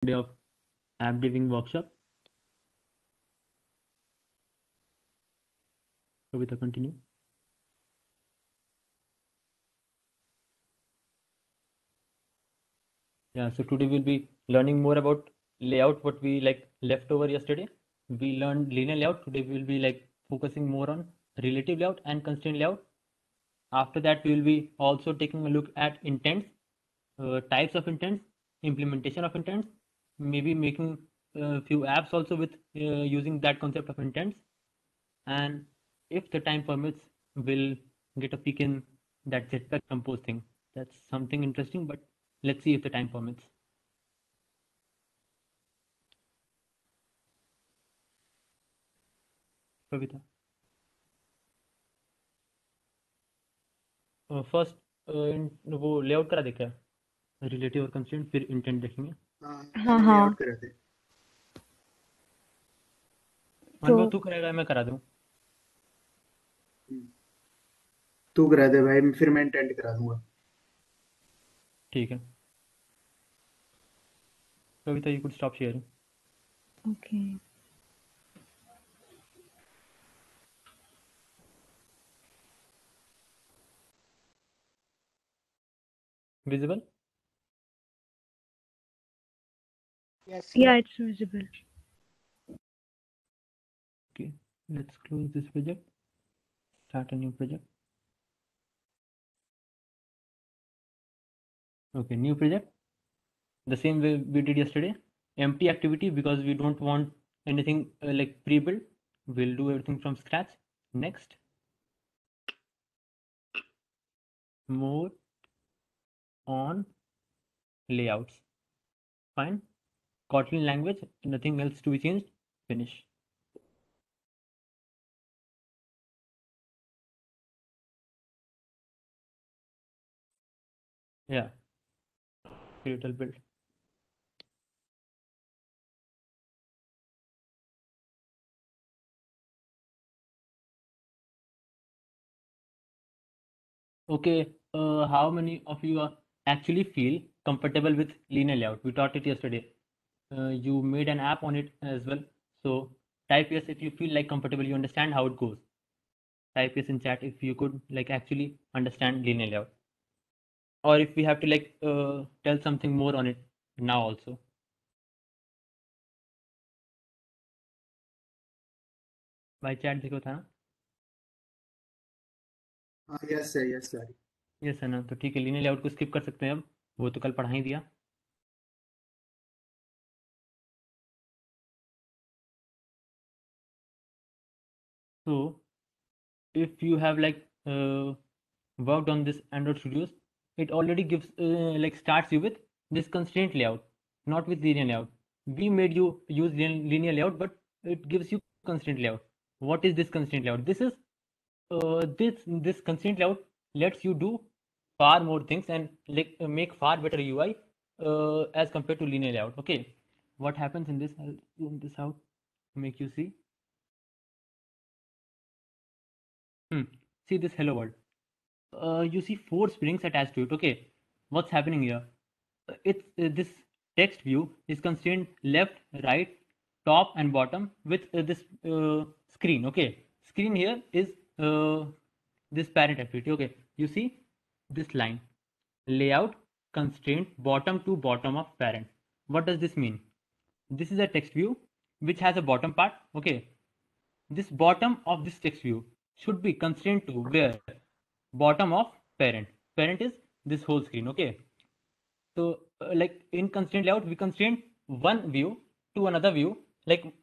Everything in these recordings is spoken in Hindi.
day of app deving workshop. Kavita, continue. Yeah, so today we'll be learning more about layout, what we left over yesterday. We learned linear layout. Today we will be focusing more on relative layout and constraint layout. After that, we will be also taking a look at intents, types of intents, implementation of intents, maybe making a few apps also with using that concept of intents. And if the time permits, we'll get a peek in that Jetpack Compose thing. That's something interesting, but let's see if the time permits. Kavita. First वो लेआउट करा दे क्या रिलेटिव और कंस्ट्रेंट फिर इंटेंट देखेंगे हाँ हाँ पहले हाँ लेआउट करा दे। अनुभव तो तू करेगा मैं करा दूं तू करा दे भाई, फिर मैं इंटेंट करा दूंगा। ठीक है Kavita you could stop sharing okay visible Yes. yeah, it's visible. okay let's close this project start a new project okay new project the same way we did yesterday empty activity because we don't want anything like pre-built we'll do everything from scratch next more on layouts fine Kotlin language nothing else to be changed finish yeah little build okay how many of you are actually feel comfortable with linear layout we taught it yesterday you made an app on it as well so type yes if you feel like comfortable you understand how it goes type yes in chat if you could actually understand linear layout or if we have to tell something more on it now also भाई चैट देखो था ना हाँ यस है, यस है। यस है ना तो ठीक है linear layout को स्किप कर सकते हैं अब वो तो कल पढ़ा ही दिया so if you have worked on this Android Studios, it already gives starts you with this constraint layout, not with linear layout. We made you use linear layout, but it gives you constraint layout. What is this constraint layout? This is this constraint layout lets you do far more things and make far better UI as compared to linear layout. Okay, what happens in this? I'll zoom this out to make you see. See this hello world. You see 4 springs attached to it. Okay, what's happening here? It's this text view is constrained left, right, top, and bottom with this screen. Okay, screen here is this parent activity. Okay, you see this line layout constraint bottom to bottom of parent. What does this mean? This is a text view which has a bottom part. Okay, this bottom of this text view should be constrained to where bottom of parent parent is this whole screen okay so in constraint layout we constrain one view to another view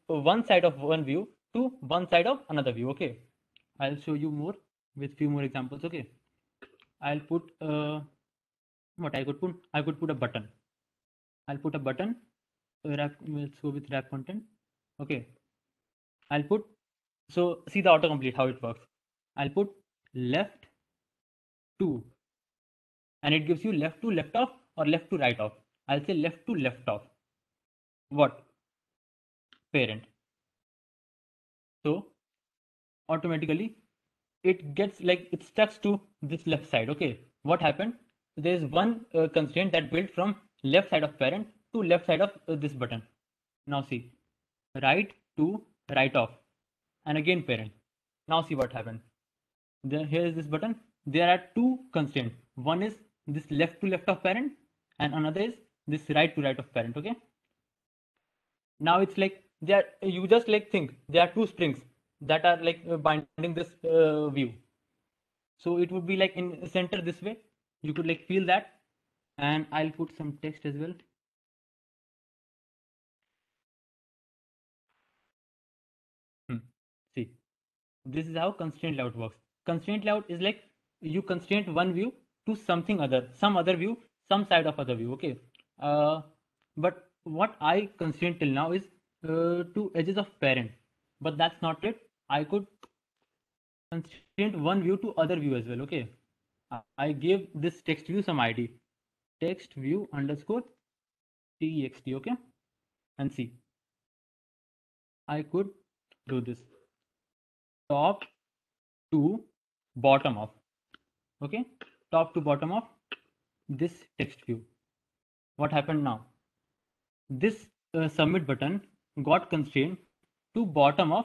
one side of one view to one side of another view okay I'll show you more with few more examples okay I'll put what I could put a button I'll put a button wrap let's go with wrap content okay I'll put so see the autocomplete how it works I'll put left to and it gives you left to left off or left to right off. I'll say left to left off. What? Parent. So automatically it gets it stuck to this left side. Okay. What happened? There is one constraint that built from left side of parent to left side of this button. Now see, right to right of, and again parent. Now see what happened. Here is this button. There are two constraints. One is this left to left of parent, and another is this right to right of parent. Okay. Now it's like there. You just like think there are two springs that are like binding this view. So it would be like in center this way. You could like feel that, and I'll put some text as well. See, this is how constraint layout works. Constraint layout is like you constraint one view to something other, some other view, some side of other view. Okay. But what I constraint till now is two edges of parent, but that's not it. I could constraint one view to other view as well. Okay. I gave this text view some ID, text view underscore text. Okay. And see, I could do this top to bottom of. Okay, top to bottom of this text view. What happened now? This submit button got constrained to bottom of,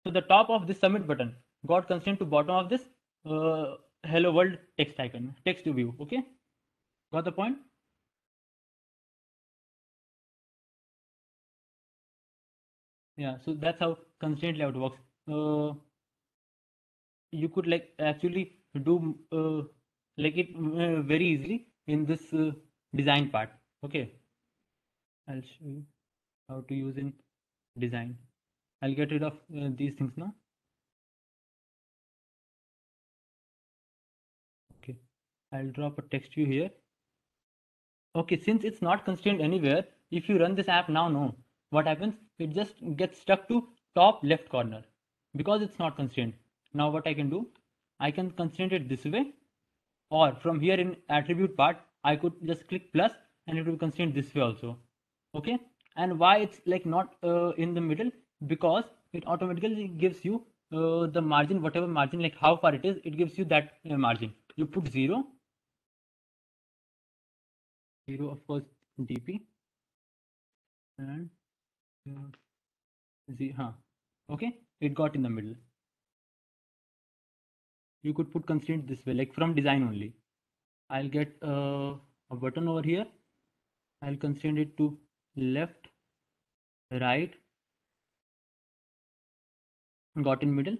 so the top of this submit button got constrained to bottom of this hello world text icon, text view. Okay, got the point? Yeah, so that's how constraint layout works. You could like actually do like it very easily in this design part. Okay, I'll show you how to use in design. I'll get rid of these things now. Okay, I'll drop a text view here. Okay, since it's not constrained anywhere, if you run this app now, no, what happens? It just gets stuck to top left corner because it's not constrained. Now what I can do, I can constrain it this way, or from here in attribute part, I could just click plus and it will constrain this way also. Okay, and why it's like not in the middle? Because it automatically gives you the margin, whatever margin, like how far it is, it gives you that margin. You put 0, of course, dp, and okay, it got in the middle. You could put constraint this way, like from design only. I'll get a button over here. I'll constrain it to left, right, got in middle,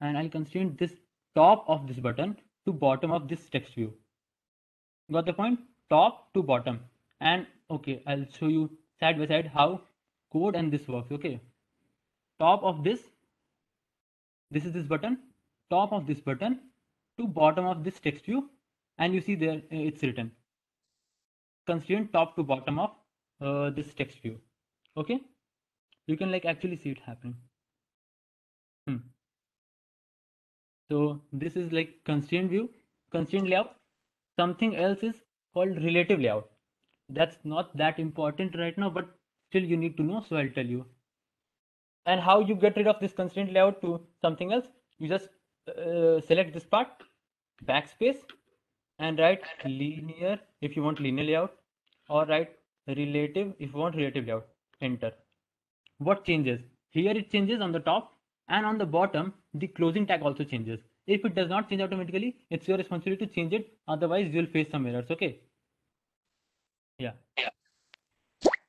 and I'll constrain this top of this button to bottom of this text view. Got the point? Top to bottom. And okay, I'll show you side by side how code and this works. Okay, top of this is this button, top of this button to bottom of this text view, and you see there it's written constrain top to bottom of this text view. Okay, you can like actually see it happening. So this is like constraint view, constraint layout. Something else is called relative layout. That's not that important right now, but still you need to know, so I'll tell you. And how you get rid of this constraint layout to something else, you just select this part, backspace, and write linear if you want linear layout, or write relative if you want relative layout, enter. What changes? Here it changes on the top, and on the bottom the closing tag also changes. If it does not change automatically, it's your responsibility to change it, otherwise you'll face some errors. Okay, yeah.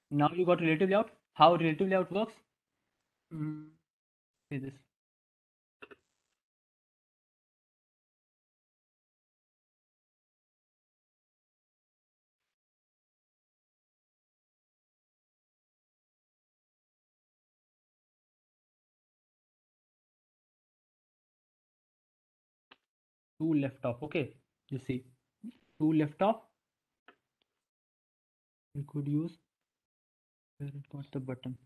Now you got relative layout. How relative layout works? Say this. Two left off. Okay, you see, two left off. You could use where it got the button.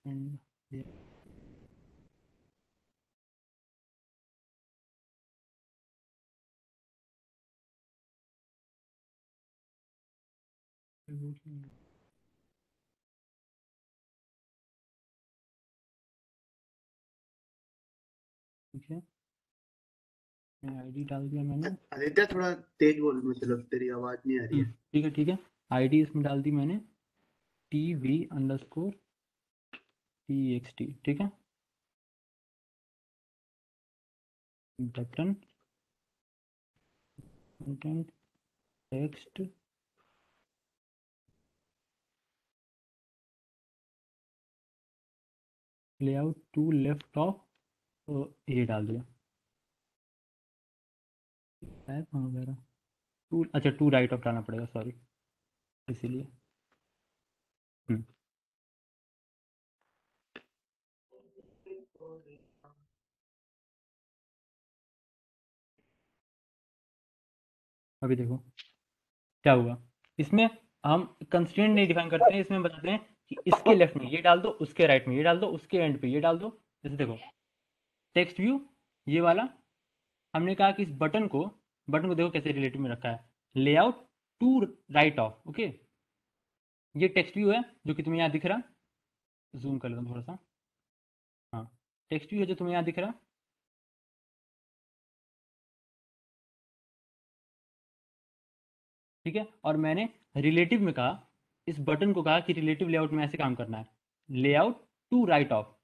and yeah. ठीक है, आईडी डाल दिया मैंने। आदित्य थोड़ा तेज बोल, मतलब तेरी आवाज नहीं आ रही है। ठीक है ठीक है, आईडी इसमें डाल दी मैंने, tv_txt, ठीक है। Button, content, text, layout to left of, तो ये डाल दिया। टाइप कहाँ वगैरह, टू, अच्छा टू राइट ऑफ डालना पड़ेगा, सॉरी, इसीलिए। अभी देखो क्या हुआ, इसमें हम कंस्ट्रेंट नहीं डिफाइन करते हैं, इसमें बताते हैं कि इसके लेफ्ट में ये डाल दो, उसके राइट में ये डाल दो, उसके एंड पे ये डाल दो। जैसे देखो टेक्स्ट व्यू ये वाला, हमने कहा कि इस बटन को देखो कैसे रिलेटिव में रखा है, layout to right of, okay. ये टेक्स्ट व्यू है जो कि तुम्हें यहाँ दिख रहा, जूम कर लेता हूँ थोड़ा सा, हाँ, टेक्स्ट व्यू है जो तुम्हें यहाँ दिख रहा, ठीक है। और मैंने रिलेटिव में कहा, इस बटन को कहा कि रिलेटिव लेआउट में ऐसे काम करना है, layout to right of,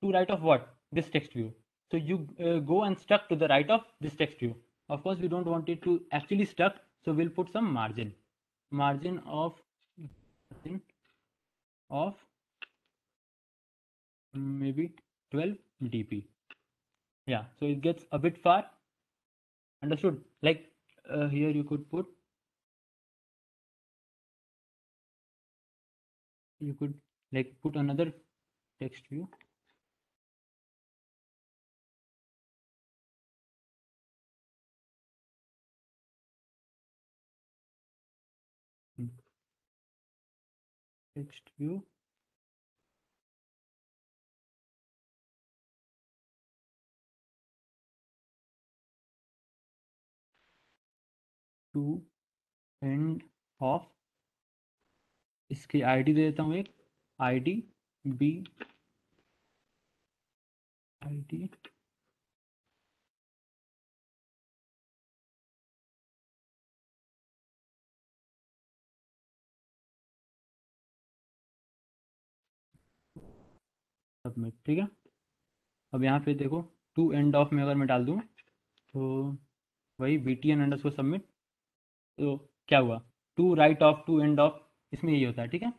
to right of what, this text view. So you go and stuck to the right of this text view. Of course we don't want it to actually stuck, so we'll put some margin of maybe 12 dp. Yeah, so it gets a bit far, understood? Like here you could like put another text view, text view, to end of, इसकी आईडी दे देता हूँ एक, आईडी बी आईडी सबमिट, ठीक है। अब यहाँ पे देखो टू एंड ऑफ में अगर मैं डाल दूँ तो वही btn अंडरस्कोर सबमिट, तो क्या हुआ, to right of to end of, इसमें यही होता है, ठीक है।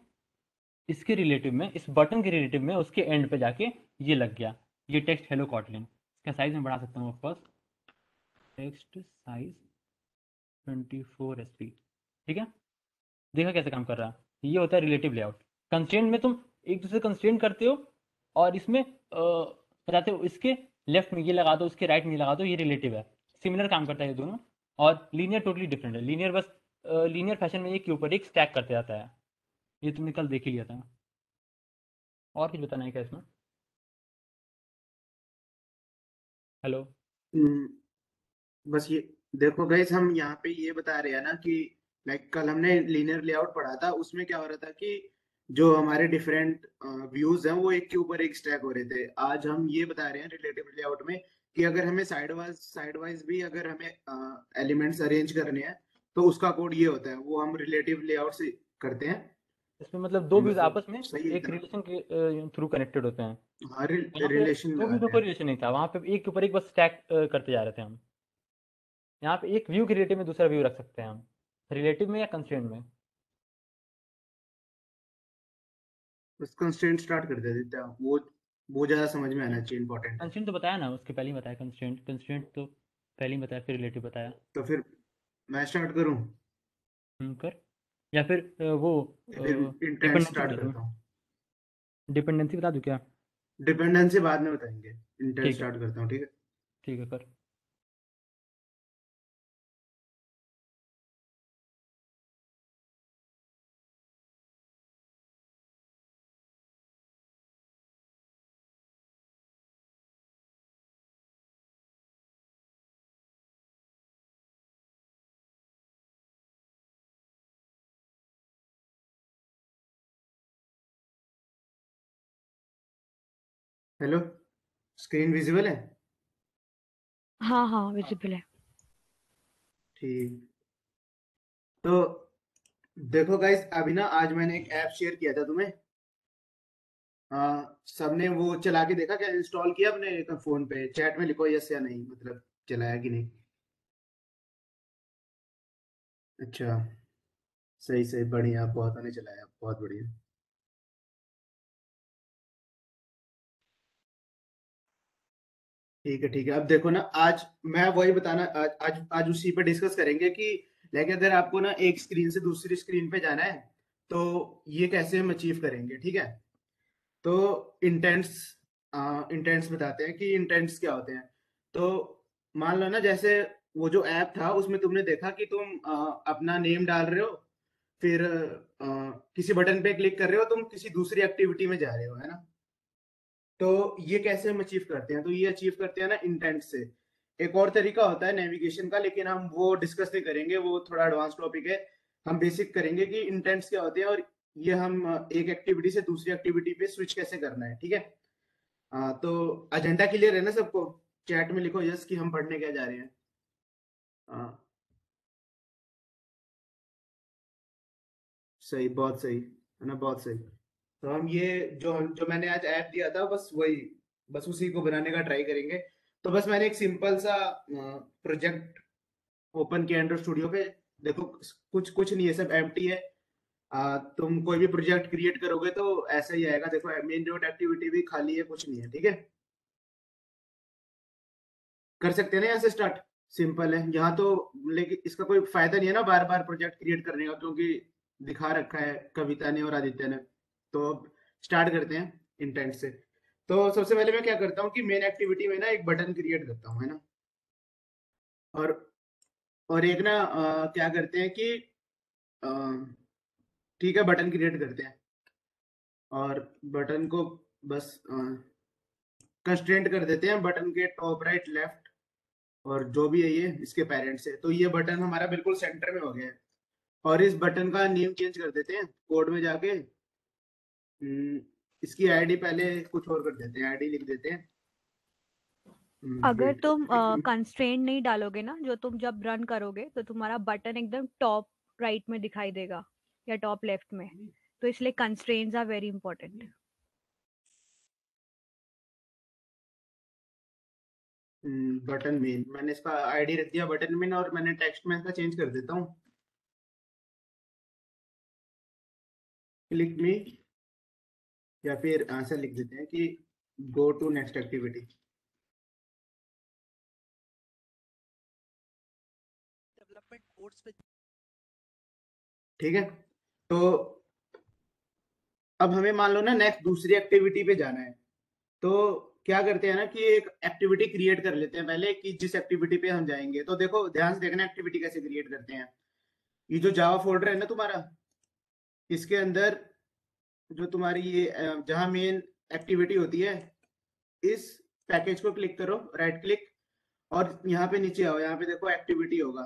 इसके रिलेटिव में, इस बटन के रिलेटिव में उसके एंड पे जाके ये लग गया, ये टेक्स्ट हेलो कॉटलिन। इसका साइज मैं बढ़ा सकता हूँ ऑफकोर्स, टेक्स्ट साइज 24 sp, ठीक है। देखा कैसे काम कर रहा है, ये होता है रिलेटिव लेआउट। कंस्ट्रेंट में तुम एक दूसरे कंस्ट्रेंट करते हो, और इसमें बताते हो इसके लेफ्ट में ये लगा दो, उसके राइट में ये लगा दो, ये रिलेटिव है। सिमिलर काम करता है ये दोनों, और लीनियर टोटली डिफरेंट है। लीनियर बस लीनियर फैशन में एक के ऊपर एक स्टैक करते जाता है, ये तुमने कल देख ही लिया था। और कुछ बताना है क्या इसमें? हेलो। हम्म, बस ये देखो गाइस, हम यहाँ पे ये बता रहे हैं ना कि लाइक कल हमने लीनियर लेआउट पढ़ा था, उसमें क्या हो रहा था कि जो हमारे डिफरेंट व्यूज हैं वो एक के ऊपर एक स्टैक हो रहे थे। आज हम ये बता रहे हैं रिलेटिव लेआउट में कि अगर हमें साइड वाइज भी अगर हमें एलिमेंट्स अरेंज करने हैं तो उसका कोड ये होता है, वो हम रिलेटिव लेआउट से करते हैं। इसमें मतलब दो व्यूज मतलब आपस में सही है एक इतना। रिलेशन के थ्रू कनेक्टेड होते हैं। हाँ, यहाँ पे रिलेशन दो व्यू में लगाते कोई हैं। रिलेशन नहीं था, वहाँ पे एक के ऊपर एक बस स्टैक करते जा रहे थे हम। यहाँ पे एक व्यू के रिलेटिव में दूसरा व्यू रख सकते हैं हम, रिलेटिव में या कंस्ट्रेंट में। बस कंस्ट्रेंट स्टार्ट कर देते हैं वो, वो ज्यादा समझ में आना चाहिए, इंपॉर्टेंट है। कंस्ट्रेंट तो बताया ना, उसके पहले ही बताया कंस्ट्रेंट तो पहले ही बताया, फिर रिलेटिव बताया। तो फिर मैं स्टार्ट करूं? कर, या फिर वो फिर इंटेंस डिपेंडेंसी स्टार्ट बता दूँ? करता हूँ। डिपेंडेंसी बता दूँ क्या? डिपेंडेंसी बाद में बताएंगे, इंटेंस ठीक है, स्टार्ट करता हूँ, ठीक है। ठीक है, कर। हेलो, स्क्रीन विजिबल है? हाँ हाँ विजिबल है। ठीक। तो देखो गाइस, अभी ना आज मैंने एक ऐप शेयर किया था तुम्हें। सबने वो चला के देखा क्या? इंस्टॉल किया अपने फोन पे? चैट में लिखो यस या नहीं, मतलब चलाया कि नहीं। अच्छा, सही सही, बढ़िया, बहुत आने चलाया, बहुत बढ़िया। ठीक है ठीक है। अब देखो ना, आज मैं वही बताना, आज उसी पे डिस्कस करेंगे कि लाइक अगर आपको ना एक स्क्रीन से दूसरी स्क्रीन पे जाना है तो ये कैसे हम अचीव करेंगे, ठीक है। तो इंटेंट्स, इंटेंट्स बताते हैं कि इंटेंट्स क्या होते हैं। तो मान लो ना, जैसे वो जो ऐप था उसमें तुमने देखा कि तुम अपना नेम डाल रहे हो, फिर किसी बटन पे क्लिक कर रहे हो, तुम किसी दूसरी एक्टिविटी में जा रहे हो, है ना। तो ये कैसे हम अचीव करते हैं? तो ये अचीव करते हैं ना इंटेंट से। एक और तरीका होता है नेविगेशन का, लेकिन हम वो डिस्कस नहीं करेंगे, वो थोड़ा एडवांस टॉपिक है। हम बेसिक करेंगे कि इंटेंट्स क्या होते हैं और ये हम एक एक्टिविटी से दूसरी एक्टिविटी पे स्विच कैसे करना है, ठीक है। तो एजेंडा क्लियर है ना सबको? चैट में लिखो यस कि हम पढ़ने क्या जा रहे हैं। हाँ, सही, बहुत सही है ना, बहुत सही। तो हम ये जो जो मैंने आज ऐप दिया था, बस वही, बस उसी को बनाने का ट्राई करेंगे। तो बस मैंने एक सिंपल सा प्रोजेक्ट ओपन किया एंड्रॉइड स्टूडियो पे। देखो, कुछ कुछ नहीं है, सब एम्प्टी है। तुम कोई भी प्रोजेक्ट क्रिएट करोगे तो ऐसा ही आएगा। देखो, मेन डॉट एक्टिविटी भी खाली है, कुछ नहीं है, ठीक है। कर सकते हैं ना यहाँ से स्टार्ट? सिंपल है यहाँ तो। लेकिन इसका कोई फायदा नहीं है ना बार बार प्रोजेक्ट क्रिएट करने का, क्योंकि दिखा रखा है कविता ने और आदित्य ने। तो अब स्टार्ट करते हैं इंटेंट से। तो सबसे पहले मैं क्या करता हूँ कि मेन एक्टिविटी में ना एक बटन क्रिएट करता हूँ, है ना। और एक ना क्या करते हैं कि अ, ठीक है, बटन क्रिएट करते हैं। और बटन को बस कंस्ट्रेंट कर देते हैं बटन के टॉप राइट लेफ्ट, और जो भी है ये इसके पेरेंट्स है। तो ये बटन हमारा बिल्कुल सेंटर में हो गया है। और इस बटन का नेम चेंज कर देते हैं कोड में जाके। इसकी आईडी पहले कुछ और कर देते हैं, आईडी लिख देते हैं। अगर वेट, तुम एक मिनट। कंस्ट्रेंट नहीं डालोगे ना, जो तुम जब रन करोगे तो तुम्हारा बटन एकदम टॉप राइट में दिखाई देगा या टॉप लेफ्ट में। तो इसलिए constraints are very important. Button main, मैंने इसका आईडी रख दिया बटन मेन, और मैंने टेक्स्ट में इसका चेंज कर देता हूँ, क्लिक मी। या फिर आंसर लिख देते हैं कि go to next activity. Development course पे। ठीक है। तो अब हमें मान लो ना नेक्स्ट दूसरी एक्टिविटी पे जाना है। तो क्या करते हैं ना कि एक एक्टिविटी क्रिएट कर लेते हैं पहले, कि जिस एक्टिविटी पे हम जाएंगे। तो देखो, ध्यान से देखना एक्टिविटी कैसे क्रिएट करते हैं। ये जो जावा फोल्डर है ना तुम्हारा, इसके अंदर जो तुम्हारी ये जहाँ मेन एक्टिविटी होती है, इस पैकेज को क्लिक करो, राइट क्लिक, और यहाँ पे नीचे आओ, यहाँ पे देखो एक्टिविटी होगा।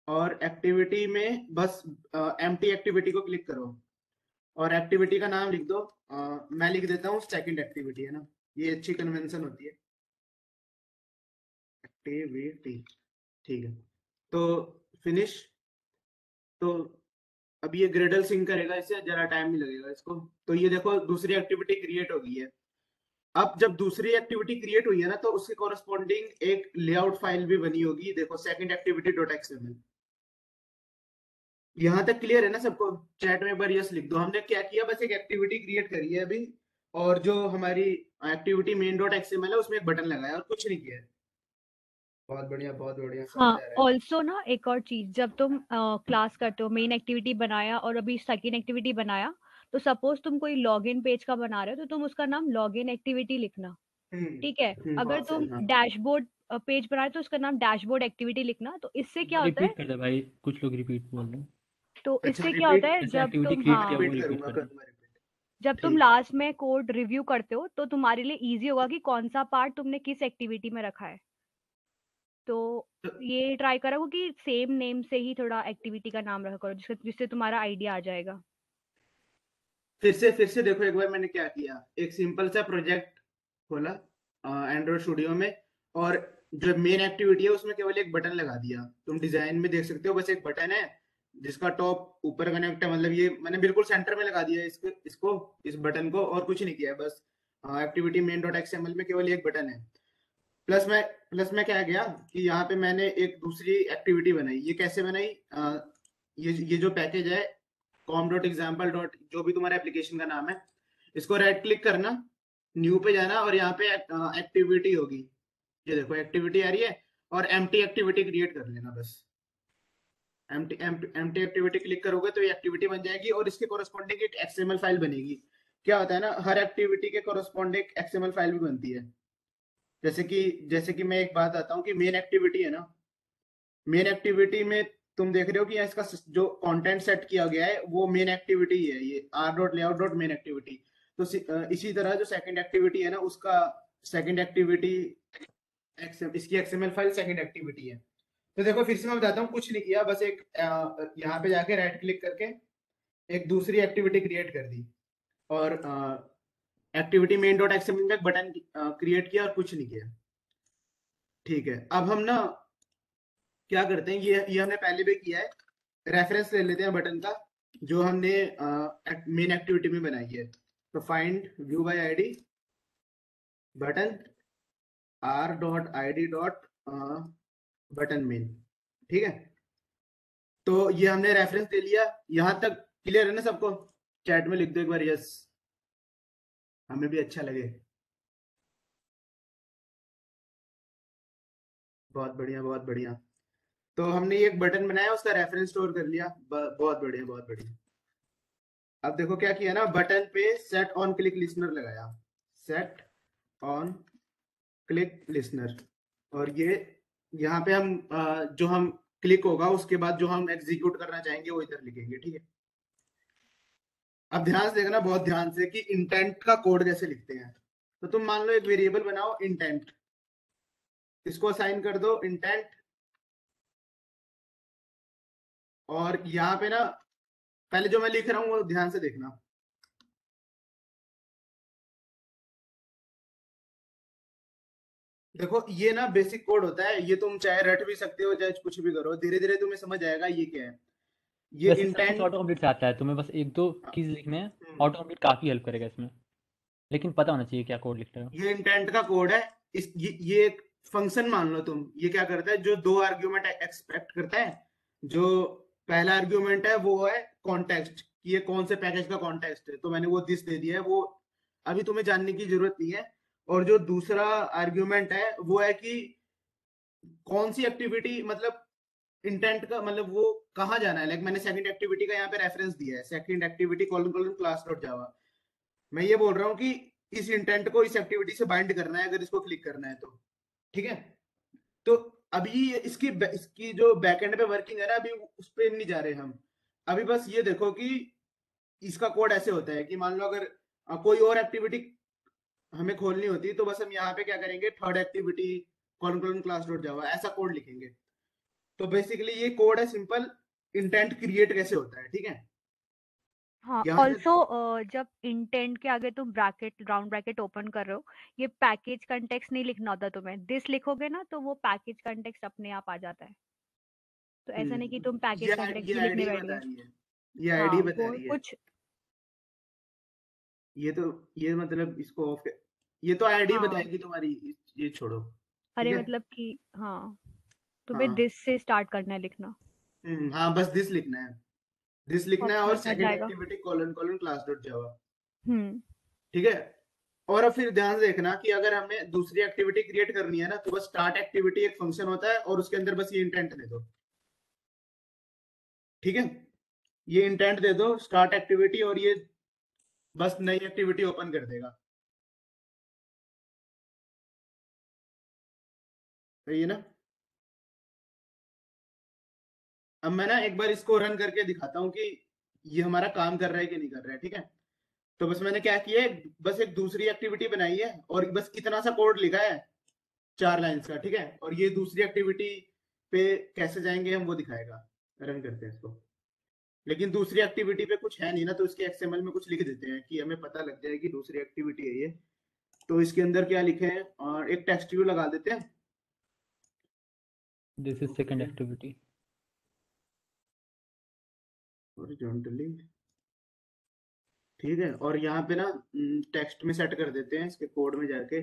और एक्टिविटी में बस एम्प्टी एक्टिविटी को क्लिक करो, और एक्टिविटी का नाम लिख दो। मैं लिख देता हूँ सेकंड एक्टिविटी, है ना, ये अच्छी कन्वेंशन होती है, एक्टिविटी। ठीक है। तो फिनिश। तो अब ये ग्रेडल सिंक करेगा, इससे जरा टाइम नहीं लगेगा इसको। तो ये देखो, दूसरी एक्टिविटी क्रिएट हो गई है। अब जब दूसरी एक्टिविटी क्रिएट हुई है ना, तो उसके कॉरस्पॉन्डिंग एक लेआउट फाइल भी बनी होगी। देखो, सेकंड एक्टिविटी डॉट एक्सएमएल। यहाँ तक क्लियर है ना सबको? चैट में एक बार यस लिख दो। हमने क्या किया, बस एक एक्टिविटी क्रिएट करी है अभी, और जो हमारी एक्टिविटी मेन डॉट एक्सएमएल है उसमें एक बटन लगाया और कुछ नहीं किया है। बहुत बढ़िया समझ हाँ आ रहा है। ऑल्सो ना एक और चीज, जब तुम क्लास करते हो, मेन एक्टिविटी बनाया और अभी सेकेंड एक्टिविटी बनाया, तो सपोज तुम कोई लॉगिन पेज का बना रहे हो तो तुम उसका नाम लॉगिन एक्टिविटी लिखना। ठीक है, अगर बहुत तुम सही, हाँ। डैशबोर्ड पेज बनाए तो उसका नाम डैशबोर्ड एक्टिविटी लिखना। तो इससे क्या होता है, रिपीट कर दे भाई, कुछ लोग रिपीट बोल रहे हैं। तो अच्छा, इससे क्या होता रिपीट है जैसे जब एक्टिविटी तुम, क्रिएट हाँ किया वो रिपीट रिपीट करूंगा कर दे। रिपीट। जब तुम ठीक। लास्ट में कोड रिव्यू करते हो तो तुम्हारे लिए इजी होगा कि कौन सा पार्ट तुमने किस एक्टिविटी में रखा है। तो तो ये ट्राई करो कि सेम नेम से ही थोड़ा एक्टिविटी का नाम रखा करो, जिससे तुम्हारा आइडिया आ जाएगा। फिर से देखो एक बार मैंने क्या किया। एक सिंपल सा प्रोजेक्ट खोला एंड्रॉइड स्टूडियो में, और जो मेन एक्टिविटी है उसमें केवल एक बटन लगा दिया। तुम डिजाइन में देख सकते हो, बस एक बटन है जिसका टॉप ऊपर कनेक्ट है, मतलब ये मैंने बिल्कुल सेंटर में लगा दिया है इसको इस बटन को, और कुछ नहीं किया है। बस एक्टिविटी मेन डॉट एक्सएमएल में केवल एक बटन है। प्लस में क्या गया कि यहाँ पे मैंने एक दूसरी एक्टिविटी बनाई। ये कैसे बनाई? ये जो पैकेज है com.example. जो भी तुम्हारा एप्लीकेशन का नाम है, इसको राइट क्लिक करना, न्यू पे जाना, और यहाँ पे एक्टिविटी होगी। ये देखो एक्टिविटी आ रही है, और एम्प्टी एक्टिविटी क्रिएट कर लेना बस। एम्प्टी एक्टिविटी क्लिक करोगे तो ये एक्टिविटी बन जाएगी, और इसके कोरस्पॉन्डिंग एक एक्सएमएल फाइल बनेगी। क्या होता है ना, हर एक्टिविटी के कोरस्पॉन्डिंग एक्सएमएल फाइल भी बनती है। जैसे कि मैं एक बात आता हूँ कि मेन एक्टिविटी है ना, मेन एक्टिविटी में तुम देख रहे हो कि यहाँ इसका जो कंटेंट सेट किया गया है वो मेन एक्टिविटी है, ये r.layout.main एक्टिविटी। तो इसी तरह जो सेकंड एक्टिविटी है ना, उसका सेकंड एक्टिविटी इसकी एक्सएमएल फाइल सेकंड एक्टिविटी है। तो देखो फिर से मैं बताता हूँ, कुछ नहीं किया, बस एक यहाँ पे जाके राइट क्लिक करके एक दूसरी एक्टिविटी क्रिएट कर दी, और एक्टिविटी मेन डॉट एक्सएमएल में एक बटन क्रिएट किया, और कुछ नहीं किया। ठीक है, अब हम ना क्या करते हैं, ये हमने पहले भी किया है। रेफरेंस ले लेते हैं बटन का, जो हमने मेन एक्टिविटी में बनाई है। तो find view by ID button r.id. Button main. ठीक है, तो ये हमने रेफरेंस दे लिया। यहां तक क्लियर है ना सबको? चैट में लिख दो एक बार यस, हमें भी अच्छा लगे। बहुत बढ़िया। तो हमने ये एक बटन बनाया, उसका रेफरेंस स्टोर कर लिया। बहुत बढ़िया। अब देखो क्या किया ना, बटन पे सेट ऑन क्लिक लिसनर लगाया, सेट ऑन क्लिक लिसनर। और ये यहाँ पे हम जो हम क्लिक होगा उसके बाद जो हम एग्जीक्यूट करना चाहेंगे वो इधर लिखेंगे। ठीक है, अब ध्यान से देखना, बहुत ध्यान से, कि इंटेंट का कोड कैसे लिखते हैं। तो तुम मान लो एक वेरिएबल बनाओ इंटेंट, इसको असाइन कर दो इंटेंट, और यहाँ पे ना पहले जो मैं लिख रहा हूँ वो ध्यान से देखना। देखो ये ना बेसिक कोड होता है, ये तुम चाहे रट भी सकते हो चाहे कुछ भी करो, धीरे धीरे तुम्हें समझ आएगा ये क्या है। ये वैसे सब कुछ इंटेंट, ऑटो कंप्लीट से आता है, तुम्हें बस एक दो कीज लिखने हैं। ऑटो कंप्लीट काफ़ी हेल्प करेगा इसमें, लेकिन पता होना चाहिए क्या कोड लिख रहे हो। ये इंटेंट का कोड है। ये एक फंक्शन मान लो तुम। ये क्या करता है, जो दो आर्ग्यूमेंट एक्सपेक्ट करता है। जो पहला आर्ग्यूमेंट है वो है कॉन्टेक्स्ट, कि ये कौन से पैकेज का कॉन्टेक्स्ट है, तो मैंने वो दिस दे दिया है, वो अभी तुम्हें जानने की जरूरत नहीं है। और जो दूसरा आर्ग्यूमेंट है वो है कि कौन सी एक्टिविटी, मतलब इंटेंट का मतलब वो कहाँ जाना है। लाइक मैंने सेकंड एक्टिविटी का यहाँ पे रेफरेंस दिया है, second activity colon colon class dot जावा। मैं ये बोल रहा हूँ कि इस इंटेंट को इस एक्टिविटी से बाइंड करना है, अगर इसको क्लिक करना है तो। ठीक है, तो अभी इसकी जो बैकएंड पे वर्किंग है ना, अभी उस पे नहीं जा रहे हम। अभी बस ये देखो कि इसका कोड ऐसे होता है कि मान लो अगर कोई और एक्टिविटी हमें खोलनी होती है, तो बस हम यहाँ पे क्या करेंगे, third activity colon colon class dot जावा ऐसा कोड लिखेंगे। तो बेसिकली ये कोड है सिंपल, इंटेंट क्रिएट कैसे होता है। ठीक है, हाँ यहाँ से ऑल्सो जब इंटेंट के आगे तुम ब्रैकेट राउंड ब्रैकेट ओपन कर रहे हो, ये पैकेज कंटेक्स्ट नहीं लिखना होता तुम्हें। दिस लिखोगे ना तो वो पैकेज कंटेक्स्ट अपने आप आ जाता है। तो ऐसा नहीं कि तुम पैकेज कंटेक्स्ट भी लिखने ये बैठ बता गए। रही है, ये हाँ आईडी बता वो रही है। कुछ, ये तो ये मतलब इसको ऑफ, ये तो आईडी हाँ बताएगी तुम्हारी। ये छोड़ो। ठीक अरे है, मतलब कि हाँ तुम्हें हाँ। दिस से स्टार्ट करना है लिखना, हाँ, बस दिस लिखना है, दिस तो लिखना है, अपने और आप आ सेकंड जाएगा। Activity colon colon class dot java. Hmm ठीक है, और अब फिर ध्यान से देखना कि अगर हमें दूसरी एक्टिविटी क्रिएट करनी है ना, तो बस स्टार्ट एक्टिविटी एक फंक्शन होता है और उसके अंदर बस ये इंटेंट दे दो, ठीक है। ये इंटेंट दे दो स्टार्ट एक्टिविटी और ये बस नई एक्टिविटी ओपन कर देगा, सही है ना। अब मैं ना एक बार इसको रन करके दिखाता हूँ कि ये हमारा काम कर रहा है कि नहीं कर रहा है, ठीक है। तो बस मैंने क्या किया है, बस एक दूसरी एक्टिविटी बनाई है और बस इतना सा कोड लिखा है 4 लाइन्स का, ठीक है। और ये दूसरी एक्टिविटी पे कैसे जाएंगे हम वो दिखाएगा। रन करते हैं इसको। लेकिन दूसरी एक्टिविटी पे कुछ है नहीं ना, तो इसके एक्सएमएल में कुछ लिख देते हैं कि हमें पता लग जाए कि दूसरी एक्टिविटी है ये। तो इसके अंदर क्या लिखे हैं, और एक टेक्स्ट व्यू लगा देते हैं। This is second activity. Horizontally, ठीक है। और यहाँ पे ना टेक्स्ट में सेट कर देते हैं इसके कोड में जाके।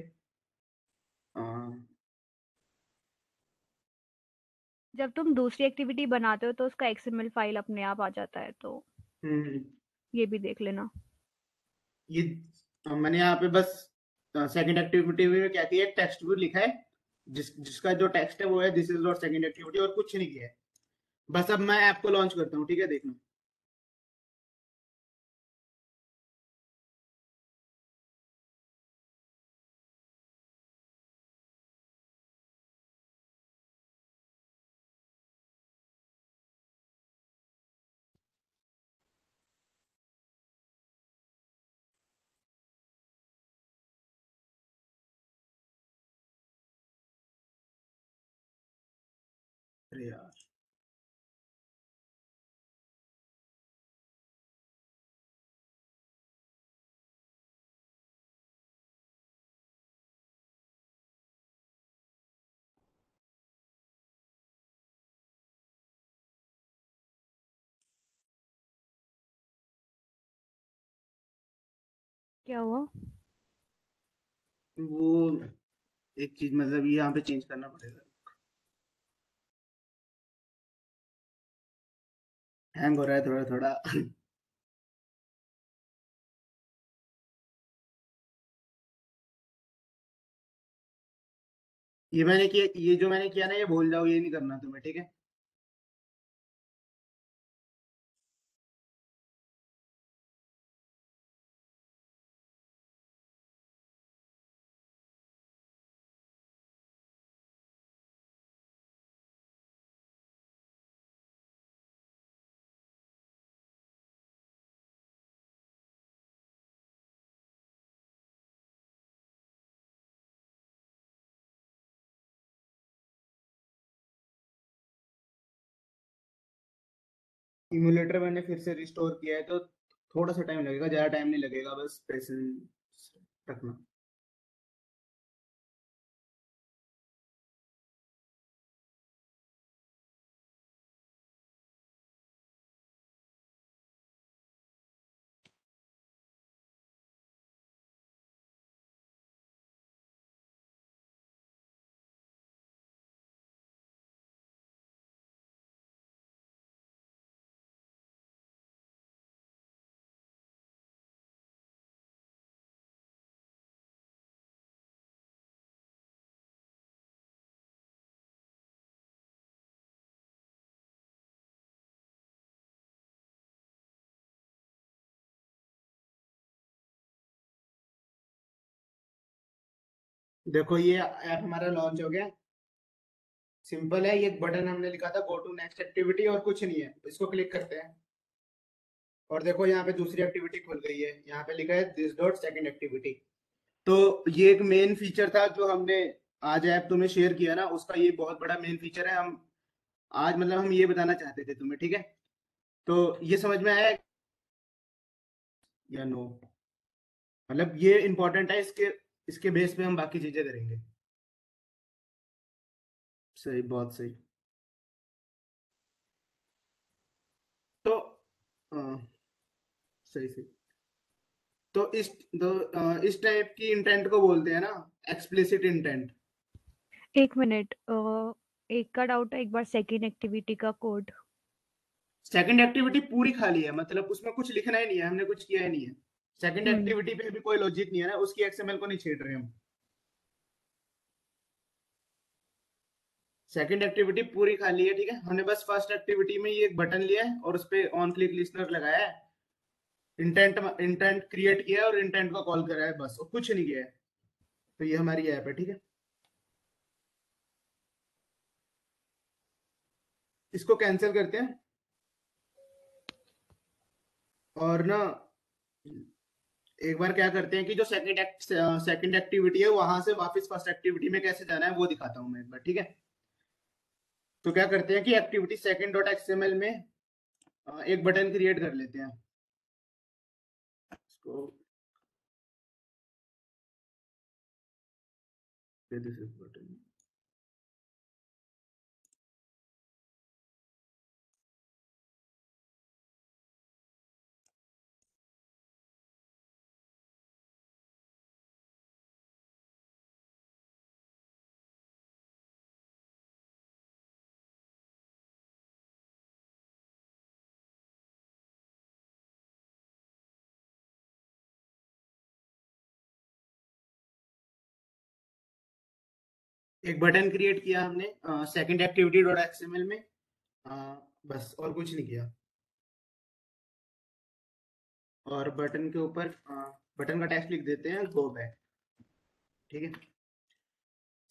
जब तुम दूसरी एक्टिविटी बनाते हो तो उसका XML फाइल अपने आप आ जाता है, तो हम्म, ये भी देख लेना। ये मैंने यहाँ पे बस सेकंड एक्टिविटी में क्या किया, एक टेक्स्ट व्यू लिखा है जिसका जो टेक्स्ट है वो है this is not second activity, और कुछ नहीं किया है। बस अब मैं ऐप को लॉन्च करता हूँ, ठीक है, देखना। अरे यार, क्या हुआ? वो एक चीज मतलब ये यहाँ पे चेंज करना पड़ेगा। हैंग हो रहा है थोड़ा थोड़ा। ये जो मैंने किया ना, ये भूल जाओ, ये नहीं करना तुम्हें, ठीक है। इम्यूलेटर मैंने फिर से रिस्टोर किया है, तो थोड़ा सा टाइम लगेगा, ज्यादा टाइम नहीं लगेगा, बस पेशेंस रखना। देखो ये ऐप हमारा लॉन्च हो गया। सिंपल है, ये बटन हमने लिखा था गो टू नेक्स्ट एक्टिविटी, और कुछ नहीं है। इसको क्लिक करते हैं और देखो यहाँ पे दूसरी एक्टिविटी खुल गई है, यहाँ पे लिखा है दिस डॉट सेकंड एक्टिविटी। तो ये एक मेन फीचर था जो हमने आज ऐप तुम्हें शेयर किया ना, उसका ये बहुत बड़ा मेन फीचर है। हम आज मतलब हम ये बताना चाहते थे तुम्हें, ठीक है। तो ये समझ में आया या नो? मतलब ये इंपॉर्टेंट है, इसके इसके बेस पे हम बाकी चीजें करेंगे। सही, बहुत सही। तो सही सही। तो इस टाइप की इंटेंट को बोलते हैं ना एक्सप्लिसिट इंटेंट। एक मिनट, एक का डाउट है, एक बार सेकेंड एक्टिविटी का कोड। सेकंड एक्टिविटी पूरी खाली है, मतलब उसमें कुछ लिखना ही नहीं है, हमने कुछ किया ही नहीं है। सेकंड हम्म एक्टिविटी पे भी कोई लॉजिक नहीं है ना, उसकी एक्सएमएल को नहीं छेड़ रहे हम। सेकंड एक्टिविटी पूरी खाली है, ठीक है। हमने बस फर्स्ट एक्टिविटी में ये एक बटन लिया है और उस पे ऑन क्लिक लिसनर लगाया है, इंटेंट क्रिएट किया है और इंटेंट को कॉल करा है, बस और कुछ नहीं किया है। तो ये हमारी ऐप है, ठीक है। इसको कैंसिल करते हैं और ना एक बार क्या करते हैं कि जो सेकंड एक्टिविटी है वहां से वापस फर्स्ट एक्टिविटी में कैसे जाना है वो दिखाता हूँ मैं एक बार, ठीक है। तो क्या करते हैं कि एक्टिविटी सेकंड डॉट एक्सएमएल में एक बटन क्रिएट कर लेते हैं इसको। This is button. एक बटन क्रिएट किया हमने सेकंड एक्टिविटी डॉट एक्सएमएल में, बस और कुछ नहीं किया। और बटन के ऊपर बटन का टेक्स्ट लिख देते हैं गो बैक, ठीक है।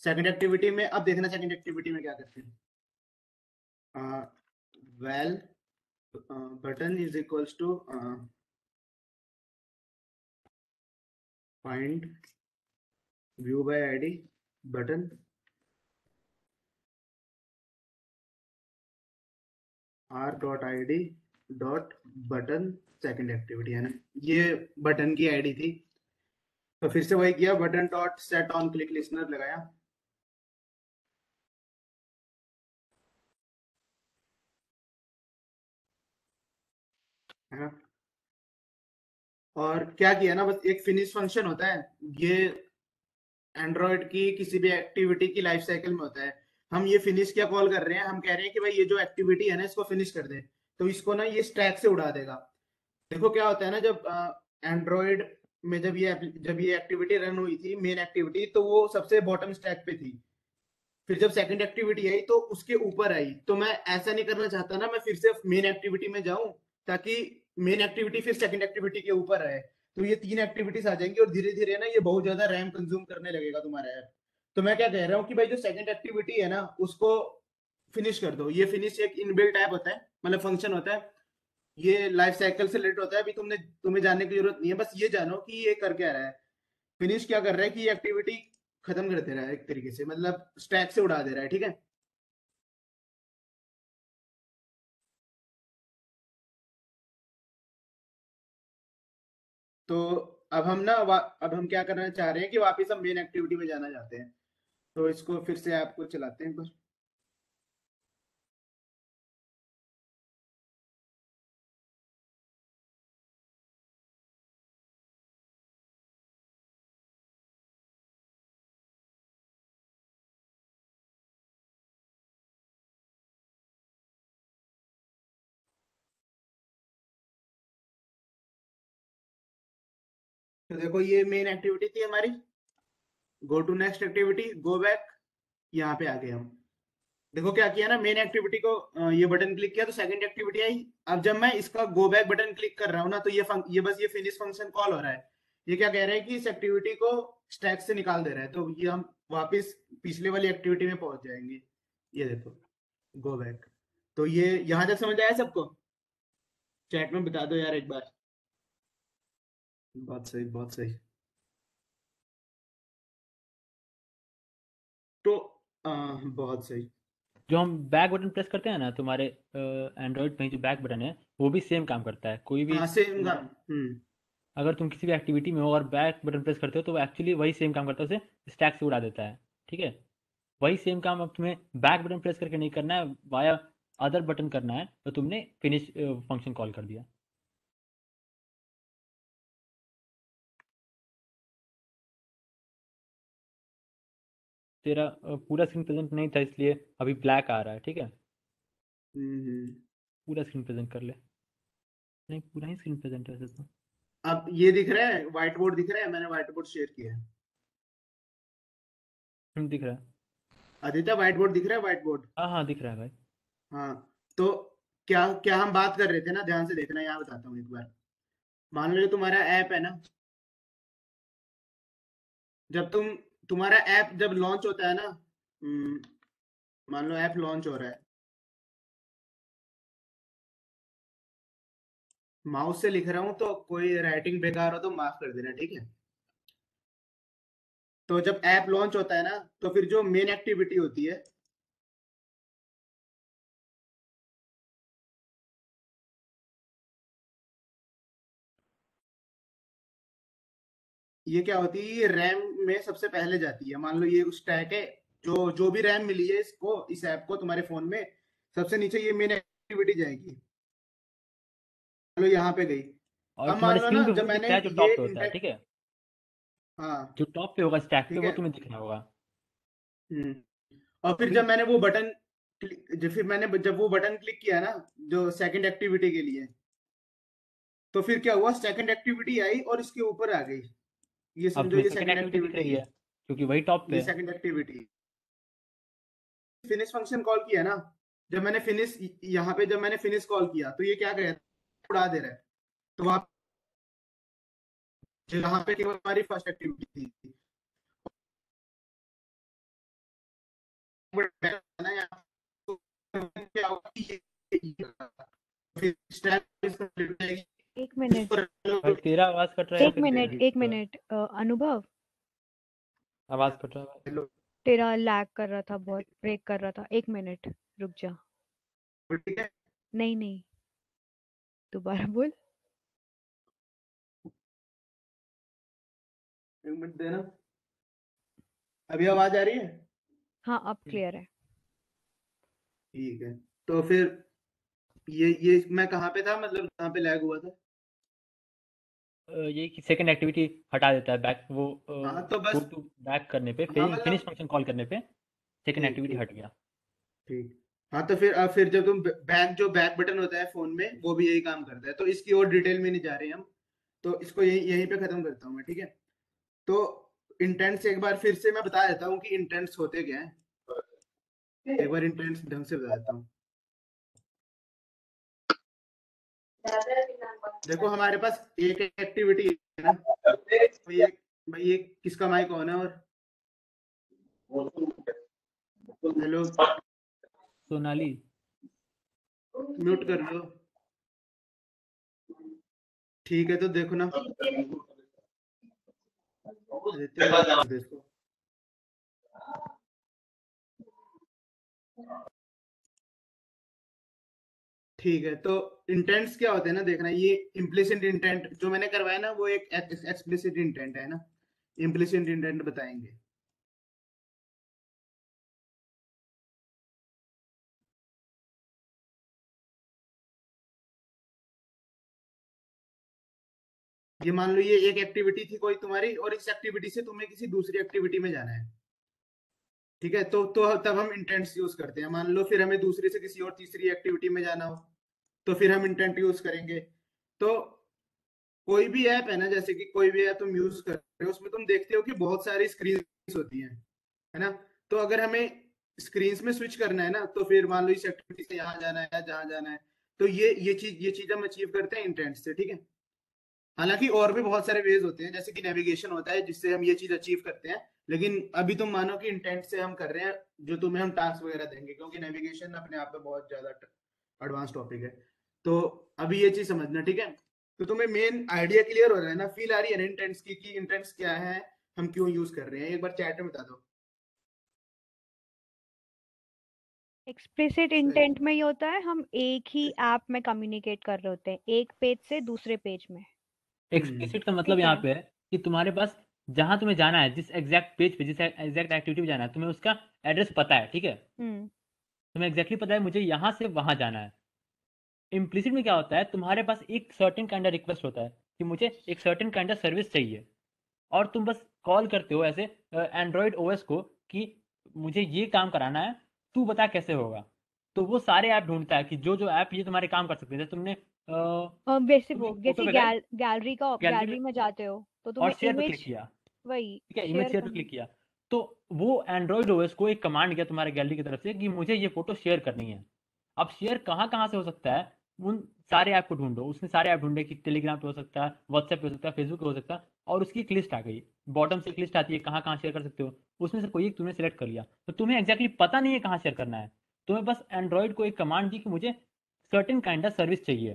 सेकंड एक्टिविटी में अब देखना, सेकंड एक्टिविटी में क्या करते हैं। Val button is equals to find view by ID button r.id dot button second activity, है ना। ये बटन की आईडी थी। तो फिर से वही किया, button dot set on click listener लगाया, है ना। और क्या किया ना, बस एक फिनिश फंक्शन होता है, ये एंड्रॉयड की किसी भी एक्टिविटी की लाइफ साइकिल में होता है। हम ये फिनिश क्या कॉल कर रहे हैं, हम कह रहे हैं कि भाई ये जो एक्टिविटी है ना इसको फिनिश कर दे, तो इसको ना ये स्टैक से उड़ा देगा। देखो क्या होता है ना, जब एंड्रॉयड में जब ये एक्टिविटी रन हुई थी मेन एक्टिविटी, तो वो सबसे बॉटम स्टैक पे थी। फिर जब सेकंड एक्टिविटी आई तो उसके ऊपर आई। तो मैं ऐसा नहीं करना चाहता ना, मैं फिर से मेन एक्टिविटी में जाऊं ताकि मेन एक्टिविटी फिर सेकंड एक्टिविटी के ऊपर आए। तो ये तीन एक्टिविटीज आ जाएंगी और धीरे धीरे ना ये बहुत ज्यादा रैम कंज्यूम करने लगेगा तुम्हारा ऐप। तो मैं क्या कह रहा हूँ कि भाई जो सेकंड एक्टिविटी है ना उसको फिनिश कर दो। ये फिनिश एक इनबिल्ट ऐप होता है, मतलब फंक्शन होता है, ये लाइफ साइकिल से रिलेटेड होता है। अभी तुम्हें जानने की जरूरत नहीं है, बस ये जानो कि ये कर क्या रहा है। फिनिश क्या कर रहा है कि ये एक्टिविटी खत्म कर दे रहा है एक तरीके से, मतलब स्टैक से उड़ा दे रहा है, ठीक है। तो अब हम क्या करना चाह रहे हैं कि वापस हम मेन एक्टिविटी में जाना चाहते हैं। तो इसको फिर से आपको चलाते हैं एक बार। तो देखो ये मेन एक्टिविटी थी हमारी, go to next activity, go back, यहाँ पे आ गए हम। देखो क्या किया ना, मेन एक्टिविटी को ये बटन क्लिक किया तो सेकंड एक्टिविटी आई। अब जब मैं इसका गो बैक बटन क्लिक कर रहा हूँ ना, तो ये बस ये फिनिश फंक्शन कॉल हो रहा है। ये क्या कह रहा है कि इस एक्टिविटी को स्टैक से निकाल दे रहा है, तो ये हम वापस पिछले वाली एक्टिविटी में पहुंच जाएंगे। ये देखो गो बैक। तो ये यहाँ तक समझ आया सबको? चैट में बता दो यार एक बार। बहुत सही, बहुत सही। तो बहुत सही। जो हम बैक बटन प्रेस करते हैं ना तुम्हारे एंड्रॉयड में, जो बैक बटन है वो भी सेम काम करता है। कोई भी हाँ सेम तुम्हारा, काम। अगर तुम किसी भी एक्टिविटी में हो और बैक बटन प्रेस करते हो तो वो एक्चुअली वही सेम काम करता है, उसे स्टैक से उड़ा देता है, ठीक है। वही सेम काम अब तुम्हें बैक बटन प्रेस करके नहीं करना है, वाया अदर बटन करना है, तो तुमने फिनिश फंक्शन कॉल कर दिया। तेरा पूरा स्क्रीन प्रेजेंट नहीं था इसलिए अभी ब्लैक आ रहा है, ठीक है। हम्म। पूरा स्क्रीन प्रेजेंट कर ले। नहीं, पूरा ही स्क्रीन प्रेजेंट है वैसे तो। अब ये दिख रहा है, व्हाइट बोर्ड दिख रहा है, मैंने व्हाइट बोर्ड शेयर किया है। दिख रहा है। आदित्य व्हाइट बोर्ड दिख रहा है, व्हाइट बोर्ड। हाँ हाँ दिख रहा है भाई। हाँ, तो क्या क्या हम बात कर रहे थे ना, ध्यान से देखना, यहाँ बताता हूँ एक बार। मान लो ये तुम्हारा ऐप है ना, जब तुम्हारा ऐप जब लॉन्च होता है ना, मान लो ऐप लॉन्च हो रहा है, माउस से लिख रहा हूँ तो कोई राइटिंग बेकार हो तो माफ कर देना, ठीक है। तो जब ऐप लॉन्च होता है ना, तो फिर जो मेन एक्टिविटी होती है, ये क्या होती है, ये रैम में सबसे पहले जाती है। मान लो ये स्टैक है, जो जो भी रैम मिली है इसको, इस ऐप को तुम्हारे फोन में, सबसे नीचे ये मेन एक्टिविटी जाएगी। मान लो यहाँ पे गई। और अब मान तुम्हारे लो स्क्रीन ना पे जब वो मैंने दिखता है जो ये टॉप पे होता है, इंटेक्ट, ठीक है। हाँ जो टॉप पे होगा स्टैक पे ठीक वो है। तुम्हें दिखना होगा। हम्म और फिर अभी जब मैंने वो बटन फिर मैंने जब वो बटन क्लिक किया ना, जो सेकंड एक्टिविटी के लिए, तो फिर क्या हुआ, सेकंड एक्टिविटी आई और इसके ऊपर आ गई। ये अब समझो तुम्हें ये सेकंड सेकंड एक्टिविटी दिख एक्टिविटी रही है, है क्योंकि वही टॉप पे ये है। Second activity. Finish function call किया ना, जब मैंने फिनिश, यहाँ पे जब मैंने फिनिश कॉल किया तो ये क्या कर रहा है, उड़ा दे रहा है। तो वहां जहाँ पे केवल हमारी फर्स्ट एक्टिविटी थी, बट ना यहाँ तो क्या होगा कि फिर स्टैक इस कंप्लीट हो जाएगी। एक मिनट भाई तेरा आवाज कट रहा है या एक फिर मिनट मेरा? एक मिनट अनुभव, आवाज कट रहा है भाई। हेलो, तेरा लैग कर रहा था, बहुत ब्रेक कर रहा था। एक मिनट रुक जा। ठीक है, नहीं नहीं, दोबारा बोल। एक मिनट देना। अभी आवाज आ रही है? हाँ अब क्लियर है। ठीक है, तो फिर ये मैं कहाँ पे था, मतलब कहाँ पे लैग हुआ था? ये कि सेकंड एक्टिविटी हटा देता है बैक, वो हाँ तो गो बस, टू बैक करने पे, हाँ फिनिश मतलब, फंक्शन कॉल करने पे सेकंड ठीक एक्टिविटी ठीक हट गया। ठीक। हाँ तो फिर अब फिर जब तुम बैक, जो बैक बटन होता है फोन में, वो भी यही काम करता है। तो इसकी और डिटेल में नहीं जा रहे हम, तो इसको यहीं यहीं पे खत्म करता हूँ मैं, ठीक है। तो इंटेंट्स एक बार फिर से मैं बता देता हूँ कि इंटेंट्स होते क्या है। एक बार इंटेंट्स ढंग से बता देता हूँ। देखो हमारे पास एक एक्टिविटी है ना, भाई ये किसका माइक ऑन है? और हेलो, सोनाली। म्यूट कर लो। ठीक है, तो देखो ना, आदित्य म्यूट कर दो इसको। ठीक है, तो इंटेंट्स क्या होते हैं ना, देखना, ये इम्प्लिसिट इंटेंट जो मैंने करवाया ना, वो एक एक्सप्लिसिट इंटेंट है ना। इम्प्लिसिट इंटेंट बताएंगे। ये मान लो ये एक एक्टिविटी थी कोई तुम्हारी, और इस एक्टिविटी से तुम्हें किसी दूसरी एक्टिविटी में जाना है, ठीक है। तो तब हम इंटेंट्स यूज करते हैं। मान लो फिर हमें दूसरी से किसी और तीसरी एक्टिविटी में जाना हो, तो फिर हम इंटेंट यूज करेंगे। तो कोई भी ऐप है ना, जैसे कि कोई भी ऐप तुम यूज कर रहे हो, उसमें तुम देखते हो कि बहुत सारी स्क्रीन होती हैं, है ना। तो अगर हमें स्क्रीन में स्विच करना है ना, तो फिर मान लो इस एक्टिविटी से यहाँ जाना है, जहाँ जाना है, तो ये चीज हम अचीव करते हैं इंटेंट से, ठीक है। हालांकि और भी बहुत सारे वेज होते हैं, जैसे कि नेविगेशन होता है जिससे हम ये चीज अचीव करते हैं। लेकिन अभी तुम मानो कि इंटेंट से हम कर रहे हैं, जो तुम्हें हम टास्क वगैरह देंगे, क्योंकि नेविगेशन अपने आप में बहुत ज्यादा एडवांस टॉपिक है। तो अभी ये चीज समझना, ठीक है। तो तुम्हें मेन आइडिया क्लियर हो रहा है ना, फील आ रही है ना इंटेंट्स की, कि इंटेंट्स क्या है, हम क्यों यूज कर रहे हैं, एक बार चैट में बता दो। एक्सप्लिसिट इंटेंट में ये होता है, हम एक ही ऐप में कम्युनिकेट कर रहे होते हैं, एक पेज से दूसरे पेज में। एक्सप्लिसिट का मतलब ठीक यहाँ है। पे है कि तुम्हारे पास जहाँ तुम्हें जाना है, जिस एग्जैक्ट पेज पे, जिस एग्जैक्ट एक्टिविटी में जाना है, तुम्हें उसका एड्रेस पता है, ठीक है। हम्म तुम्हें एग्जैक्टली पता है मुझे यहाँ से वहाँ जाना है। इम्प्लिसिट में क्या होता है, तुम्हारे पास एक सर्टेन काइंड ऑफ रिक्वेस्ट होता है कि मुझे एक सर्टेन काइंड ऑफ सर्विस चाहिए, और तुम बस कॉल करते हो ऐसे एंड्रॉयड ओएस को कि मुझे ये काम कराना है, तू बता कैसे होगा। तो वो सारे ऐप ढूंढता है कि जो जो ऐप ये तुम्हारे काम कर सकते हैं। जैसे तुमने वैसे तुमने वो फोटो जैसे पे गए गैलरी गैलरी गैलरी में में जाते हो तो और तुम्हें शेयर पे क्लिक इमेज किया, वही ठीक है, इमेज शेयर शेयर पे करना। क्लिक किया, तो वो एंड्रॉइड ओएस को एक कमांड गया तुम्हारे गैलरी की तरफ से कि मुझे ये फोटो शेयर करनी है। अब शेयर कहाँ कहाँ से हो सकता है, उन सारे ऐप को ढूंढो, उसने सारे ऐप ढूंढे कि टेलीग्राम पे हो सकता है, व्हाट्सएप पे हो सकता है, फेसबुक पे हो सकता है, और उसकी एक लिस्ट आ गई, बॉटम से एक लिस्ट आती है कहाँ कहाँ शेयर कर सकते हो, उसमें से कोई एक तुमने सेलेक्ट कर लिया, तो तुम्हें एग्जैक्टली पता नहीं है कहाँ शेयर करना है, तुम्हें बस एंड्रॉइड को एक कमांड दी कि मुझे सर्टेन काइंड ऑफ सर्विस चाहिए,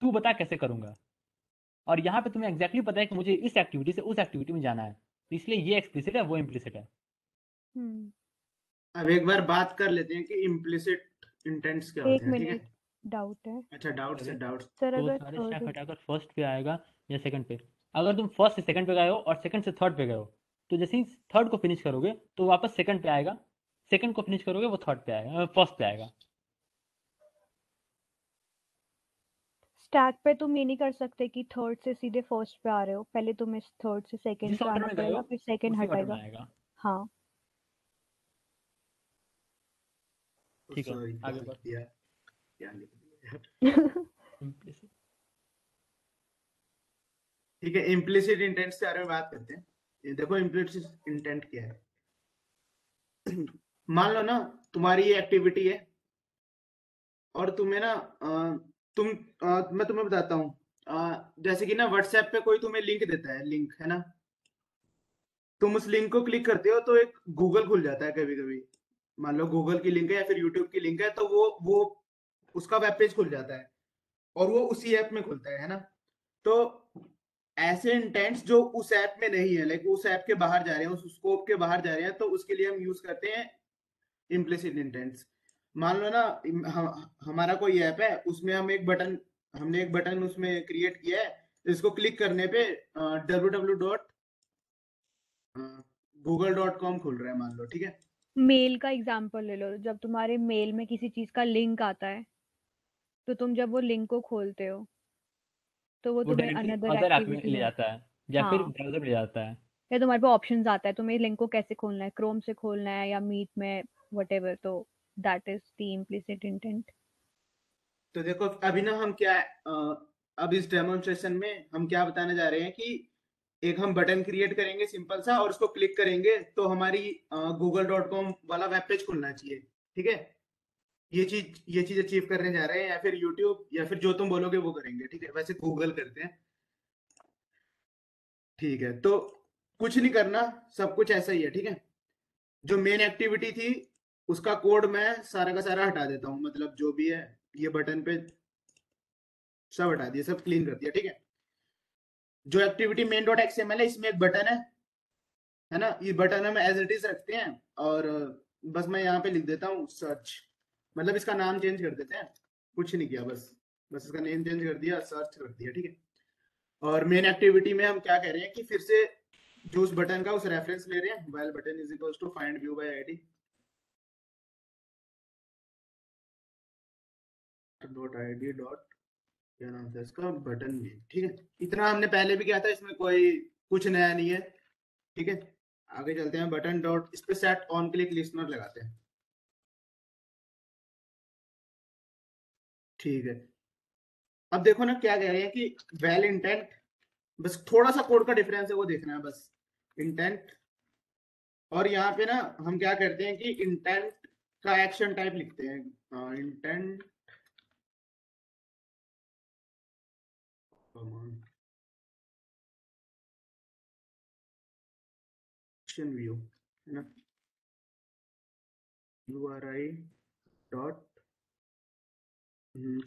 तू बता कैसे करूंगा, और यहाँ पे तुम्हें एग्जैक्टली पता है कि मुझे इस एक्टिविटी से उस एक्टिविटी में जाना है, तो इसलिए ये एक्सप्लिसिट है, वो इम्प्लिसिट है। हम्म अब एक बार बात कर लेते हैं कि इम्प्लिसिट इंटेंट्स क्या एक होते हैं, ठीक है। मिनट डाउट है अच्छा, डाउट्स अरे, है, डाउट्स। सर तो वो अगर सारे थर्ड। स्टैक हटाकर फर्स्ट पे आएगा या सेकंड पे, अगर तुम फर्स्ट से सेकंड पे गए हो और सेकंड से थर्ड पे गए हो, तो जैसे ही थर्ड को फिनिश करोगे तो वापस सेकंड पे आएगा, सेकंड को फिनिश करोगे वो थर्ड पे आएगा, फर्स्ट पे आएगा। स्टैक पे तुम ये नहीं कर सकते कि थर्ड से सीधे फर्स्ट पे आ रहे हो, पहले तुम्हें थर्ड से सेकंड जिस पे ऑर्डर आना में गए हो पड़ेगा फिर सेकंड उसी ऑर्डर में हटेगा। आएगा। हाँ। ठीक है, सॉरी, क्या आगे लिख बढ़। दिया, क्या लिख दिया। Implicit- ठीक है, इम्प्लिसिट इंटेंट्स के बारे में बात करते हैं। ये देखो इम्प्लिसिट इंटेंट क्या है। मान लो ना, तुम्हारी ये एक्टिविटी है और तुम्हें ना मैं तुम्हें बताता हूँ, जैसे कि ना व्हाट्सएप पे कोई तुम्हें लिंक देता है, लिंक है ना, तुम उस लिंक को क्लिक करते हो तो एक गूगल खुल जाता है कभी कभी। मान लो गूगल की लिंक है या फिर यूट्यूब की लिंक है, तो वो उसका वेब पेज खुल जाता है और वो उसी ऐप में खुलता है ना। तो ऐसे इंटेंट्स जो उस ऐप में नहीं है, लाइक उस ऐप के बाहर जा रहे हैं, उस स्कोप के बाहर जा रहे हैं, तो उसके लिए हम यूज करते हैं इम्प्लिसिट इंटेंट्स। मान लो ना, हमारा कोई ऐप है, उसमें हमने एक बटन उसमें क्रिएट किया है, इसको क्लिक करने पे www.google.com खुल रहा है, मान लो, ठीक है। मेल का एग्जांपल ले लो, जब तुम्हारे मेल में किसी चीज का लिंक आता है तो तुम जब वो लिंक को खोलते हो तो वो वो तुम्हें डायरेक्टली अनदर अदर ऐप में एक्टिविटी ले में। जाता है या फिर हाँ, ब्राउजर में ले जाता है। या तुम्हारे पे ऑप्शंस आता है तुम्हें लिंक को कैसे खोलना है, क्रोम से खोलना है या मीट में, वटेवर, तो that is the implicit intent. तो देखो अभी ना हम क्या अब इस डेमोन्स्ट्रेशन में हम क्या बताने जा रहे हैं कि एक हम बटन क्रिएट करेंगे सिंपल सा, और उसको क्लिक करेंगे तो हमारी google.com वाला वेब पेज खुलना चाहिए, ठीक है। ये चीज अचीव करने जा रहे हैं, या फिर यूट्यूब या फिर जो तुम बोलोगे वो करेंगे, ठीक है। वैसे गूगल करते हैं, ठीक है। तो कुछ नहीं करना, सब कुछ ऐसा ही है, ठीक है। जो मेन एक्टिविटी थी उसका कोड मैं सारा का सारा हटा देता हूँ, मतलब जो भी है ये बटन पे सब हटा दिया, सब क्लीन कर दिया, ठीक है। जो एक्टिविटी मेन डॉट एक्सएमएल है, इसमें एक बटन है ना, ये बटन हम एज इट इज रखते हैं, और बस मैं यहाँ पे लिख देता हूँ सर्च, मतलब इसका नाम चेंज कर देते हैं, कुछ नहीं किया, बस बस इसका नेम चेंज कर दिया, सर्च कर दिया, ठीक है। और मेन एक्टिविटी में हम क्या कह रहे हैं कि फिर से जो उस बटन का उस रेफरेंस ले रहे हैं, while button is equals to find view by ID dot ID dot, क्या नाम था इसका, बटन नेम, ठीक है। इतना हमने पहले भी किया था, इसमें कोई कुछ नया नहीं है, ठीक है। आगे चलते हैं, बटन डॉट, इस पे सेट ऑन क्लिक लिस्टनर लगाते हैं, ठीक है। अब देखो ना क्या कह रहे हैं कि वेल इंटेंट, बस थोड़ा सा कोड का डिफरेंस है वो देखना है बस, इंटेंट। और यहाँ पे ना हम क्या करते हैं कि इंटेंट का एक्शन टाइप लिखते हैं, इंटेंट एक्शन व्यू, है ना, URI डॉट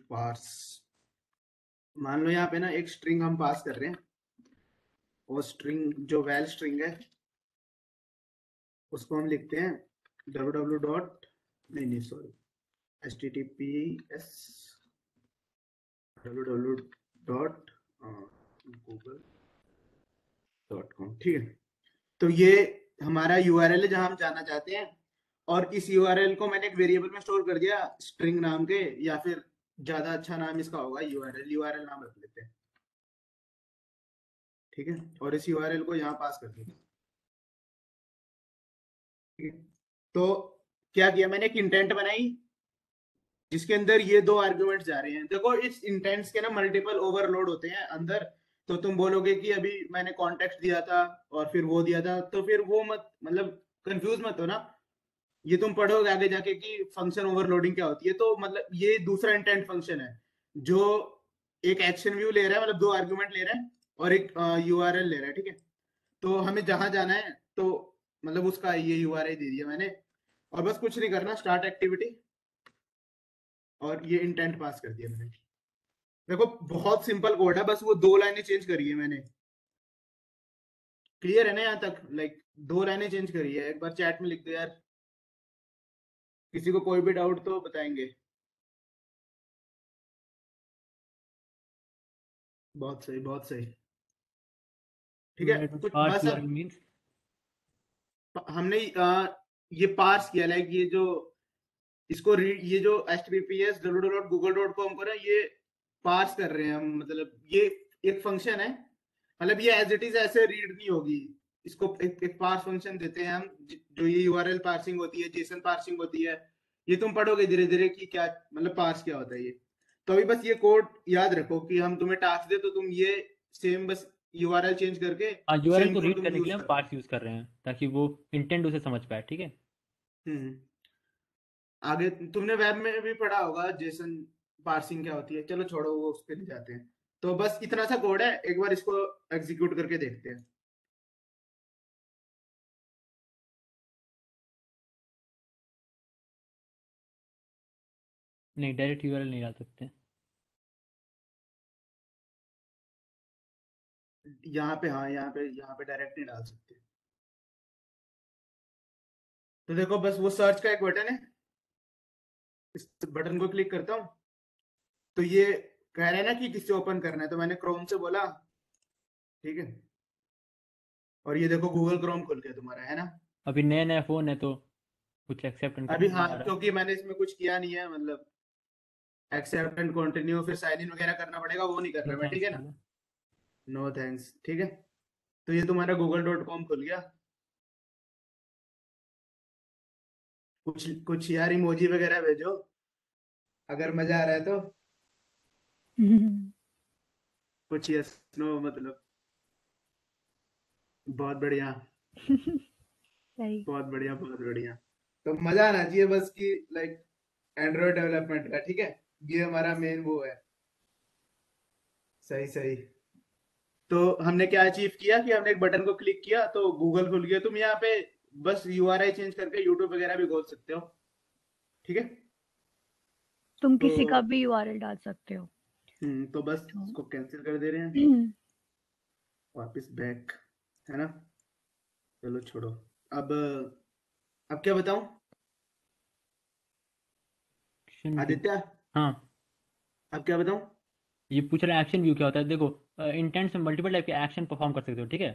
पार्स। मान लो यहाँ पे ना एक स्ट्रिंग हम पास कर रहे हैं, और स्ट्रिंग जो वैल स्ट्रिंग है उसको हम लिखते हैं www डॉट, नहीं नहीं sorry, https www dot google.com, ठीक है। तो ये हमारा यूआरएल है जहां हम जाना चाहते हैं, और इस यूआरएल को मैंने एक वेरिएबल में स्टोर कर दिया स्ट्रिंग नाम के, या फिर ज्यादा अच्छा नाम इसका होगा यूआरएल नाम रख लेते हैं, ठीक है। और इस यूआरएल को यहाँ पास कर दिया, ठीक है। तो क्या किया मैंने, एक इंटेंट बनाई, जिसके अंदर ये दो आर्गुमेंट्स जा रहे हैं। देखो इस इंटेंट्स के ना मल्टीपल ओवरलोड होते हैं अंदर। तो तुम बोलोगे कि अभी मैंने कॉन्टेक्स्ट दिया था और फिर वो दिया था, तो फिर वो मत मतलब कंफ्यूज मत हो ना। ये तुम पढ़ोगे आगे जाके कि फंक्शन ओवरलोडिंग क्या होती है। तो मतलब ये दूसरा इंटेंट फंक्शन है जो एक एक्शन व्यू ले रहा है, मतलब दो आर्गुमेंट ले रहा है और एक यूआरएल ले रहा है, ठीक है। तो हमें जहां जाना है तो मतलब उसका ये यूआरएल दे दिया मैंने, और बस कुछ नहीं करना, स्टार्ट एक्टिविटी, और ये इंटेंट पास कर दिया मैंने। देखो बहुत सिंपल कोड है, बस वो दो लाइनें चेंज करी है मैंने। क्लियर है ना यहाँ तक? लाइक दो लाइनें चेंज करी है, एक बार चैट में लिख दो यार, किसी को कोई भी डाउट तो बताएंगे। बहुत सही, बहुत सही। ठीक है, कुछ पार्स बस यूआरएल अब मींस हमने ये पार्स किया, लाइक ये जो इसको ये जो https www.google.com को ना ये पार्स कर रहे हैं हम, मतलब ये एक फंक्शन है, मतलब ये एज इट इज ऐसे रीड नहीं होगी। इसको एक पार्स फंक्शन देते हैं हम, जो ये यूआरएल पार्सिंग होती है, जेसन पार्सिंग होती है। ये तुम पढ़ोगे धीरे धीरे कि क्या मतलब पार्स क्या होता है ये। तो अभी बस ये कोड याद रखो कि हम तुम्हें टास्क दे तो तुम ये सेम बस यूआरएल चेंज करके हाँ, यूआरएल सेम को कोड रीड तुम करने के यूज लिए हम करो। पार्स यूज कर रहे हैं ताकि वो इंटेंट उसे समझ पाए, ठीक है। हम्म। आगे तुमने वेब में भी पढ़ा होगा जेसन पार्सिंग क्या होती है, चलो छोड़ो वो, उस पर नहीं जाते हैं। तो बस इतना सा कोड है, एक बार इसको एग्जीक्यूट करके देखते हैं। नहीं, डायरेक्ट यूआरएल नहीं डाल सकते। यहाँ पे हाँ, यहाँ पे डायरेक्ट नहीं डाल सकते। तो देखो बस वो सर्च का एक बटन है, इस बटन को क्लिक करता हूँ तो ये कह रहा है ना कि किससे ओपन करना है, तो मैंने क्रोम से बोला, ठीक है। और ये देखो गूगल क्रोम खुल गया तुम्हारा, है ना। अभी नया नया फोन है तो कुछ एक्सेप्ट एंड अभी कंटिन्यू हाँ, आ रहा है। क्योंकि मैंने इसमें कुछ किया नहीं है, मतलब एक्सेप्ट एंड कंटिन्यू फिर साइन इन वगैरह करना पड़ेगा, वो नहीं कर नो रहा मैं, ठीक थैंक्स है ना। बोलो। नो थैंक्स, ठीक है। तो ये तुम्हारा google.com खुल गया। कुछ कुछ यार इमोजी वगैरह भेजो अगर मजा आ रहा है तो। कुछ यस नो मतलब। बहुत बढ़िया, सही। बहुत बढ़िया, बहुत बढ़िया। तो मजा आना चाहिए बस कि लाइक एंड्रॉइड डेवलपमेंट का, ठीक है। ये हमारा मेन वो है। सही सही। तो हमने क्या अचीव किया कि हमने एक बटन को क्लिक किया तो गूगल खुल गया। तुम यहाँ पे बस यूआरआई चेंज करके यूट्यूब वगैरह भी खोल सकते हो, ठीक है। तुम तो किसी का भी यूआरएल डाल सकते हो। तो बस तो इसको कैंसिल कर दे रहे हैं, वापस बैक, है ना। चलो छोड़ो। अब अब क्या बताऊं एक्शन व्यू। आदित्य, हाँ, अब क्या बताऊं। ये पूछ रहा है एक्शन व्यू क्या होता है। देखो, इंटेंट से मल्टीपल टाइप के एक्शन परफॉर्म कर सकते हो, ठीक है।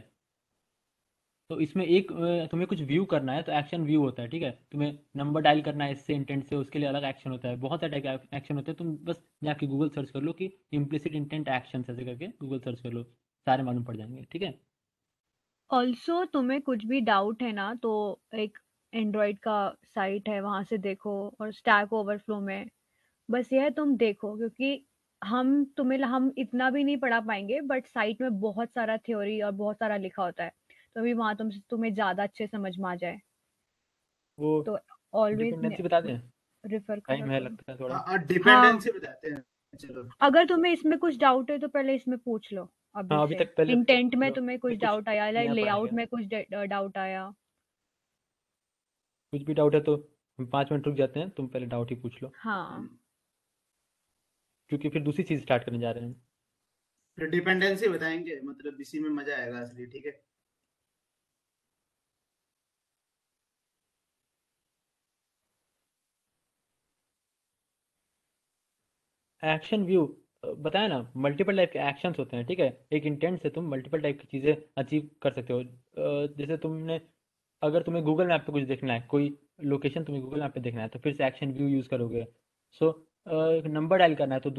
तो इसमें एक तुम्हें कुछ व्यू करना है तो एक्शन व्यू होता है, ठीक है। तुम्हें नंबर डायल करना है इससे इंटेंट से, उसके लिए अलग एक्शन होता है। बहुत सारे टाइप के एक्शन होते हैं। तुम बस जाके गूगल सर्च कर लो कि इम्प्लिसिट इंटेंट एक्शन ऐसे करके गूगल सर्च कर लो, सारे मालूम पड़ जाएंगे, ठीक है। ऑल्सो तुम्हें कुछ भी डाउट है ना तो एक एंड्रॉइड का साइट है, वहां से देखो। और स्टैक ओवरफ्लो में बस ये है, तुम देखो, क्योंकि हम इतना भी नहीं पढ़ा पाएंगे, बट साइट में बहुत सारा थ्योरी और बहुत सारा लिखा होता है, तो अभी वहां तुम्हें ज्यादा अच्छे समझ में आ जाए। वो तो ऑलवेज डिपेंडेंसी बता दें, रेफर करा टाइम है करो। लगता है थोड़ा। हाँ, हाँ, डिपेंडेंसी बताते हैं, चलो। अगर तुम्हें इसमें कुछ डाउट है तो पहले इसमें पूछ लो अभी हाँ, अभी से। तक पहले इंटेंट पूछ में लो, तुम्हें कुछ फिर कुछ डाउट आया, नया लेआउट पढ़ेंगे। में कुछ डाउट आया। कुछ भी डाउट है तो हम 5 मिनट रुक जाते हैं, तुम पहले डाउट ही पूछ लो, हाँ, क्योंकि फिर दूसरी चीज़ स्टार्ट करने जा रहे हैं। फिर डिपेंडेंसी बताएंगे, मतलब इसी में मजा आएगा असली, ठीक है। एक्शन व्यू, बताया ना, मल्टीपल टाइप के एक्शंस होते हैं, ठीक है। एक इंटेंट से तुम मल्टीपल टाइप की चीज़ें अचीव कर सकते हो। जैसे तुमने, अगर तुम्हें गूगल मैप पे कुछ देखना है, कोई लोकेशन तुम्हें गूगल मैप पे देखना है, तो फिर से एक्शन व्यू यूज़ करोगे। सो नंबर डायल करना है तो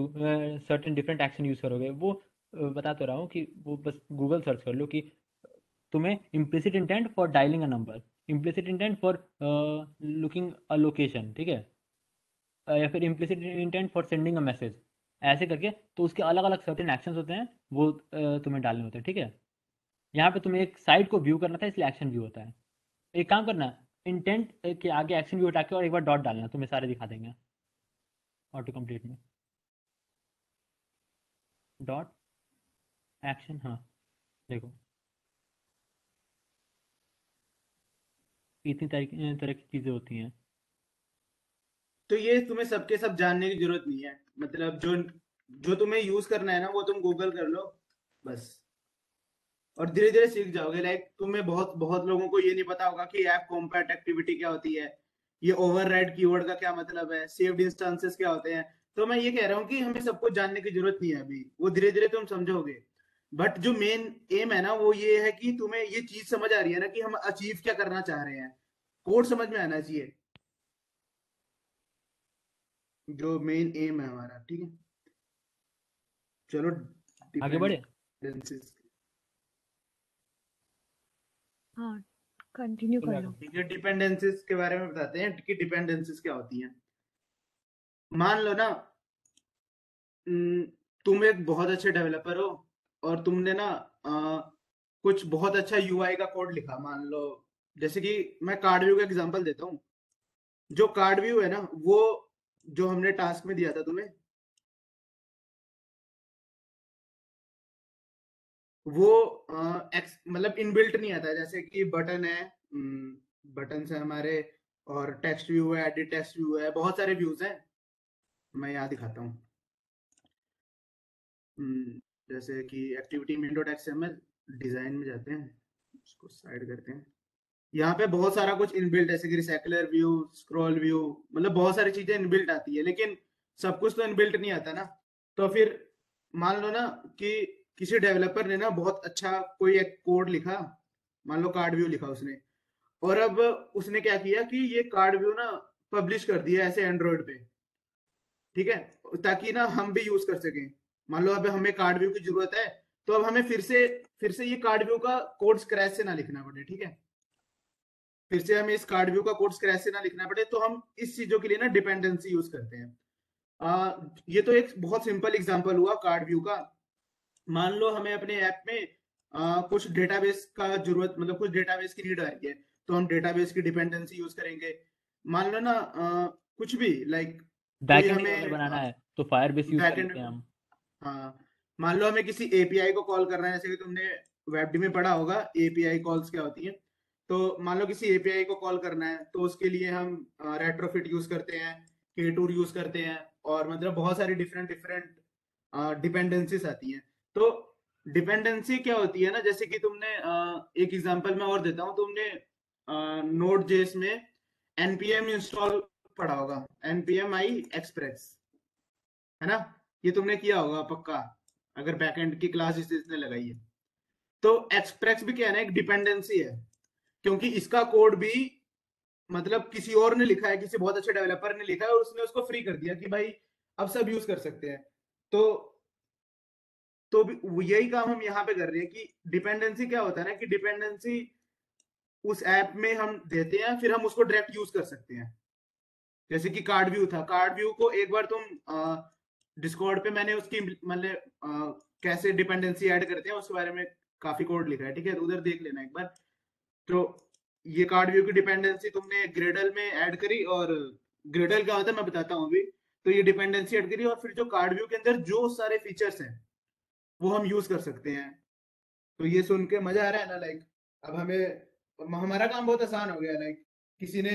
सर्टेन डिफरेंट एक्शन यूज़ करोगे। वो बता तो रहा हूँ कि वो बस गूगल सर्च कर लो कि तुम्हें implicit intent for dialling a number, implicit intent for looking a location, ठीक है। या फिर implicit intent for sending a message, ऐसे करके। तो उसके अलग अलग सर्टेन एक्शंस होते हैं, वो तुम्हें डालने होते हैं, ठीक है। यहाँ पे तुम्हें एक साइट को व्यू करना था, इसलिए एक्शन व्यू होता है। एक काम करना, इंटेंट के आगे एक्शन व्यू हटा के और एक बार डॉट डालना, तुम्हें सारे दिखा देंगे ऑटो कंप्लीट में। डॉट एक्शन, हाँ देखो, इतनी तरह की चीज़ें होती हैं। तो ये तुम्हें सबके सब जानने की जरूरत नहीं है, मतलब जो जो तुम्हें यूज करना है ना वो तुम गूगल कर लो बस, और धीरे धीरे सीख जाओगे। लाइक तुम्हें बहुत बहुत लोगों को ये नहीं पता होगा कि ऐप कॉम्पैक्ट एक्टिविटी क्या होती है, ये ओवरराइड कीवर्ड का क्या मतलब है, सेव्ड इंस्टेंसेस क्या होते हैं। तो मैं ये कह रहा हूँ कि हमें सब कुछ जानने की जरूरत नहीं है अभी, वो धीरे धीरे तुम समझोगे। बट जो मेन एम है ना वो ये है कि तुम्हें ये चीज समझ आ रही है ना कि हम अचीव क्या करना चाह रहे हैं, कोड समझ में आना चाहिए, जो मेन एम है हमारा, ठीक है। चलो आगे बढ़े। डिपेंडेंसीज, हाँ कंटिन्यू चलो कर आगे। लो। ठीक है, डिपेंडेंसीज के बारे में बताते हैं कि डिपेंडेंसीज क्या होती हैं। मान लो ना, तुम एक बहुत अच्छे डेवलपर हो और तुमने ना कुछ बहुत अच्छा यूआई का कोड लिखा, मान लो। जैसे कि मैं कार्ड व्यू का एग्जांपल देता हूँ। जो कार्ड व्यू है ना, वो जो हमने टास्क में दिया था तुम्हें, वो मतलब इनबिल्ट नहीं आता है। जैसे कि बटन है, बटन है हमारे, और टेक्स्ट व्यू है, एडिट टेक्स्ट व्यू है, बहुत सारे व्यूज हैं। मैं यहाँ दिखाता हूँ। जैसे कि activity main dot XML, design में जाते हैं, उसको साइड करते हैं। यहाँ पे बहुत सारा कुछ इनबिल्ट, जैसे कि रिसाइकलर व्यू, स्क्रॉल व्यू, मतलब बहुत सारी चीजें इनबिल्ट आती है, लेकिन सब कुछ तो इनबिल्ट नहीं आता ना। तो फिर मान लो ना कि किसी डेवलपर ने ना बहुत अच्छा कोई एक कोड लिखा, मान लो कार्ड व्यू लिखा उसने, और अब उसने क्या किया कि ये कार्ड व्यू ना पब्लिश कर दिया ऐसे एंड्रॉइड पे, ठीक है, ताकि ना हम भी यूज कर सकें। मान लो अब हमें कार्ड व्यू की जरूरत है, तो अब हमें फिर से ये कार्ड व्यू का कोड स्क्रैच से ना लिखना पड़े, ठीक है। फिर से हमें इस कार्ड व्यू का कोड स्क्रैच से ना लिखना पड़े, तो हम इस चीजों के लिए ना डिपेंडेंसी यूज करते हैं। ये तो एक बहुत सिंपल एग्जांपल हुआ कार्ड व्यू का। मान लो हमें अपने ऐप में कुछ डेटाबेस का जरूरत, मतलब कुछ डेटाबेस की नीड आ रही है, तो हम डेटाबेस की डिपेंडेंसी यूज करेंगे। मान लो ना कुछ भी, लाइक कोई बैकएंड अगर हमें बनाना है तो फायरबेस यूज कर बैकएंड, लेते हैं हम। हाँ, मान लो हमें किसी एपीआई को कॉल करना है, जैसे कि तुमने वेबडी में पढ़ा होगा एपीआई कॉल्स क्या होती हैं। तो मान लो किसी एपीआई को कॉल करना है, तो उसके लिए हम रेट्रोफिट यूज करते हैं, केटूर यूज करते हैं, और मतलब बहुत सारी डिफरेंट डिफरेंट डिपेंडेंसीज आती हैं। तो डिपेंडेंसी क्या होती है ना, जैसे कि तुमने एक एग्जांपल मैं और देता हूँ, तुमने नोड जेएस में npm इंस्टॉल पढ़ा होगा, npm आई एक्सप्रेस, है ना, ये तुमने किया होगा पक्का, अगर बैकएंड की क्लास इसने लगाई है। तो एक्सप्रेस भी क्या है ना, एक डिपेंडेंसी है, क्योंकि इसका कोड भी मतलब किसी और ने लिखा है, किसी बहुत अच्छे डेवलपर ने लिखा है, और उसने उसको फ्री कर दिया कि भाई अब सब यूज कर सकते हैं। तो यही काम हम यहाँ पे कर रहे हैं कि डिपेंडेंसी क्या होता है ना, कि डिपेंडेंसी उस ऐप में हम देते हैं, फिर हम उसको डायरेक्ट यूज कर सकते हैं। जैसे कि कार्ड व्यू था, कार्ड व्यू को एक बार तुम डिस्कॉर्ड पे मैंने उसकी मतलब कैसे डिपेंडेंसी ऐड करते हैं उसके बारे में काफी कोड लिखा है, ठीक है, तो उधर देख लेना एक बार। तो ये कार्ड व्यू की डिपेंडेंसी तुमने ग्रेडल में ऐड करी, और ग्रेडल क्या होता है मैं बताता हूँ अभी। तो ये डिपेंडेंसी ऐड करी, और फिर जो कार्ड व्यू के अंदर जो सारे फीचर्स हैं वो हम यूज कर सकते हैं। तो ये सुन के मजा आ रहा है ना, लाइक अब हमारा काम बहुत आसान हो गया, लाइक किसी ने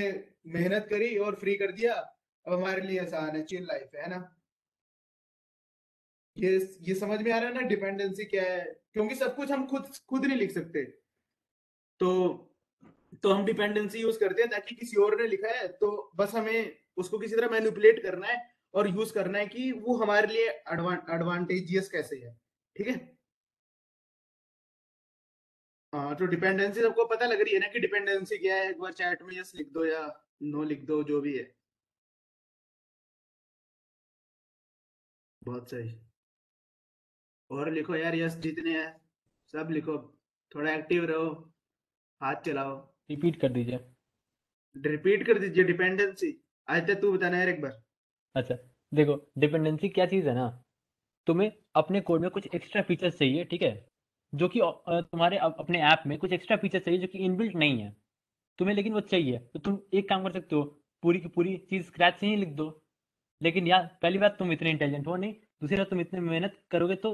मेहनत करी और फ्री कर दिया, अब हमारे लिए आसान है, चिल लाइफ है ना। ये ये समझ में आ रहा है ना डिपेंडेंसी क्या है, क्योंकि सब कुछ हम खुद खुद नहीं लिख सकते। तो हम डिपेंडेंसी यूज करते हैं ताकि किसी और ने लिखा है, तो बस हमें उसको किसी तरह मैनिपुलेट करना है और यूज करना है कि वो हमारे लिए एडवांटेजियस कैसे है, ठीक है। हाँ, तो डिपेंडेंसी सबको पता लग रही है ना कि डिपेंडेंसी क्या है, एक बार चैट में यस लिख दो या नो लिख दो, जो भी है। बहुत सही। और लिखो यार, यस जितने हैं सब लिखो, थोड़ा एक्टिव रहो, हाथ चलाओ। रिपीट कर दीजिए। रिपीट कर दीजिए डिपेंडेंसी। आदित्य तू बताना यार एक बार। अच्छा, देखो डिपेंडेंसी क्या चीज़ है ना, तुम्हें अपने कोड में कुछ एक्स्ट्रा फीचर्स चाहिए, ठीक है, जो कि तुम्हारे अपने ऐप में कुछ एक्स्ट्रा फीचर्स चाहिए जो कि इनबिल्ट नहीं है तुम्हें, लेकिन वो चाहिए, तो तुम एक काम कर सकते हो, पूरी की पूरी चीज़ स्क्रैच से ही लिख दो। लेकिन यार पहली बात तुम इतने इंटेलिजेंट हो नहीं, दूसरी बात तुम इतने मेहनत करोगे तो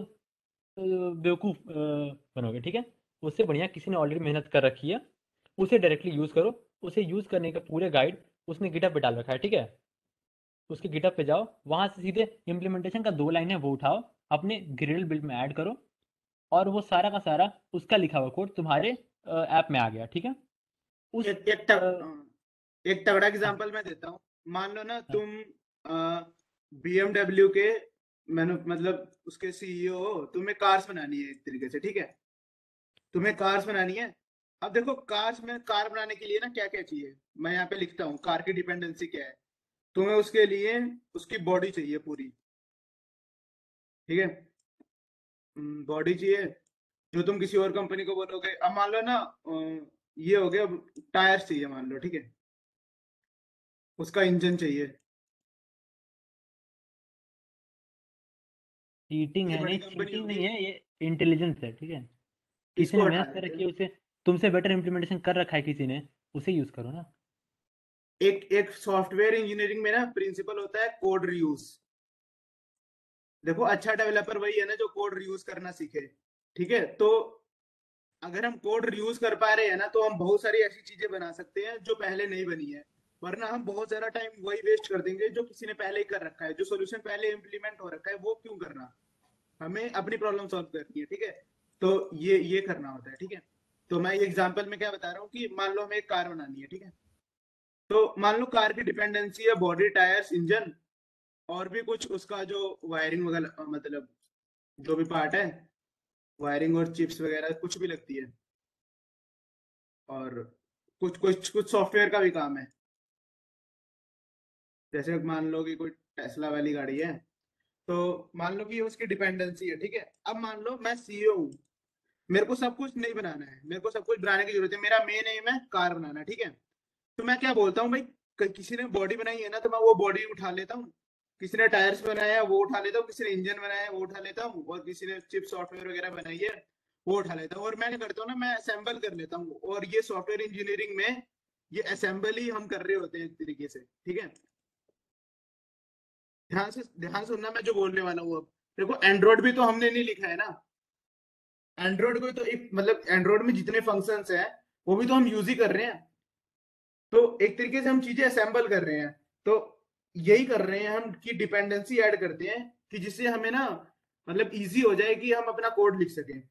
बेवकूफ़ बनोगे, ठीक है। उससे बढ़िया किसी ने ऑलरेडी मेहनत कर रखी है, उसे डायरेक्टली यूज़ करो। उसे यूज़ करने का पूरे गाइड उसने गिटहब पे डाल रखा है, ठीक है। उसके गिटहब पे जाओ, वहाँ से सीधे इम्प्लीमेंटेशन का 2 लाइन है वो उठाओ, अपने ग्रेडल बिल्ड में ऐड करो, और वो सारा का सारा उसका लिखा हुआ कोड तुम्हारे ऐप में आ गया, ठीक है। उस एक एक तक एक तगड़ा हाँ एग्जांपल मैं देता हूँ। मान लो ना हाँ तुम BMW के मतलब उसके सीईओ हो, तुम्हें कार्स बनानी है एक तरीके से, ठीक है। तुम्हें कार्स बनानी है। अब देखो कार्स में कार बनाने के लिए ना क्या क्या चाहिए, मैं यहाँ पे लिखता हूँ कार की डिपेंडेंसी क्या है। तुम्हें उसके लिए उसकी बॉडी चाहिए पूरी, ठीक है। बॉडी चाहिए, जो तुम किसी और कंपनी को बोलोगे। अब मान लो ना ये हो गया, टायर्स चाहिए मान लो, ठीक है। उसका इंजन चाहिए। चीटिंग ये है बड़ी नहीं, कंपनी चीटिंग होगी, नहीं है, ये इंटेलिजेंस है, ठीक है। किसी इसको ने हटा मेहनत कर देते रखी हैं। है, उसे तुमसे बेटर इम्प्लीमेंटेशन कर रखा है किसी ने, उसे यूज़ करो ना। एक एक सॉफ्टवेयर इंजीनियरिंग में ना प्रिंसिपल होता है कोड रीयूज। देखो अच्छा डेवलपर वही है ना जो कोड रीयूज करना सीखे, ठीक है। तो अगर हम कोड रीयूज कर पा रहे हैं ना, तो हम बहुत सारी ऐसी चीजें बना सकते हैं जो पहले नहीं बनी है। वरना हम बहुत ज्यादा टाइम वही वेस्ट कर देंगे जो किसी ने पहले ही कर रखा है, जो सोल्यूशन पहले इम्प्लीमेंट हो रखा है वो क्यों करना। हमें अपनी प्रॉब्लम सॉल्व करनी है, ठीक है। तो ये करना होता है, ठीक है। तो मैं ये एग्जांपल में क्या बता रहा हूँ कि मान लो हमें एक कार बनानी है, ठीक है। तो मान लो कार की डिपेंडेंसी है बॉडी, टायर्स, इंजन, और भी कुछ उसका जो वायरिंग वगैरह, मतलब जो भी पार्ट है, वायरिंग और चिप्स वगैरह कुछ भी लगती है, और कुछ कुछ कुछ सॉफ्टवेयर का भी काम है। जैसे मान लो कि कोई टेस्ला वाली गाड़ी है, तो मान लो कि ये उसकी डिपेंडेंसी है, ठीक है। अब मान लो मैं सीईओ हूँ, मेरे को सब कुछ नहीं बनाना है, मेरे को सब कुछ बनाने की जरूरत है, मेरा मेन एम है कार बनाना, ठीक है। तो मैं क्या बोलता हूँ भाई, किसी ने बॉडी बनाई है ना, तो मैं वो बॉडी उठा लेता हूँ। किसी ने टायर्स बनाया है वो उठा लेता हूँ, किसी ने इंजन बनाया है वो उठा लेता हूँ, और किसी ने चिप सॉफ्टवेयर वगैरह बनाई है वो उठा लेता हूँ। और मैं क्या करता हूँ ना, मैं असेंबल कर लेता हूँ। और ये सॉफ्टवेयर इंजीनियरिंग में ये असेंबल ही हम कर रहे होते हैं एक तरीके से, ठीक है। ध्यान सुनना मैं जो बोलने वाला हूँ। अब देखो एंड्रॉइड भी तो हमने नहीं लिखा है ना। एंड्रॉइड को तो एक मतलब एंड्रॉइड में जितने फंक्शंस हैं वो भी तो हम यूज ही कर रहे हैं। तो एक तरीके से हम चीजें असेंबल कर रहे हैं। तो यही कर रहे हैं हम कि डिपेंडेंसी ऐड करते हैं कि जिससे हमें ना मतलब इजी हो जाए कि हम अपना कोड लिख सकें।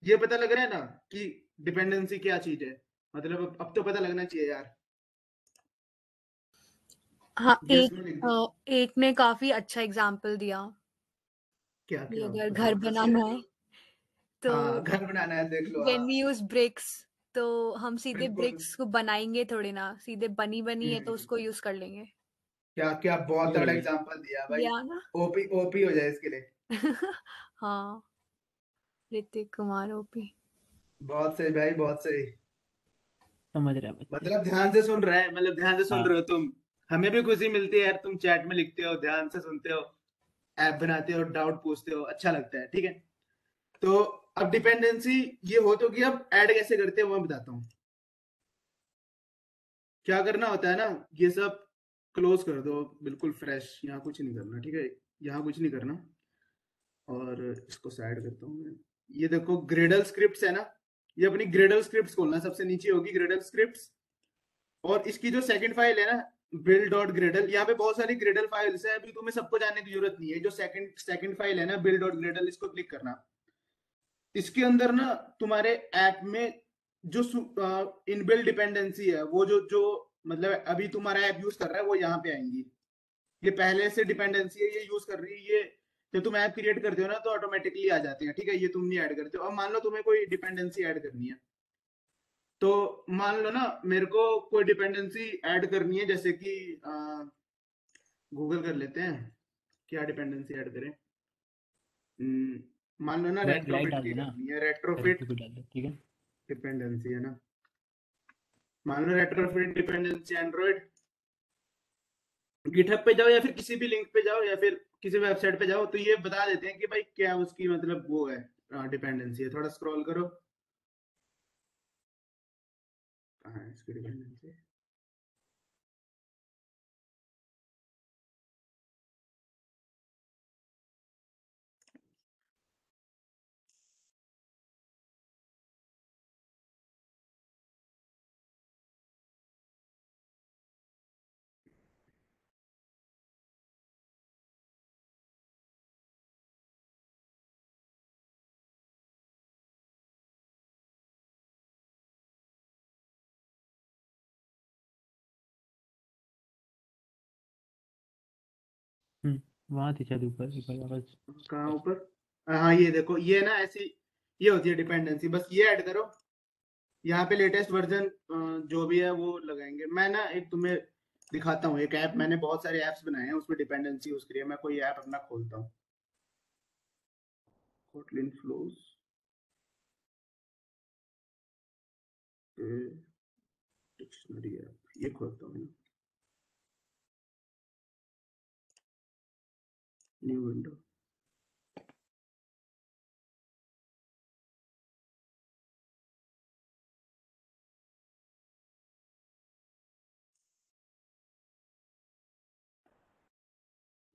ये पता लग रहा है ना कि डिपेंडेंसी क्या चीज है। मतलब अब तो पता लगना चाहिए यार। हाँ, यस में लिख दो। एक ने काफी अच्छा एग्जाम्पल दिया क्या कि क्या अगर घर बताओ कैसे। बनाना है तो हाँ घर बनाना है, देख लो। व्हेन हाँ वी यूज ब्रिक्स, तो हम सीधे बिल्कुल। ब्रिक्स को बनाएंगे थोड़ी ना, सीधे बनी बनी है तो हम्म, उसको यूज कर लेंगे। क्या क्या बहुत वही तगड़ा वही। एग्जांपल दिया भाई। दिया ना। ओपी ओपी हो जाए इसके लिए। हाँ, ऋतिक कुमार ओपी। बहुत सही भाई, बहुत सही। समझ रहे हैं बच्चे। मतलब ध्यान से सुन रहे हैं, मतलब ध्यान से सुन हाँ रहे हो तुम। हमें भी खुशी मिलती है यार, तुम चैट में लिखते हो, ध्यान से सुनते हो, ऐप बनाते हो, डाउट पूछते हो, अच्छा लगता है, ठीक है। तो अब डिपेंडेंसी ये हो तो कि अब ऐड कैसे करते हैं वो मैं बताता हूँ। क्या करना होता है ना, ये सब क्लोज कर दो बिल्कुल फ्रेश, यहाँ कुछ नहीं करना, ठीक है। यहाँ कुछ नहीं करना। और इसको साइड करता हूँ मैं। ये देखो ग्रेडल स्क्रिप्ट्स है ना, ये अपनी ग्रेडल स्क्रिप्ट्स खोलना, सबसे नीचे होगी ग्रेडल स्क्रिप्ट्स। और इसकी जो सेकंड फाइल है ना, बिल्ड डॉट ग्रेडल, यहाँ पे बहुत सारी ग्रेडल फाइल्स है, अभी तुम्हें सबको जानने की जरूरत नहीं है। जो सेकंड सेकंड फाइल है ना बिल्ड डॉट ग्रेडल, इसको क्लिक करना। इसके अंदर ना तुम्हारे ऐप में जो इनबिल्ट डिपेंडेंसी है, वो जो जो मतलब अभी तुम्हारा ऐप यूज कर रहा है वो यहाँ पे आएंगी। ये पहले से डिपेंडेंसी है, ये यूज कर रही है ये। जब तुम ऐप क्रिएट करते हो ना तो ऑटोमेटिकली आ जाते हैं, ठीक है। ये तुम नहीं ऐड करते हो। अब मान लो तुम्हें कोई डिपेंडेंसी ऐड करनी है, तो मान लो ना मेरे को कोई डिपेंडेंसी ऐड करनी है, जैसे कि गूगल कर लेते हैं क्या डिपेंडेंसी ऐड करें। मान लो ना वही ग्लाइड रेट्रोफिट डाल की देना, करनी है, रेसिपी रेट्रोफिट भी डाल दो, ठीक है। डिपेंडेंसी है ना। मान लो रेट्रोफिट डिपेंडेंसी एंड्रॉइड, गिटहब पे जाओ या फिर किसी भी लिंक पे जाओ या फिर किसी वेबसाइट पे जाओ, तो ये बता देते हैं कि भाई क्या उसकी मतलब वो है डिपेंडेंसी है। थोड़ा स्क्रॉल करो, कहाँ है इसकी डिपेंडेंसी। वहां थी शायद ऊपर एक बार आवाज। कहाँ ऊपर? हाँ ये देखो, ये ना ऐसी ये होती है डिपेंडेंसी। बस ये ऐड करो, यहाँ पे लेटेस्ट वर्जन जो भी है वो लगाएंगे। मैं ना एक तुम्हें दिखाता हूँ एक ऐप, मैंने बहुत सारे ऐप्स बनाए हैं उसमें डिपेंडेंसी यूज करी है। मैं कोई ऐप अपना खोलता हूँ, कोटलिन फ्लोज डिक्शनरी ऐप, ये खोलता हूँ, न्यू विंडो।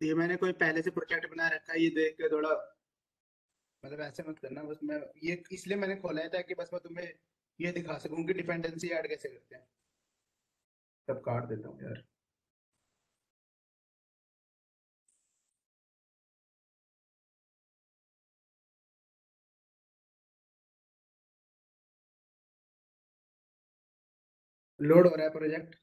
ये मैंने कोई पहले से प्रोजेक्ट बना रखा है, ये देख के थोड़ा मतलब ऐसे मत करना। बस मैं ये इसलिए मैंने खोला है ताकि बस मैं तुम्हें ये दिखा सकूं कि डिपेंडेंसी ऐड कैसे करते हैं। तब काट देता हूँ यार। लोड हो रहा है प्रोजेक्ट।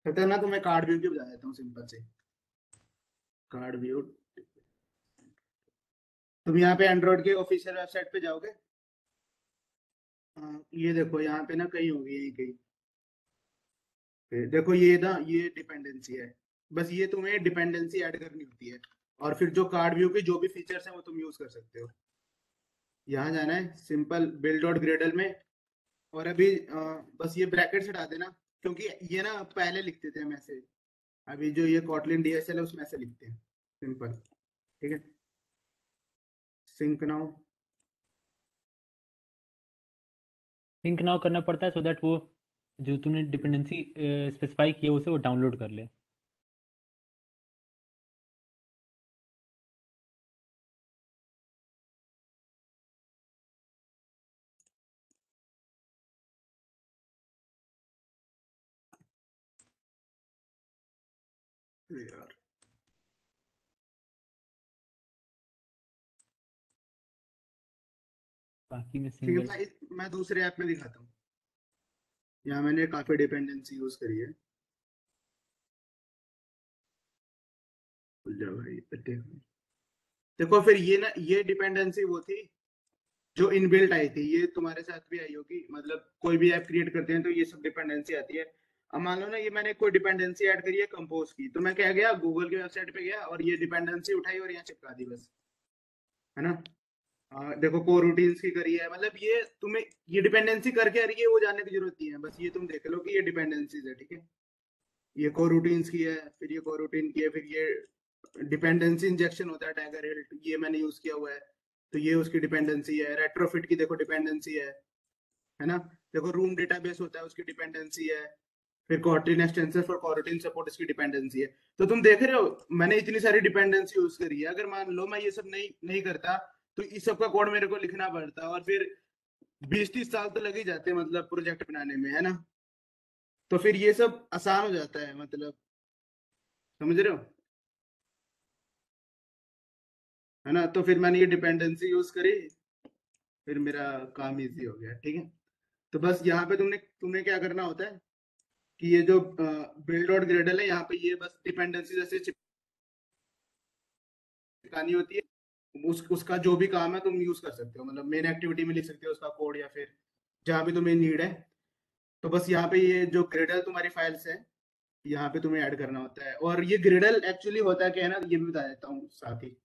खतरनाक, तो मैं कार्ड व्यू की बजा देता हूँ सिंपल से। कार्ड व्यू, तुम यहाँ पे एंड्रॉइड के ऑफिशियल वेबसाइट पे जाओगे। ये देखो यहाँ पे ना कहीं होगी, यहीं कहीं पे देखो, ये ना ये डिपेंडेंसी है। बस ये तुम्हें डिपेंडेंसी ऐड करनी होती है, और फिर जो कार्ड व्यू के जो भी फीचर्स हैं वो तुम यूज कर सकते हो। यहाँ जाना है सिंपल बिल्ड डॉट ग्रेडल में, और अभी बस ये ब्रैकेट्स हटा देना, क्योंकि ये ना पहले लिखते थे हम ऐसे। अभी जो ये कॉटलिन डीएसएल है उसमें ऐसे लिखते हैं सिंपल। ठीक है, सिंक नाउ। सिंक नाउ करना पड़ता है सो दैट वो जो तूने डिपेंडेंसी स्पेसिफाई किया उसे वो डाउनलोड कर ले। यार बाकी में ठीक है, सिंगल मैं दूसरे ऐप में दिखाता हूँ। यहाँ मैंने काफी डिपेंडेंसी यूज करी है। खुल जाओ भाई, देखो। देखो फिर ये ना ये डिपेंडेंसी वो थी जो इनबिल्ट आई थी, ये तुम्हारे साथ भी आई होगी। मतलब कोई भी ऐप क्रिएट करते हैं तो ये सब डिपेंडेंसी आती है। अब मान लो ना ये मैंने कोई डिपेंडेंसी ऐड करी है कंपोज की, तो मैं क्या गया गूगल की वेबसाइट पे गया और ये डिपेंडेंसी उठाई और यहाँ चिपका दी बस, है ना। देखो को रूटीन्स की करी है, मतलब ये तुम्हें ये डिपेंडेंसी करके आ रही है वो जानने की जरूरत नहीं है। बस ये तुम देख लो कि ये डिपेंडेंसीज है, ठीक है। ये को रूटीन्स की है, फिर ये को रूटीन की है, फिर ये डिपेंडेंसी इंजेक्शन होता है टाइगर हिल, ये मैंने यूज किया हुआ है, तो ये उसकी डिपेंडेंसी है। रेट्रोफिट की देखो डिपेंडेंसी है ना। देखो रूम डेटाबेस होता है उसकी डिपेंडेंसी है। फिर कॉर्टिन एक्सटेंशन फॉर कॉर्टिन सपोर्ट इसकी डिपेंडेंसी है। तो तुम देख रहे हो मैंने इतनी सारी डिपेंडेंसी यूज करी है। अगर मान लो मैं ये सब नहीं नहीं करता तो इस सब का कोड मेरे को लिखना पड़ता, और फिर 20-30 साल तो लग ही जाते मतलब प्रोजेक्ट बनाने में, है ना। तो फिर ये सब आसान हो जाता है, मतलब समझ रहे हो, है ना। तो फिर मैंने ये डिपेंडेंसी यूज करी, फिर मेरा काम इजी हो गया, ठीक है। तो बस यहाँ पे तुमने तुम्हें क्या करना होता है कि ये जो बिल्ड डॉट ग्रेडल है यहाँ पे ये बस डिपेंडेंसी जैसे चिपकानी होती है। उसका जो भी काम है तुम यूज कर सकते हो, मतलब मेन एक्टिविटी में लिख सकते हो उसका कोड, या फिर जहाँ भी तुम्हें नीड है। तो बस यहाँ पे ये जो ग्रेडल तुम्हारी फाइल्स है यहाँ पे तुम्हें ऐड करना होता है। और ये ग्रिडल एक्चुअली होता है क्या है ना, ये भी बता देता हूँ साथ ही।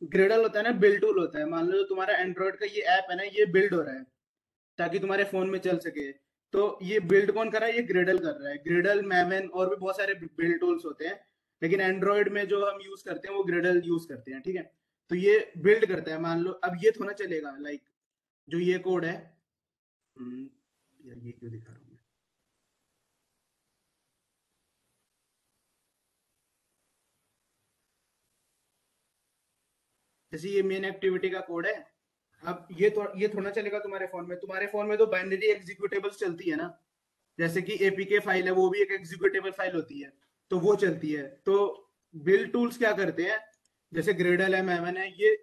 ग्रिडल होता है ना, बिल्ड टूल होता है। मान लो जो तुम्हारा एंड्रॉइड का ये ऐप है ना, ये बिल्ड हो रहा है ताकि तुम्हारे फोन में चल सके। तो ये बिल्ड कौन कर रहा है? ये ग्रिडल कर रहा है। ग्रिडल, मैमन और भी बहुत सारे बिल्ड टूल्स होते हैं, लेकिन एंड्रॉइड में जो हम यूज करते हैं वो ग्रिडल यूज करते हैं, ठीक है। तो ये बिल्ड करता है। मान लो अब ये थोड़ा चलेगा, लाइक जो ये कोड है, यार ये क्यों दिखा रहा हूँ मैं? जैसे ये मेन एक्टिविटी का कोड है। अब ये थोड़ा चलेगा तुम्हारे फोन में। तुम्हारे फोन में तो बाइनरी एग्जीक्यूटेबल्स चलती है ना, जैसे कि एपीके फाइल है, वो भी एक एग्जीक्यूटेबल फाइल होती है, तो वो चलती है। तो बिल्ड टूल्स क्या करते हैं, जैसे ग्रेडल है, मैमन है, ये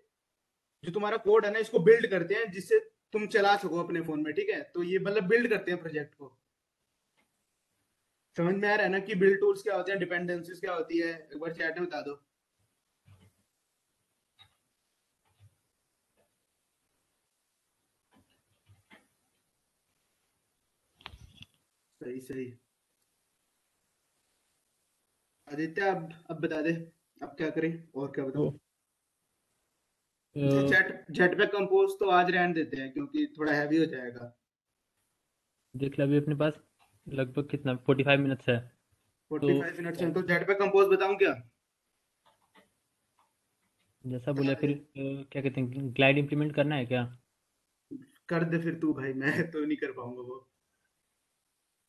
जो तुम्हारा कोड है ना, इसको बिल्ड करते हैं जिससे तुम चला सको अपने फोन में, ठीक है। तो ये मतलब बिल्ड करते हैं प्रोजेक्ट को। समझ में आ रहा है ना कि बिल्ड टूल्स क्या होते हैं, डिपेंडेंसीज क्या होती है? एक बार चैट में बता दो। सही सही। आदित्य अब बता दे, अब क्या करें और क्या बताऊं? अच्छा, जेटपैक कंपोज तो आज रहने देते हैं क्योंकि थोड़ा हैवी हो जाएगा। देख लो, अभी अपने पास लगभग कितना 45 मिनट्स है। तो 45 मिनट से तो जेटपैक कंपोज बताऊं क्या? जैसा क्या बोले फिर है? क्या कहते हैं, ग्लाइड इंप्लीमेंट करना है क्या? कर दे फिर तू भाई, मैं तो नहीं कर पाऊंगा वो।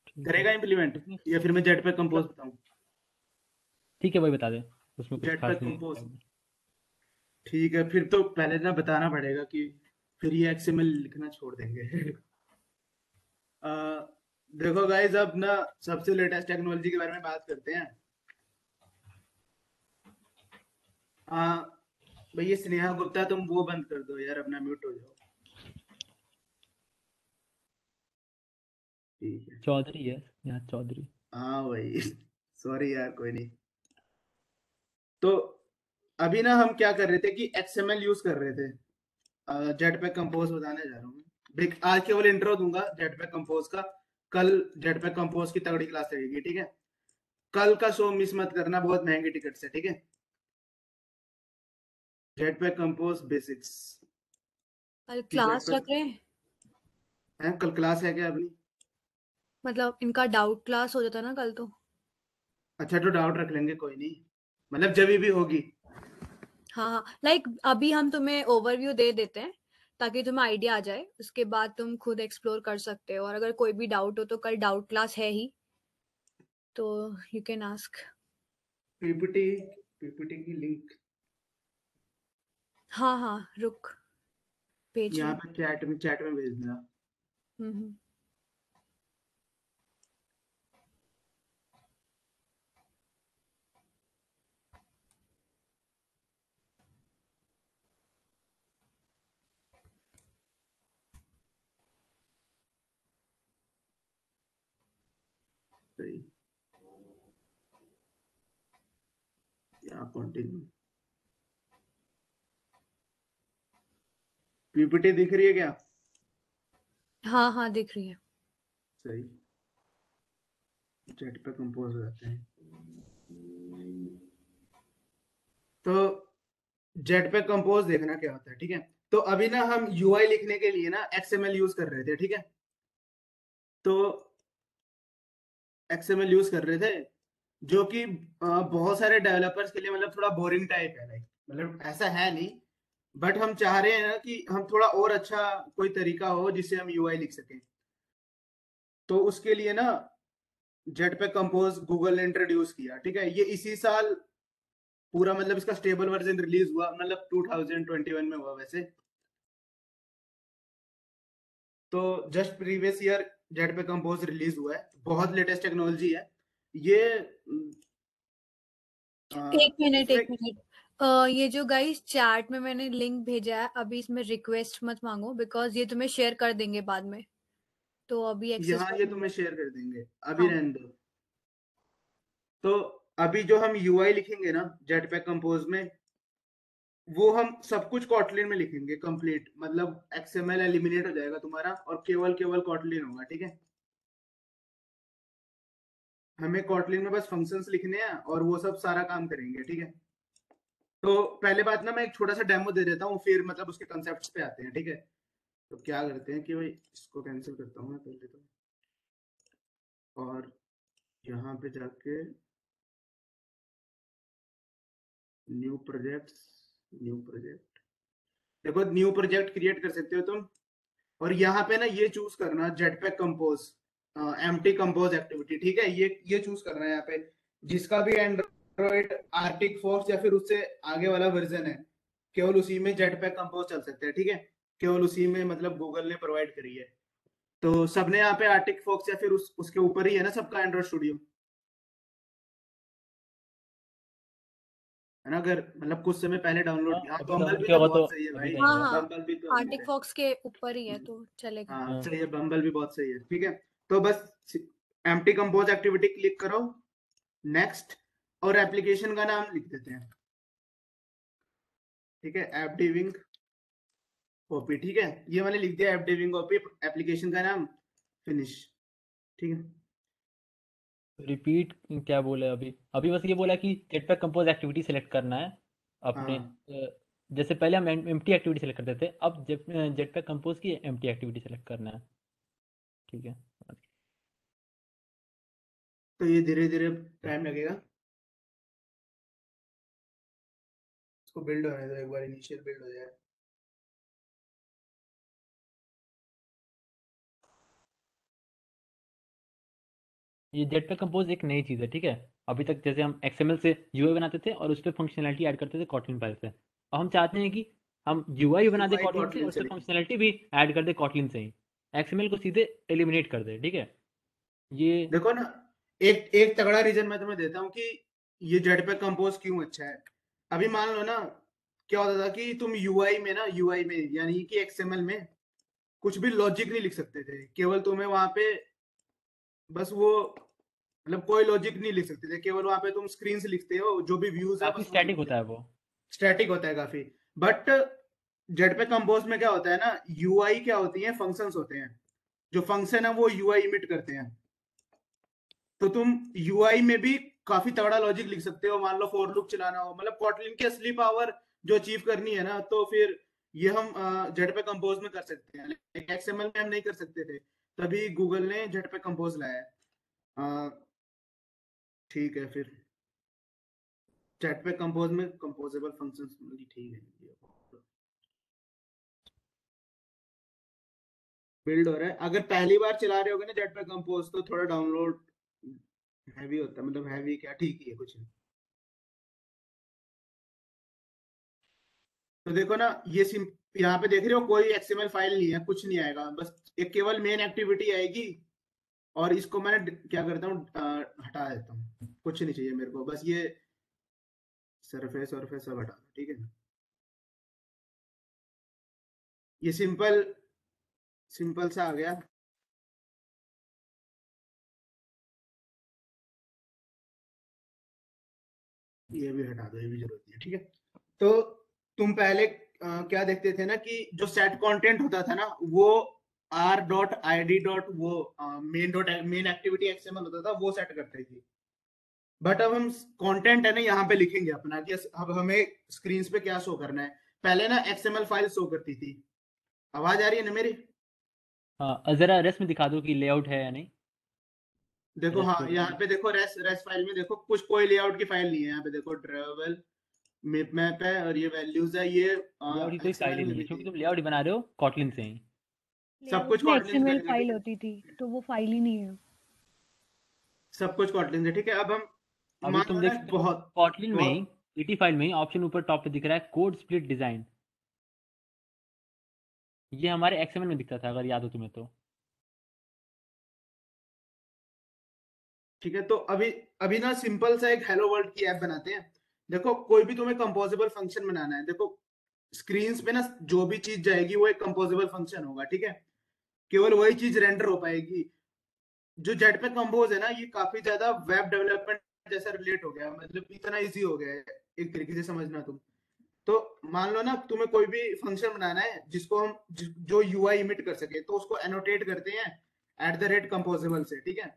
ठीक है। करेगा इम्प्लीमेंट उसमें या फिर मैं जेटपैक कंपोज मतलब बताऊं? ठीक है, वही बता दे। उसमें कुछ खास जेटपैक नहीं कंपोज, है। ठीक है। फिर तो पहले ना बताना पड़ेगा कि फिर ये एक्सएमएल लिखना छोड़ देंगे। अ, देखो गाइस, अब ना सबसे लेटेस्ट टेक्नोलॉजी के बारे में बात करते हैं। हाँ भैया स्नेहा गुप्ता, तुम वो बंद कर दो यार, अपना म्यूट हो जाओ। ठीक है। चौधरी है यहाँ, चौधरी। हाँ भाई, सॉरी यार, कोई नहीं। तो अभी ना हम क्या कर रहे थे कि एक्सएमएल यूज कर रहे थे। जेटपैक कंपोज बताने जा रहा हूँ। देख, आज केवल इंट्रो दूंगा जेटपैक कंपोज का। कल जेटपैक कंपोज की तगड़ी क्लास लगेगी, ठीक है। कल का शो मिस मत करना, बहुत महंगी टिकट है, ठीक है। जेटपैक कंपोज बेसिक्स कल की क्लास जेटपैक रख रहे हैं? है। कल क्लास है क्या अपनी? मतलब इनका डाउट क्लास हो जाता ना कल तो। अच्छा, तो डाउट रख लेंगे, कोई नहीं, मतलब जब भी होगी। हाँ हाँ, लाइक अभी हम तुम्हें ओवरव्यू दे देते हैं ताकि तुम्हें आइडिया आ जाए, उसके बाद तुम खुद एक्सप्लोर कर सकते हो। और अगर कोई भी डाउट हो तो कल डाउट क्लास है ही, तो you can ask. PPT, PPT की लिंक हाँ हाँ, रुक, भेज रही यहाँ हूँ। पे चैट में भेज देना। हम्म। सही। यहाँ कंटिन्यू, पीपीटी दिख रही है क्या? हाँ हाँ, दिख रही है। सही। चैट पे कंपोज हो जाते हैं। तो जेट पे कंपोज देखना क्या होता है, ठीक है। तो अभी ना हम यूआई लिखने के लिए ना एक्सएमएल यूज कर रहे थे, ठीक है। तो एक्सएमएल यूज कर रहे थे, जो कि बहुत सारे डेवलपर्स के लिए मतलब थोड़ा बोरिंग टाइप है, लाइक मतलब ऐसा है नहीं, बट हम चाह रहे हैं ना कि हम थोड़ा और अच्छा कोई तरीका हो जिससे हम यूआई लिख सकें। तो उसके लिए ना जेट पे कंपोज गूगल ने इंट्रोड्यूस किया, ठीक है। ये इसी साल पूरा मतलब इसका स्टेबल वर्जन रिलीज हुआ, मतलब 2021 में हुआ वैसे। तो जस्ट प्रीवियस ईयर जेट पे कंपोज रिलीज हुआ है, बहुत लेटेस्ट टेक्नोलॉजी है ये। एक मिनट, इसमें एक मिनट। ये जो गाइस चैट में मैंने लिंक भेजा है, अभी इसमें रिक्वेस्ट मत मांगो बिकॉज ये तुम्हें शेयर कर देंगे बाद में, तो अभी एक्सेस यहाँ मत ये मांगो। तुम्हें शेयर कर देंगे, अभी हाँ। रहने दो। तो अभी जो हम यूआई लिखेंगे ना जेट पे कंपोज में, वो हम सब कुछ कॉटलिन में लिखेंगे कंप्लीट, मतलब एक्सएमएल एलिमिनेट हो जाएगा तुम्हारा और केवल केवल कॉटलिन होगा, ठीक है। हमें कॉटलिन में बस फंक्शंस लिखने हैं और वो सब सारा काम करेंगे, ठीक है। तो पहले बात ना मैं एक छोटा सा डेमो दे देता हूँ, फिर मतलब उसके कंसेप्ट्स पे आते हैं, ठीक है। तो क्या करते हैं कि भाई इसको कैंसिल करता हूँ मैं पहले तो, और यहाँ पे जाके न्यू प्रोजेक्ट देखो, न्यू प्रोजेक्ट क्रिएट कर सकते हो तुम। और यहाँ पे ना ये चूज करना jetpack compose, empty compose activity, ठीक है। ये चूज करना है यहाँ पे, जिसका भी एंड्रॉइड आर्टिक फोर्स या फिर उससे आगे वाला वर्जन है, केवल उसी में जेटपैक कंपोज चल सकते हैं, ठीक है। केवल उसी में मतलब गूगल ने प्रोवाइड करी है। तो सबने यहाँ पे आर्टिक फोक्स या फिर उसके ऊपर ही है ना सबका एंड्रॉइड स्टूडियो, है ना। अगर मतलब कुछ समय पहले डाउनलोड किया, अभी बम्बल डाउनलोड भी किया तो होगा तो बहुत सही है अभी भाई, नहीं हाँ होगा। हाँ बम्बल भी तो आर्टिक फॉक्स के ऊपर ही है तो चलेगा। हाँ हाँ। सही है, बम्बल भी बहुत सही है, ठीक है। तो बस एम्प्टी कंपोज एक्टिविटी क्लिक करो, नेक्स्ट, और एप्लीकेशन का नाम लिख देते हैं, ठीक है, ऐप डिविंग ओपी, ठीक है। ये मैंने लिख दिया ऐप डिविंग ओपी, एप्लीकेशन का नाम फिनिश, ठीक है। रिपीट क्या बोले अभी? अभी बस ये बोला कि जेटपैक कंपोज एक्टिविटी सेलेक्ट करना है अपने हाँ जैसे पहले हम एम्प्टी एक्टिविटी सेलेक्ट करते थे, अब जेटपैक कंपोज की एम्प्टी एक्टिविटी सेलेक्ट करना है, ठीक है। तो ये धीरे धीरे टाइम लगेगा, इसको बिल्ड होने दो, एक बार इनिशियल बिल्ड हो जाए। ये जेटपैक कंपोज एक नई चीज़ है, ठीक है। अभी तक जैसे हम एक्सएमएल से यूआई बनाते थे और उस पर फंक्शनैलिटी ऐड करते थे कॉटलिन फाइल से, अब हम चाहते हैं कि हम यूआई बना दे UI कॉटलिन से Kotlin और उस से पर लिखें। फंक्शनैलिटी भी ऐड कर दे कॉटलिन से ही, एक्सएमएल को सीधे एलिमिनेट कर दे, ठीक है। ये देखो ना, एक एक तगड़ा रीजन मैं तुम्हें देता हूँ कि ये जेटपैक कंपोज क्यों अच्छा है। अभी मान लो ना, क्या होता था कि तुम यूआई में यानी कि एक्सएमएल में कुछ भी लॉजिक नहीं लिख सकते थे, केवल तुम्हें वहां पे बस वो मतलब कोई लॉजिक नहीं लिख सकते थे, केवल वहां पे तुम स्क्रीन से लिखते हो, जो भी व्यूज है काफ़ी बस वो स्टैटिक लिखते होता हो, है वो। स्टैटिक होता है काफी। बट जेटपैक कंपोज में क्या होता है ना, यूआई क्या होती है, फंक्शंस होते हैं, जो फंक्शन है वो यूआई इमिट करते हैं। तो तुम यूआई में भी काफी तगड़ा लॉजिक लिख सकते हो, मान लो फॉर लूप चलाना हो, मतलब कॉटलिन की असली पावर जो अचीव करनी है ना, तो फिर ये हम जेटपैक कंपोज में कर सकते हैं, लेकिन एक्सएमएल में हम नहीं कर सकते थे, तभी गूगल ने जेटपैक कंपोज लाया है। ठीक है, फिर जेटपैक कंपोज में कंपोजेबल फंक्शंस, ठीक है, बिल्ड हो रहा है। अगर पहली बार चला रहे होगे ना जेटपैक कंपोज, तो थोड़ा डाउनलोड हैवी होता है, मतलब हैवी क्या, ठीक ही है कुछ नहीं। तो देखो ना, ये यहाँ पे देख रहे हो कोई एक्सएमएल फाइल नहीं है, कुछ नहीं आएगा, बस एक केवल मेन एक्टिविटी आएगी। और इसको मैंने क्या करता हूँ, हटा देता हूँ, कुछ नहीं चाहिए मेरे को, बस ये सरफेस वरफेस सब हटा दो, ठीक है। ये सिंपल सिंपल सा आ गया। ये भी हटा दो, ये भी जरूरत नहीं है, ठीक है। तो तुम पहले क्या देखते थे ना कि जो सेट कंटेंट होता था ना, वो r.id. वो मेन एक्टिविटी एक्सएमएल होता था, वो सेट करते थे। बट अब हम कंटेंट है ना यहाँ पे लिखेंगे अपना, कि अब हमें स्क्रीन पे क्या शो करना है। पहले ना एक्सएमएल फाइल शो करती थी। आवाज आ रही है ना मेरी? हाँ, ज़रा रेस में दिखा दो कि लेआउट है या नहीं। देखो, रेस हाँ प्रोग्राम यहाँ में पे देखो, रेस फाइल में देखो, कुछ कोई लेआउट की फाइल नहीं है यहाँ पे, देखो ट्रेवल मैप है और ये वैल्यूज है, ये लेआउट की कोई फाइल एक्सएमएल ही में नहीं है, भी क्योंकि थी। तुम लेआउट ही बना रहे हो कॉटलिन से ही। सब कुछ लेआउट में कॉटलिन से एक्सएमएल करेंगे, ठीक फाइल है। होती थी, तो वो फाइल ही नहीं है। सब कुछ कॉटलिन से, ठीक है। अब हम अभी मान तुम लो देख ना, सकते हो बहुत कॉटलिन में ही, बहुत ईटी फाइल में ही ऑप्शन ऊपर टॉप पे दिख रहा है कोड स्प्लिट डिजाइन। ये हमारे एक्सएमएल में दिखता था, अगर याद हो तुम्हें तो। ठीक है। तो अभी अभी ना सिंपल सा एक हेलो वर्ल्ड की ऐप बनाते हैं। देखो, कोई भी तुम्हें कंपोजेबल फंक्शन बनाना है, देखो स्क्रीन पे ना जो भी चीज जाएगी वो एक कंपोजेबल फंक्शन होगा, ठीक है। केवल वही चीज रेंडर हो पाएगी। जो जेटपैक कंपोज है ना, ये काफी ज्यादा वेब डेवलपमेंट जैसा रिलेट हो गया, मतलब इतना इजी हो गया है एक तरीके से समझना तुम। तो मान लो ना, तुम्हें कोई भी फंक्शन बनाना है जिसको हम जो यूआई इमिट कर सके, तो उसको एनोटेट करते हैं @composable से, ठीक है।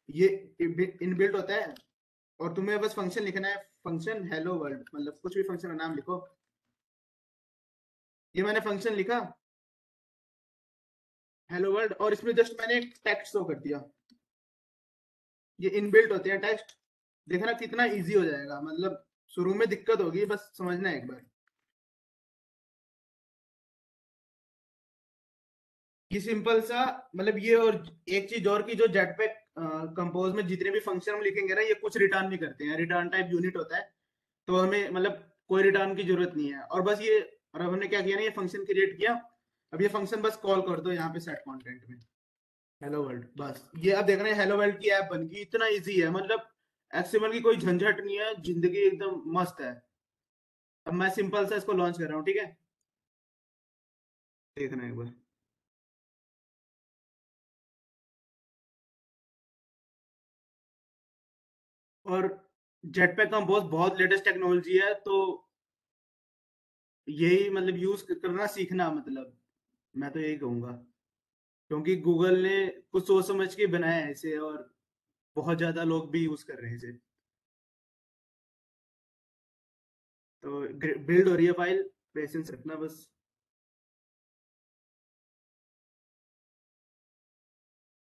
ये इनबिल्ट होता है और तुम्हें बस फंक्शन लिखना है, फंक्शन हेलो वर्ल्ड, मतलब कुछ भी फंक्शन का नाम लिखो। ये मैंने फंक्शन लिखा हेलो वर्ल्ड और इसमें जस्ट मैंने एक टेक्स्ट शो कर दिया। ये इनबिल्ट होते हैं टेक्स्ट, देखना कितना इजी हो जाएगा, मतलब शुरू में दिक्कत होगी, बस समझना है एक बार। ये सिंपल सा, मतलब ये, और एक चीज और की, जो जेटपैक कंपोज में जितने भी फंक्शन हम लिखेंगे ना, ये कुछ रिटर्न नहीं करते हैं, रिटर्न टाइप यूनिट होता है, तो हमें मतलब कोई रिटर्न की जरूरत नहीं है। और बस ये, और अब हमने क्या किया ना, ये फंक्शन क्रिएट किया, अब ये फंक्शन बस कॉल कर दो यहाँ पे सेट कंटेंट में हेलो वर्ल्ड, बस ये अब देख रहे हैं हेलो वर्ल्ड की ऐप बन गई। इतना इजी है, मतलब एक्सएमएल की कोई झंझट नहीं है, जिंदगी एकदम मस्त है। अब मैं सिंपल सा इसको लॉन्च कर रहा हूँ, ठीक है, देखना एक बार। और जेटपैक कंपोज बहुत लेटेस्ट टेक्नोलॉजी है, तो यही मतलब यूज करना सीखना, मतलब मैं तो यही कहूंगा, क्योंकि गूगल ने कुछ सोच समझ के बनाया है इसे, और बहुत ज्यादा लोग भी यूज कर रहे हैं इसे। तो बिल्ड हो रही है फाइल, पेशेंस रखना बस।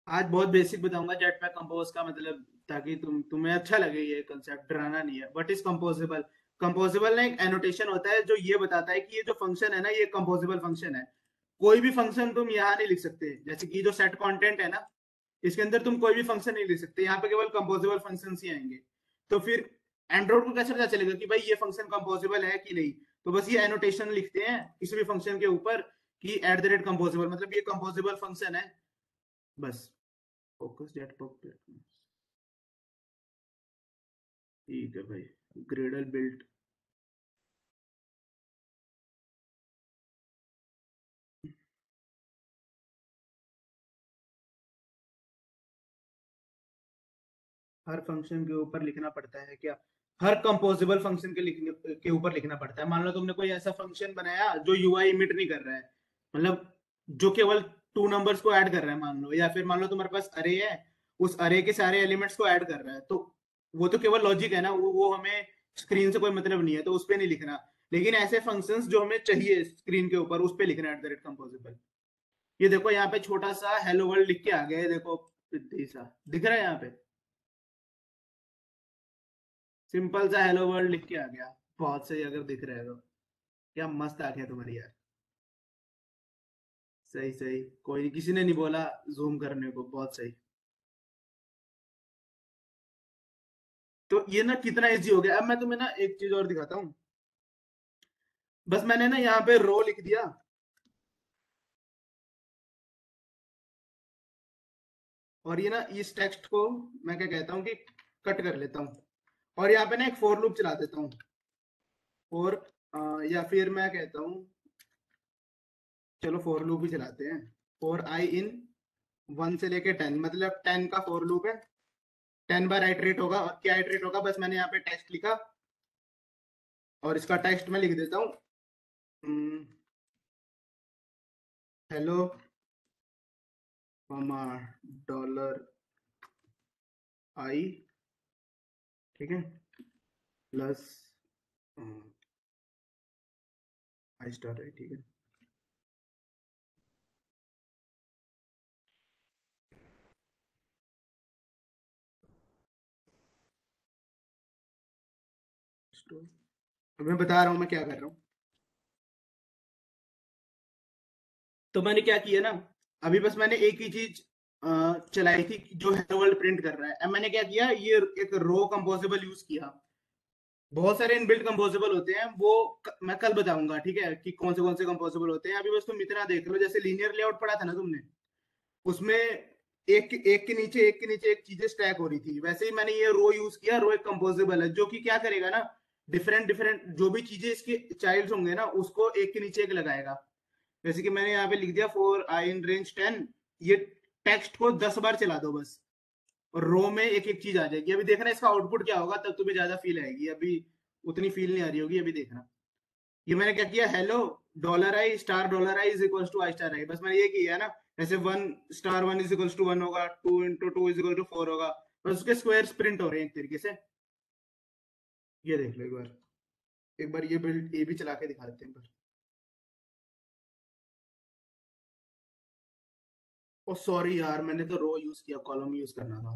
आज बहुत बेसिक बताऊंगा जेटपैक कंपोज का, मतलब ताकि तुम्हें अच्छा लगे, ये कंसेप्ट डराना नहीं है। What is composable? कंपोजेबल ना एक एनोटेशन होता है जो ये बताता है कि ये जो फंक्शन है ना, ये कंपोजेबल फंक्शन है। कोई भी फंक्शन तुम यहाँ नहीं लिख सकते, जैसे कि जो सेट कंटेंट है ना, इसके अंदर तुम कोई भी फंक्शन नहीं लिख सकते, यहाँ पे केवल कंपोजेबल फंक्शन ही आएंगे। तो फिर एंड्रॉइड को कैसे पता चलेगा कि भाई ये फंक्शन कंपोजेबल है कि नहीं? तो बस ये एनोटेशन लिखते हैं किसी भी फंक्शन के ऊपर कि @कंपोजेबल, मतलब ये कंपोजेबल फंक्शन है, बस। फोकस जेटपॉक, ठीक है भाई। ग्रेडल बिल्ट, हर फंक्शन के ऊपर लिखना पड़ता है क्या? हर कंपोजेबल फंक्शन के ऊपर लिखना पड़ता है। मान लो तुमने कोई ऐसा फंक्शन बनाया जो यूआई इमिट नहीं कर रहा है, मतलब जो केवल 2 नंबर्स को ऐड कर रहा है, मान लो, या फिर मान लो तुम्हारे पास अरे है, उस अरे के सारे एलिमेंट्स को ऐड कर रहा है, तो वो तो केवल लॉजिक है ना, वो हमें स्क्रीन से कोई मतलब नहीं है, तो उस पर नहीं लिखना। लेकिन ऐसे फंक्शंस जो हमें चाहिए स्क्रीन के ऊपर, उस पर लिखना @कंपोजेबल। ये देखो यहाँ पे छोटा सा हेलो वर्ल्ड लिख के आ गया है, देखो सा दिख रहा है यहाँ पे, सिंपल सा हेलो वर्ल्ड लिख के आ गया। बहुत सही, अगर दिख रहा है तो। क्या मस्त आंखें तुम्हारी यार। सही सही, कोई नहीं, किसी ने नहीं बोला जूम करने को, बहुत सही। तो ये ना कितना इजी हो गया। अब मैं तुम्हें ना एक चीज और दिखाता हूँ। बस मैंने ना यहाँ पे रो लिख दिया, और ये ना इस टेक्स्ट को मैं क्या कहता हूँ कि कट कर लेता हूँ, और यहाँ पे ना एक फॉर लूप चला देता हूँ। और या फिर मैं कहता हूँ, चलो फॉर लूप ही चलाते हैं। फॉर आई इन 1 से लेके 10, मतलब 10 का फॉर लूप है, 10 बार आइटरेट होगा। और क्या आइटरेट होगा, बस मैंने यहाँ पे टेक्स्ट लिखा, और इसका टेक्स्ट मैं लिख देता हूँ, हेलो $i, ठीक है, प्लस आई स्टार है, ठीक है। अब मैं बता रहा हूँ मैं क्या कर रहा हूँ। तो मैंने क्या किया ना, अभी बस मैंने एक ही चीज चलाई थी जो हेलो वर्ल्ड प्रिंट कर रहा है। अब मैंने क्या किया, ये एक रो कंपोजेबल यूज किया। बहुत सारे इनबिल्ट कंपोजेबल होते हैं, वो मैं कल बताऊंगा, ठीक है, कि कौन से कंपोजेबल होते हैं। अभी बस तुम इतना देख लो, जैसे लीनियर लेआउट पढ़ा था ना तुमने, उसमें एक के नीचे एक चीजें स्टैक हो रही थी, वैसे ही मैंने ये रो यूज किया। रो एक कंपोजेबल है जो कि क्या करेगा ना, डिफरेंट डिफरेंट जो भी चीजें इसके चाइल्ड होंगे ना, उसको एक के नीचे एक लगाएगा। जैसे कि मैंने यहाँ पे लिख दिया फॉर आई इन रेंज 10, ये टेक्स्ट को 10 बार चला दो बस, और रो में एक एक चीज आ जाएगी। अभी देखना इसका आउटपुट क्या होगा, तब तुम्हें ज्यादा फील आएगी, अभी उतनी फील नहीं आ रही होगी, अभी देखना। ये मैंने क्या किया, hello $i star $i is equal to I star I, बस मैंने ये किया है ना। जैसे 1 स्टार 1 इज इक्वल टू 1 होगा, 2 इंटू 2 इज इक्वल टू 4 होगा, बस उसके स्क्वायर्स प्रिंट हो रहे हैं एक तरीके से। ये देख लो एक बार ये बिल्ड ये भी चला के दिखा देते हैं एक बार। ओ सॉरी यार, मैंने तो रो यूज किया, कॉलम यूज करना था।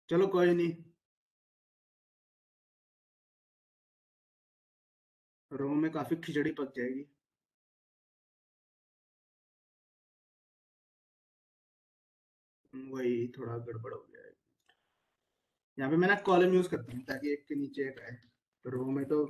चलो कोई नहीं, रो में काफी खिचड़ी पक जाएगी। वही थोड़ा गड़बड़ हो गया है। यहाँ पे मैं ना कॉलम यूज करता हूँ ताकि एक के नीचे एक आए। रो में तो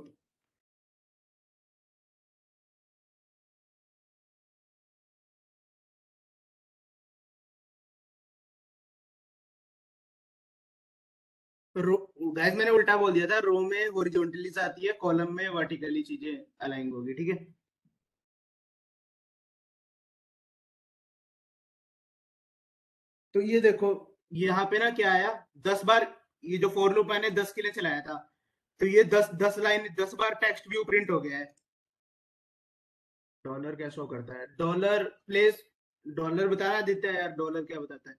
रो गाइस मैंने उल्टा बोल दिया था, रो में हॉरिजॉन्टली आती है, कॉलम में वर्टिकली चीजें अलाइन होगी, ठीक है। तो ये देखो यहाँ पे ना क्या आया, 10 बार ये जो फॉर लूप मैंने 10 के लिए चलाया था, तो ये 10 लाइन 10 बार टेक्स्ट व्यू प्रिंट हो गया है। डॉलर क्या शो करता है, डॉलर प्लेस, डॉलर बताना देता है यार, डॉलर क्या बताता है।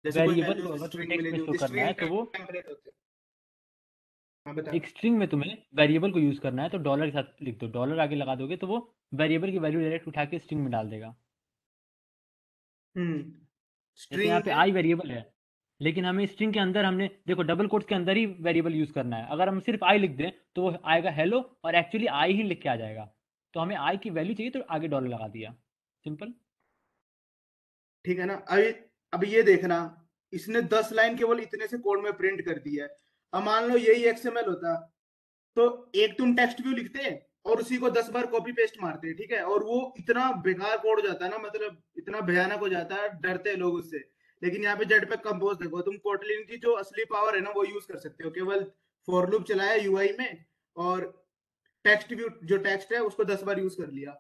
जैसे कोई वेरिएबल को वैल्यूज अगर तुम्हें स्ट्रिंग टेक्स्ट मिले में जो शो करना है स्ट्रिंग तो वो टेम्पलेट होते हैं। हाँ बता। एक स्ट्रिंग में तुम्हें वेरिएबल को यूज करना है तो डॉलर के साथ लिख दो, डॉलर आगे लगा दोगे तो वो वेरिएबल की वैल्यू डायरेक्ट उठा के स्ट्रिंग में डाल देगा। जैसे यहाँ स्ट्रिंग पे में आई वेरिएबल है, लेकिन हमें स्ट्रिंग के अंदर हमने देखो डबल कोट्स के अंदर ही वेरिएबल यूज करना है। अगर हम सिर्फ आई लिख दें तो वो आएगा हेलो और एक्चुअली आई ही लिख के आ जाएगा। तो हमें आई की वैल्यू चाहिए तो आगे डॉलर लगा दिया, सिंपल। ठीक है ना। अभी ये देखना, इसने 10 लाइन केवल इतने से कोड में प्रिंट कर दी है। अब मान लो यही एक्सएमएल होता तो एक तुम टेक्स्ट व्यू लिखते और उसी को 10 बार कॉपी पेस्ट मारते, ठीक है, और वो इतना बेकार कोड हो जाता है ना, मतलब इतना भयानक हो जाता है, डरते हैं लोग उससे। लेकिन यहाँ पे जेटपैक कंपोज देखो, तुम कोटलिन की जो असली पावर है ना वो यूज कर सकते हो। केवल फॉर लूप चलाया यूआई में और टेक्स्ट व्यू जो टेक्स्ट है उसको 10 बार यूज कर लिया।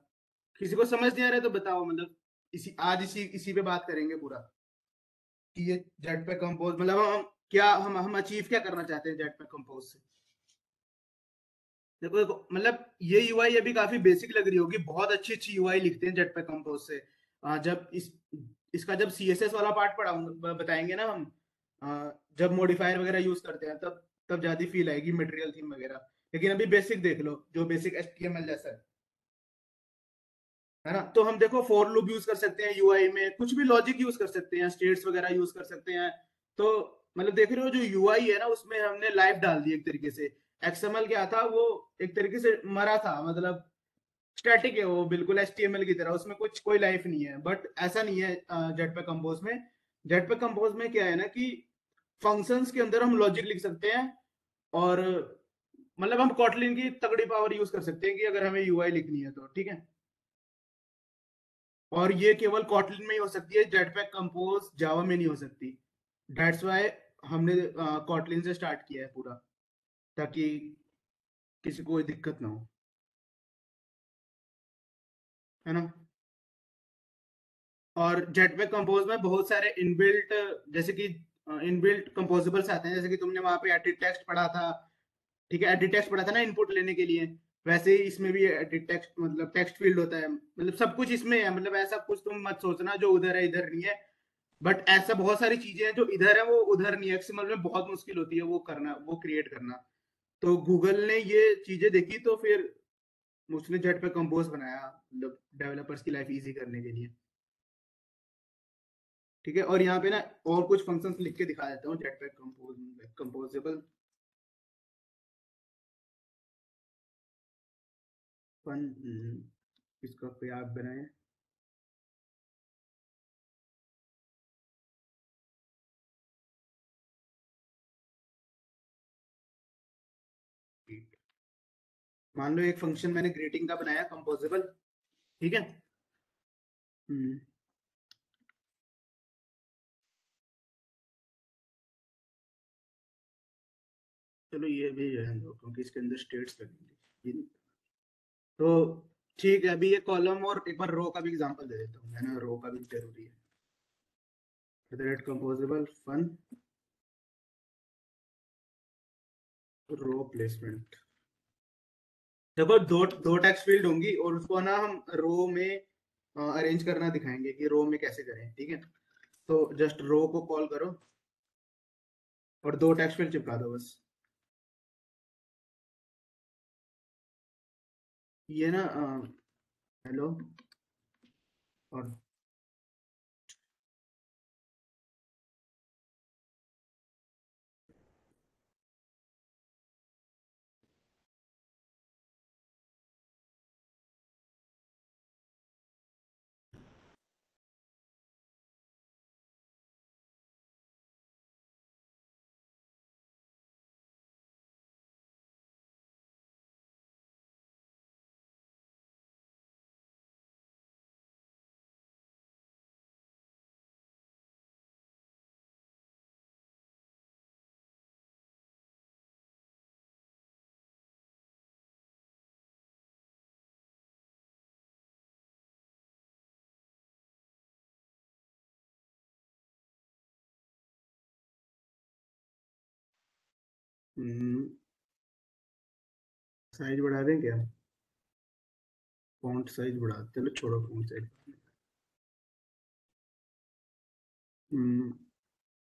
किसी को समझ नहीं आ रहा है तो बताओ, मतलब इसी पे बात करेंगे पूरा कि ये जेटपैक कंपोज मतलब हम अचीव क्या करना चाहते हैं जेटपैक कंपोज से। देखो देखो मतलब ये यूआई अभी काफी बेसिक लग रही होगी, बहुत अच्छी अच्छी यूआई लिखते हैं जेटपैक कंपोज से। जब इसका जब सीएसएस वाला पार्ट पढ़ाऊंगा बताएंगे ना हम, जब मॉडिफायर वगैरह यूज करते हैं तब तब ज्यादा फील आएगी मटेरियल थीम वगैरह। लेकिन अभी बेसिक देख लो, जो बेसिक एचटीएमएल जैसा है ना। तो हम देखो फॉर लूप यूज कर सकते हैं यूआई में, कुछ भी लॉजिक यूज कर सकते हैं, स्टेट्स वगैरह यूज कर सकते हैं। तो मतलब देख रहे हो जो यूआई है ना उसमें हमने लाइफ डाल दी एक तरीके से। एक्सएमएल क्या था, वो एक तरीके से मरा था, मतलब स्टैटिक है वो बिल्कुल एचटीएमएल की तरह, उसमें कुछ कोई लाइफ नहीं है। बट ऐसा नहीं है जेटपैक कंपोज में। जेटपैक कंपोज में क्या है ना कि फंक्शंस के अंदर हम लॉजिक लिख सकते हैं, और मतलब हम कॉटलिन की तगड़ी पावर यूज कर सकते हैं कि अगर हमें यूआई लिखनी है तो, ठीक है। और ये केवल कॉटलिन में ही हो सकती है, जेटपैक कंपोज जावा में नहीं हो सकती। दैट्स वाई हमने कॉटलिन से स्टार्ट किया है पूरा, ताकि किसी को कोई दिक्कत ना हो, है ना। और जेटपैक कंपोज में बहुत सारे इनबिल्ट, जैसे कि इनबिल्ट कंपोजेबल्स आते हैं, जैसे कि तुमने वहां पे एडिट टेक्स्ट पढ़ा था, ठीक है, एडिट टेक्स्ट पढ़ा था ना इनपुट लेने के लिए। वैसे ही इसमें भी एडिट टेक्स्ट मतलब टेक्स्ट फील्ड होता है, मतलब सब कुछ इसमें है, मतलब ऐसा कुछ तुम मत सोचना जो उधर है इधर नहीं है। बट ऐसा बहुत सारी चीजें हैं जो इधर है वो उधर नहीं है, एक्सएमएल में बहुत मुश्किल होती है वो करना, वो क्रिएट करना। तो गूगल ने ये चीजें देखी तो फिर उसने जेटपैक कंपोज बनाया, मतलब डेवलपर्स की लाइफ इजी करने के लिए, ठीक है। और यहाँ पे ना और कुछ फंक्शंस लिख के दिखा देता हूँ जेटपैक कंपोजेबल फन, इसका कोई आप बनाए। मान लो एक फंक्शन मैंने ग्रीटिंग का बनाया कंपोजेबल, ठीक है। हम्म, चलो ये भी रहने दो क्योंकि इसके अंदर स्टेट्स लगेंगे। तो ठीक है, अभी ये कॉलम और एक बार रो का भी एग्जांपल दे देता हूँ, है ना, रो का भी जरूरी है। कंपोजेबल फन रो प्लेसमेंट, देखो दो दो टेक्स्ट फील्ड होंगी और उसको ना हम रो में अरेंज करना दिखाएंगे कि रो में कैसे करें, ठीक है। तो जस्ट रो को कॉल करो और दो टेक्स्ट फील्ड चिपका दो बस। ये ना हेलो और साइज बढ़ा दें क्या? फॉन्ट साइज बढ़ा, चलो छोड़ो फॉन्ट साइज।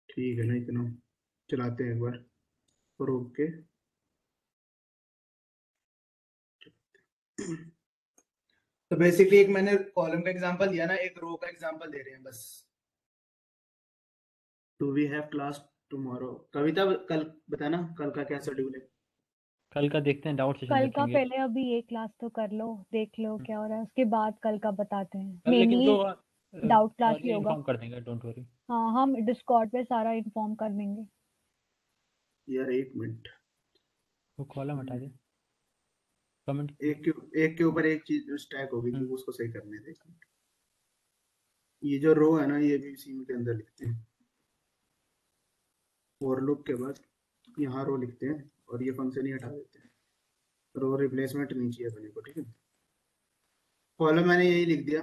ठीक है ना, इतना चलाते हैं एक बार और ओके। तो बेसिकली एक मैंने कॉलम का एग्जांपल दिया ना, एक रो का एग्जांपल दे रहे हैं बस। Do we have class tomorrow? Kavita कल बताना कल का क्या शेड्यूल है। कल का देखते हैं, डाउट सेशन कल का रखेंगे पहले अभी ये क्लास तो कर लो, देख लो क्या हो रहा है, उसके बाद कल का बताते हैं। कल, लेकिन मेनली तो डाउट क्लास ही अर्ली होगा। इन्फॉर्म कर देंगे, डोंट वरी। हाँ, हम डिस्कॉर्ड पे सारा इन्फॉर्म कर देंगे। यार एक मिनट, वो कॉलम हटा दे, कमेंट। एक के ऊपर एक चीज स्टैक होगी कि उसको सही करने दे। ये जो रो है ना, ये भी इसी के अंदर लिखते हैं। फॉर लूप के बाद यहाँ रो लिखते हैं और ये फंक्शन ही हटा देते हैं। रो रिप्लेसमेंट नहीं चाहिए अपने को, ठीक है। कॉलम मैंने यही लिख दिया,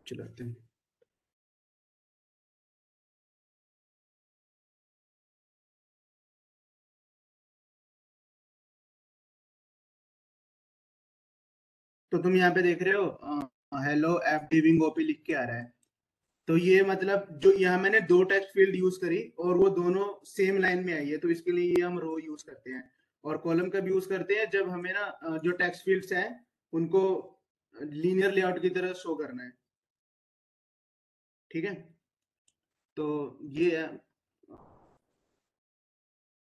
चलाते हैं। तो तुम यहाँ पे देख रहे हो हेलो ऐप डिविंग ओपी लिख के आ रहा है। तो ये मतलब जो यहाँ मैंने दो टेक्स्ट फील्ड यूज करी और वो दोनों सेम लाइन में आई है, तो इसके लिए ये हम रो यूज करते हैं। और कॉलम का भी यूज करते हैं जब हमें ना जो टेक्स्ट फील्ड्स हैं उनको लीनियर लेआउट की तरह शो करना है, ठीक है। तो ये है।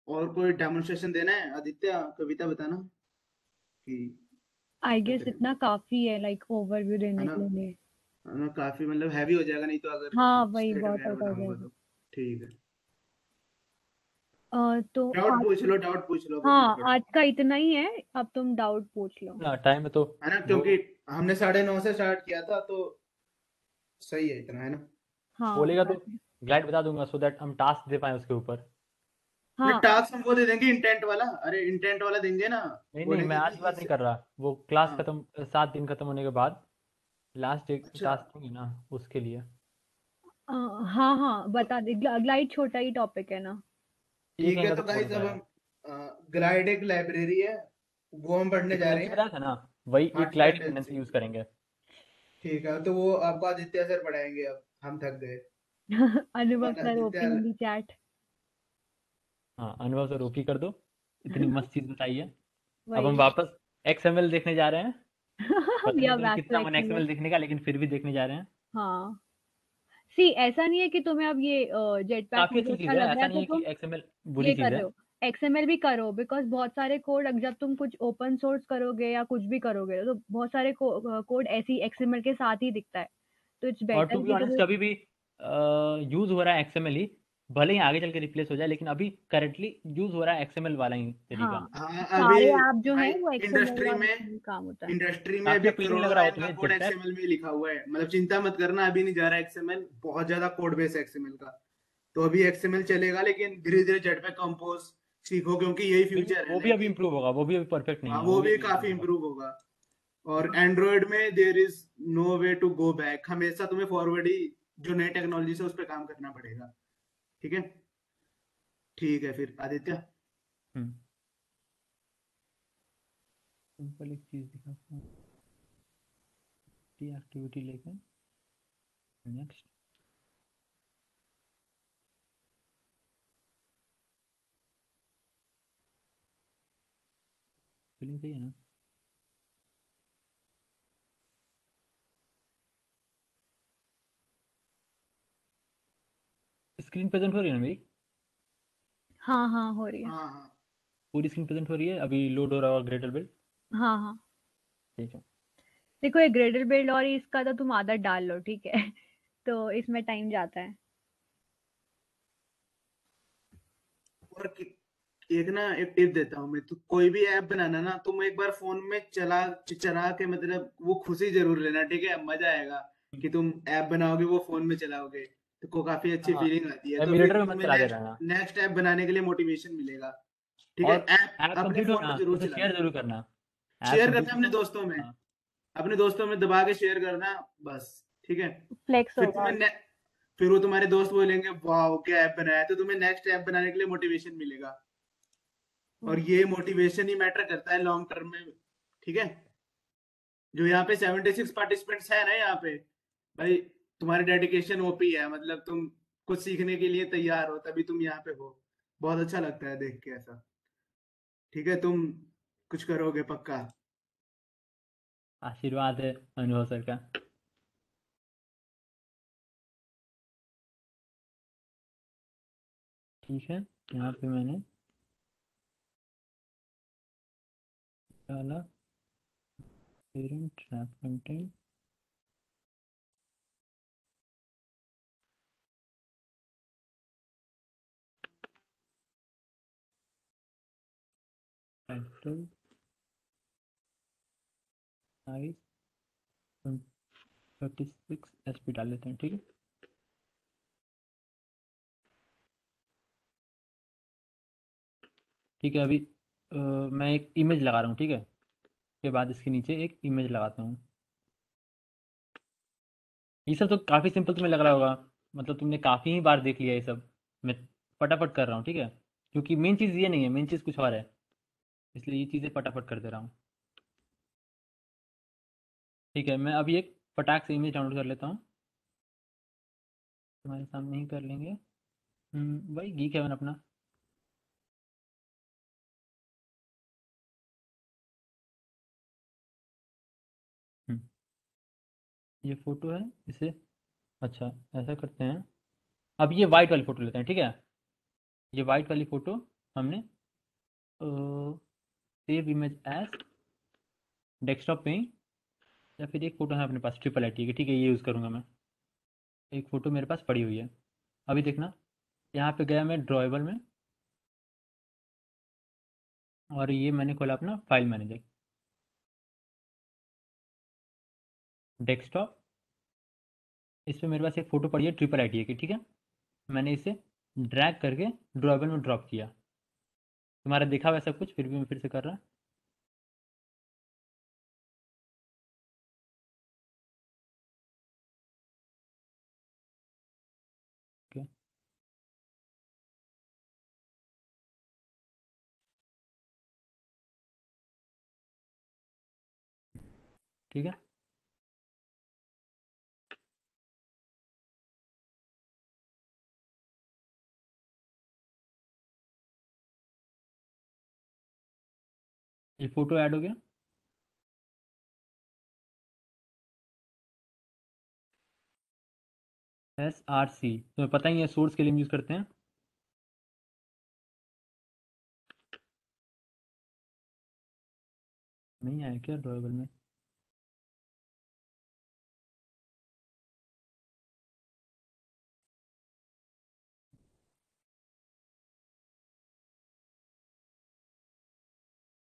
और कोई डेमोन्स्ट्रेशन देना है आदित्य, कविता बताना कि आई क्या गेस करें, इतना काफी है, लाइक ओवरव्यू है देने ना? के लिए। है ना, काफी मतलब हैवी हो जाएगा नहीं तो, अगर हाँ, वही स्टेट बहुत वगैरह टाइट हो बनाऊंगा जाएगा। तो। ठीक है, तो डाउट आज, पूछ लो, डाउट पूछ लो अगर कुछ हाँ, बड़ा, आज का इतना ही है। अब तुम डाउट पूछ लो। ना टाइम है तो है ना, वो क्योंकि हमने 9:30 से स्टार्ट किया था, तो सही है इतना, है ना। हाँ, बोलेगा तो बस। ग्लाइड बता दूंगा, सो दैट हम टास्क दे पाए उसके ऊपर। ये हाँ, टास्क हमको दे देंगे इंटेंट वाला, अरे इंटेंट वाला देंगे ना। नहीं नहीं, मैं बोलेंगे आज कि की बात इस, नहीं कर रहा, वो क्लास हाँ, खत्म 7 दिन खत्म होने के बाद लास्ट एक अच्छा टास्क होंगे ना, उसके लिए। अ, हाँ हाँ, बता दे। ग्लाइड छोटा ही टॉपिक है ना। एक ठीक है। आएगा तो तो बोल गाइस अब पाएगा। हम ग्लाइड एक लाइब्रेरी है, वो हम पढ़ने जा रहे डिपेंडेंसी हैं। बताया था ना, वही हाँ, एक ग्लाइड डिपेंडेंसी। डिपेंडेंसी यूज करेंगे। ठीक है, तो वो आपको आदित्य सर पढ़ाएंगे, अब हम थक गए। अनुभव और sir Aditya, OP in the chat. हाँ, अनुभव से रोपी कर दो, इतनी मस्त चीज बताई है। अब हम वही। वापस XML देखने जा रहे हैं। पता वी नहीं आर चला बैक टू कितना मन एक्सएमएल। XML देखने का, लेकिन फिर भी देखने जा रहे हैं। हाँ, सी ऐसा नहीं है कि तुम्हें अब ये जेटपैक काफी मुझे अच्छी अच्छा चीज है, लग रहा ऐसा है नहीं तो है कि तुम XML बुरी ये चीज कर रहे है। हो। एक्सएमएल भी करो, बिकॉज बहुत सारे कोड जब तुम कुछ ओपन सोर्स करोगे या कुछ भी करोगे तो बहुत सारे कोड ऐसी एक्सएमएल के साथ ही दिखता है। तो इट्स और टू बेटर बी कि ऑनेस्ट तुम्हें अभी भी यूज हो रहा है XML ही, भले ही आगे चल के रिप्लेस हो जाए, लेकिन अभी करेंटली यूज हो रहा है XML वाला ही तरीका। हाँ, हाँ अभी सारे ऐप जो भाई हैं वो एक्सएमएल इंडस्ट्री और में, इसमें काम होता है। इंडस्ट्री में काफी अभी अपीलिंग लग करोड़ों रहा हो लाइन का तुम्हें कोड जेटपैक? एक्सएमएल में ही लिखा हुआ है। मतलब चिंता मत करना, अभी नहीं जा रहा एक्सएमएल, बहुत ज्यादा कोड बेस है एक्सएमएल का। तो अभी एक्सएमएल चलेगा, लेकिन धीरे धीरे जेटपैक कंपोज सीखो, क्योंकि यही फिर भी फ्यूचर है वो ना भी अभी कि। इम्प्रूव होगा, वो भी अभी परफेक्ट नहीं हाँ, है, वो वो भी भी अभी काफी इम्प्रूव होगा। इम्प्रूव होगा। और एंड्रॉयड में there is no way to go back, हमेशा तुम्हें फॉरवर्ड ही जो नई टेक्नोलॉजी से उस पर काम करना पड़ेगा, ठीक है। ठीक है फिर आदित्य। हम्म। सिंपल एक चीज़ दिखाता हूँ, एक्टिविटी लेकर नेक्स्ट। फिलिंग सही है ना? स्क्रीन प्रेजेंट हो रही है ना मेरी? हाँ हाँ हो रही है। हाँ हाँ पूरी स्क्रीन प्रेजेंट हो रही है? अभी लोड हो रहा होगा ग्रेटर बिल्ड। हाँ हाँ ठीक है। देखो ये ग्रेडल बिल्ड और इसका तो तुम आदत डाल लो, ठीक है। तो इसमें टाइम जाता है। और एक ना एक टिप देता हूँ मैं, तो कोई भी ऐप बनाना ना, तुम एक बार फोन में चला के मतलब वो खुशी जरूर लेना, ठीक है? मजा आएगा कि तुम ऐप बनाओगे वो फोन में चलाओगे, तो को काफी अच्छी हाँ, फीलिंग आती है, तो एमुलेटर फिर में मत तुम्हें चला दे नेक्स्ट रहना। नेक्स्ट ऐप बनाने के लिए मोटिवेशन मिलेगा। ठीक है, और ऐप ऐप अपने कंप्लीट हो फोन में ना तो जरूर उसे शेयर चलाना, जरूर करना। ऐप शेयर कंप्लीट करना हो अपने तो दोस्तों में, हाँ। अपने दोस्तों में दबा के शेयर करना, बस। ठीक है, फ्लेक्स फिर होगा। तुम्हें फिर वो तुम्हारे दोस्त बोलेंगे वाह क्या ऐप बनाया, तो तुम्हें नेक्स्ट ऐप बनाने के लिए मोटिवेशन मिलेगा। और हम्म, ये मोटिवेशन ही मैटर करता है लॉन्ग टर्म में। ठीक है, जो यहाँ पे 76 पार्टिसिपेंट्स है ना यहाँ पे, भाई तुम्हारी डेडिकेशन ओपी है, मतलब तुम कुछ सीखने के लिए तैयार हो, तभी तुम यहाँ पे हो। बहुत अच्छा लगता है देख के ऐसा। ठीक है, तुम कुछ करोगे पक्का। आशीर्वाद है अनुभव सर का। ठीक है, यहाँ पे मैंने डाला parent trap content. Title size 36 SP डाल लेते हैं। ठीक है, ठीक है। अभी मैं एक इमेज लगा रहा हूँ। ठीक है, के बाद इसके नीचे एक इमेज लगाता हूँ। ये सब तो काफ़ी सिंपल तुम्हें लग रहा होगा, मतलब तुमने काफ़ी ही बार देख लिया ये सब। मैं फटाफट कर रहा हूँ, ठीक है, क्योंकि मेन चीज़ ये नहीं है, मेन चीज़ कुछ और है, इसलिए ये चीज़ें फटाफट कर दे रहा हूँ। ठीक है, मैं अभी एक फटाक से इमेज डाउनलोड कर लेता हूँ, तुम्हारे सामने ही कर लेंगे। वही गीक हेवन अपना। हम्म, ये फ़ोटो है इसे। अच्छा, ऐसा करते हैं, अब ये वाइट वाली फ़ोटो लेते हैं। ठीक है, ये वाइट वाली फ़ोटो हमने सेव इमेज एज डेस्कटॉप पे ही, या फिर एक फ़ोटो है अपने पास ट्रिपल आई टी की। ठीक है, ये यूज़ करूँगा मैं। एक फ़ोटो मेरे पास पड़ी हुई है। अभी देखना, यहाँ पे गया मैं ड्रॉएबल में, और ये मैंने खोला अपना फाइल मैनेजर, डेस्कटॉप। इस पर मेरे पास एक फ़ोटो पड़ी है ट्रिपल आई टी की। ठीक है, मैंने इसे ड्रैग करके ड्रॉएबल में ड्रॉप किया। तुम्हारा देखा हुआ सब कुछ, फिर भी मैं फिर से कर रहा। ओके, ठीक है। ये फ़ोटो ऐड हो गया। SRC तुम्हें पता ही है, सोर्स के लिए यूज़ करते हैं। नहीं आया क्या ड्रॉएबल में?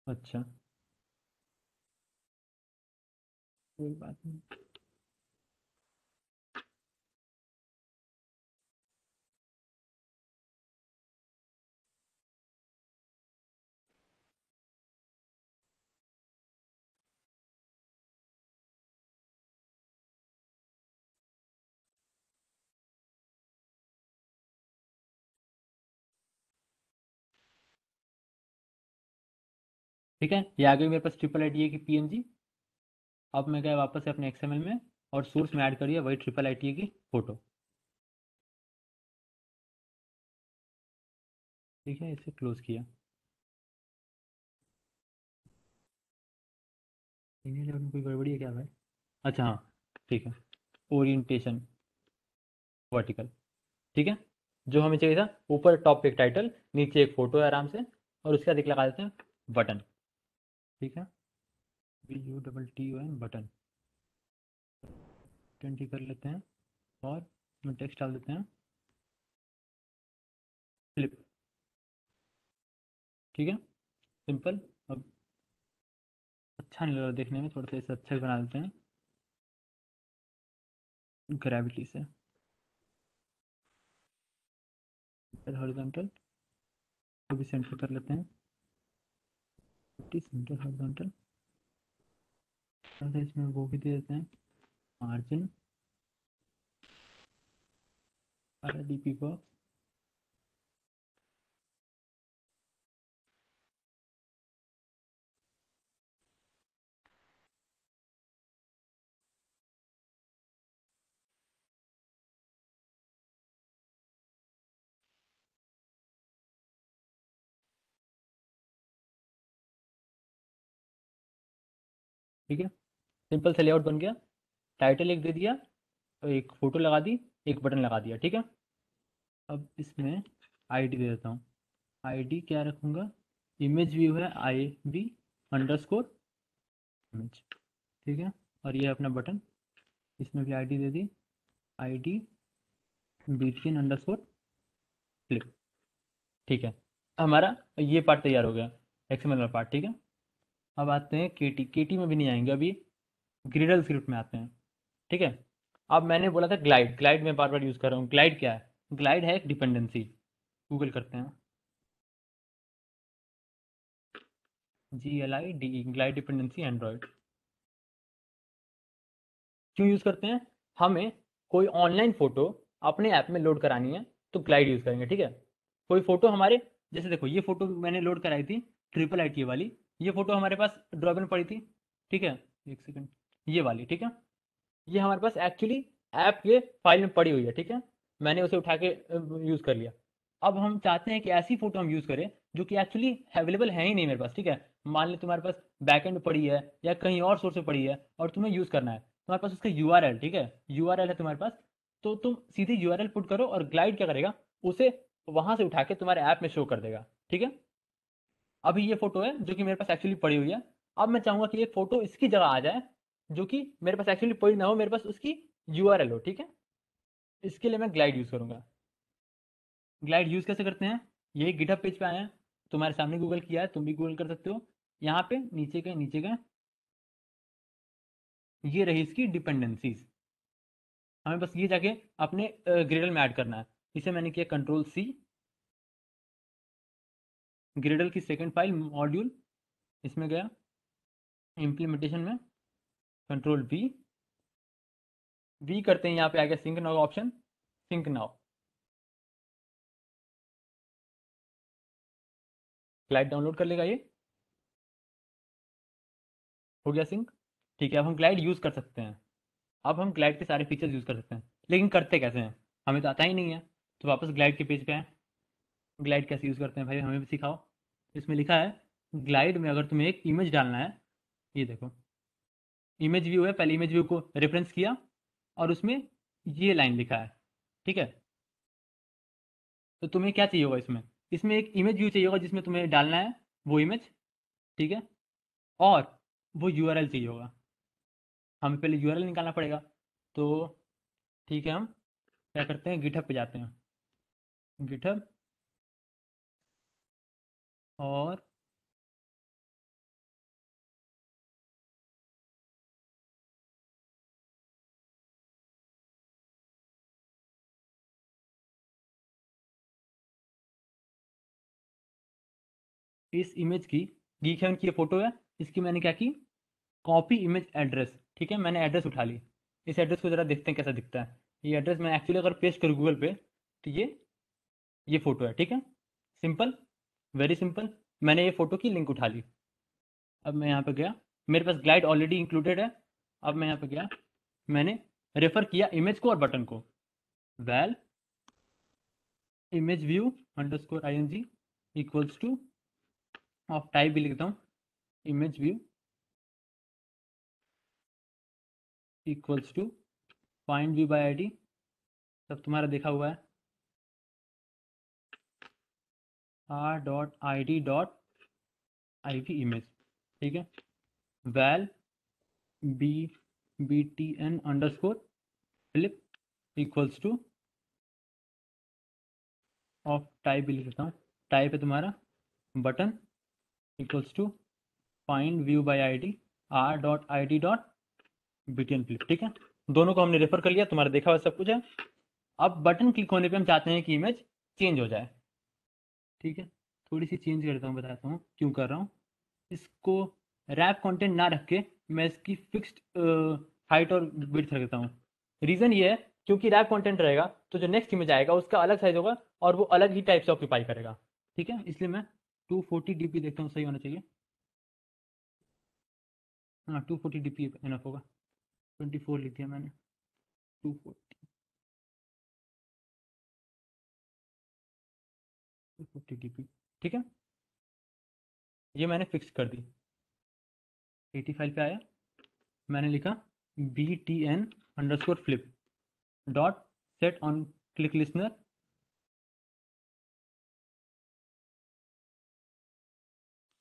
अच्छा, कोई बात नहीं। ठीक है। ये आ गई मेरे पास ट्रिपल आई की पीएनजी। अब मैं गया वापस से अपने एक्सएमएल में और सोर्स में ऐड करिए वही ट्रिपल आई की फोटो। ठीक है, इसे क्लोज किया। इन्हीं लेवल में कोई गड़बड़ी है क्या भाई? अच्छा हाँ, ठीक है। ओरिएंटेशन वर्टिकल, ठीक है। जो हमें चाहिए था, ऊपर टॉप पे एक टाइटल, नीचे एक फोटो है आराम से, और उसके बाद एक लगा देते हैं बटन। ठीक है, BUTTON बटन। ठीक कर लेते हैं और मैं टेक्स्ट डाल देते हैं फ्लिप। ठीक है, सिंपल। अब अच्छा नहीं लग रहा देखने में, थोड़ा सा इसे अच्छा बना देते हैं ग्रेविटी से। हॉरिजॉन्टल को भी सेंटर कर लेते हैं, सेंटर हॉरिजॉन्टल। इसमें वो भी दे देते हैं मार्जिन RDP को। ठीक है, सिंपल से लेआउट बन गया। टाइटल एक दे दिया, एक फोटो लगा दी, एक बटन लगा दिया। ठीक है, अब इसमें आईडी दे देता हूँ। आईडी क्या रखूँगा? इमेज व्यू है IB_image। ठीक है, और ये अपना बटन, इसमें भी आईडी दे दी ID BTN_flip। ठीक है, हमारा ये पार्ट तैयार हो गया, XML वाला पार्ट। ठीक है, अब आते हैं केटी में भी नहीं आएंगे अभी, ग्रिडल स्क्रिप्ट में आते हैं। ठीक है, अब मैंने बोला था ग्लाइड में बार बार यूज़ कर रहा हूँ। ग्लाइड क्या है? ग्लाइड है एक डिपेंडेंसी। गूगल करते हैं, GLIDE, ग्लाइड डिपेंडेंसी एंड्रॉयड। क्यों यूज़ करते हैं? हमें कोई ऑनलाइन फ़ोटो अपने ऐप में लोड करानी है तो ग्लाइड यूज़ करेंगे। ठीक है, कोई फ़ोटो हमारे, जैसे देखो ये फ़ोटो मैंने लोड कराई थी ट्रिपल आई वाली, ये फ़ोटो हमारे पास ड्राइव में पड़ी थी। ठीक है, एक सेकंड, ये वाली। ठीक है, ये हमारे पास एक्चुअली ऐप के फाइल में पड़ी हुई है। ठीक है, मैंने उसे उठा के यूज़ कर लिया। अब हम चाहते हैं कि ऐसी फ़ोटो हम यूज़ करें जो कि एक्चुअली अवेलेबल है ही नहीं मेरे पास। ठीक है, मान ली तुम्हारे पास बैकएंड पड़ी है या कहीं और सोर्स में पड़ी है और तुम्हें यूज़ करना है, तुम्हारे पास उसका URL, ठीक है, URL है तुम्हारे पास, तो तुम सीधे URL पुट करो और ग्लाइड क्या करेगा, उसे वहां से उठा के तुम्हारे ऐप में शो कर देगा। ठीक है, अभी ये फोटो है जो कि मेरे पास एक्चुअली पड़ी हुई है। अब मैं चाहूंगा कि ये फोटो इसकी जगह आ जाए जो कि मेरे पास एक्चुअली पड़ी ना हो, मेरे पास उसकी URL हो। ठीक है, इसके लिए मैं ग्लाइड यूज़ करूंगा। ग्लाइड यूज़ कैसे करते हैं? ये गिटहब पेज पे आए हैं, तुम्हारे सामने गूगल किया है, तुम भी गूगल कर सकते हो। यहाँ पे नीचे के ये रही इसकी डिपेंडेंसीज। हमें बस ये जाके अपने ग्रिडल में ऐड करना है। इसे मैंने किया Ctrl+C, ग्रिडल की सेकंड फाइल मॉड्यूल, इसमें गया इम्प्लीमेंटेशन में, Ctrl+V करते हैं। यहाँ पे आ गया sync now option, sync now. Glide download कर लेगा, ये हो गया सिंक। ठीक है, अब हम ग्लाइड यूज़ कर सकते हैं। अब हम ग्लाइड के सारे फीचर्स यूज़ कर सकते हैं, लेकिन करते कैसे हैं हमें तो आता ही नहीं है। तो वापस ग्लाइड के पेज पे आए, ग्लाइड कैसे यूज़ करते हैं भाई, हमें भी सिखाओ। इसमें लिखा है ग्लाइड में अगर तुम्हें एक इमेज डालना है, ये देखो इमेज व्यू है, पहले इमेज व्यू को रेफरेंस किया और उसमें ये लाइन लिखा है। ठीक है, तो तुम्हें क्या चाहिए होगा इसमें? इसमें एक इमेज व्यू चाहिए होगा जिसमें तुम्हें डालना है वो इमेज। ठीक है, और वो URL चाहिए होगा। हमें पहले URL निकालना पड़ेगा। तो ठीक है, हम क्या करते हैं, गिटहब पे जाते हैं, गिटहब, और इस इमेज की, Geek7 की ये फोटो है, इसकी मैंने क्या की, कॉपी इमेज एड्रेस। ठीक है, मैंने एड्रेस उठा ली। इस एड्रेस को ज़रा देखते हैं कैसा दिखता है। ये एड्रेस मैं एक्चुअली अगर पेस्ट करूँ गूगल पे तो ये फोटो है। ठीक है, सिंपल, वेरी सिंपल। मैंने ये फोटो की लिंक उठा ली। अब मैं यहाँ पे गया, मेरे पास ग्लाइड ऑलरेडी इंक्लूडेड है। अब मैं यहाँ पे गया, मैंने रेफर किया इमेज को और बटन को। Val image view underscore ing equals to, of type भी लिखता हूँ, image view equals to find view by ID, सब तुम्हारा देखा हुआ है, r.id.iv इमेज, ठीक है। Val btn underscore flip equals to, of type भी लिख देता हूँ, टाइप है तुम्हारा button equals to find view by ID r.id.btn flip, ठीक है। दोनों को हमने रेफर कर लिया, तुम्हारा देखा हुआ सब कुछ है। अब बटन क्लिक होने पे हम चाहते हैं कि इमेज चेंज हो जाए, ठीक है। थोड़ी सी चेंज करता हूँ, बताता हूँ क्यों कर रहा हूँ। इसको रैप कंटेंट ना रख के मैं इसकी फिक्स्ड हाइट और विड्थ रख देता हूँ। रीज़न ये है क्योंकि रैप कंटेंट रहेगा तो जो नेक्स्ट इमेज आएगा उसका अलग साइज होगा और वो अलग ही टाइप से ऑक्यूपाई करेगा, ठीक है। इसलिए मैं 240 dp देखता हूँ, सही होना चाहिए। हाँ 240 dp इनफ होगा, 24 लिख दिया मैंने, 240 dp, ठीक है। ये मैंने फिक्स कर दी। 80 फाइल पे आया, मैंने लिखा btn underscore flip dot set on click listener,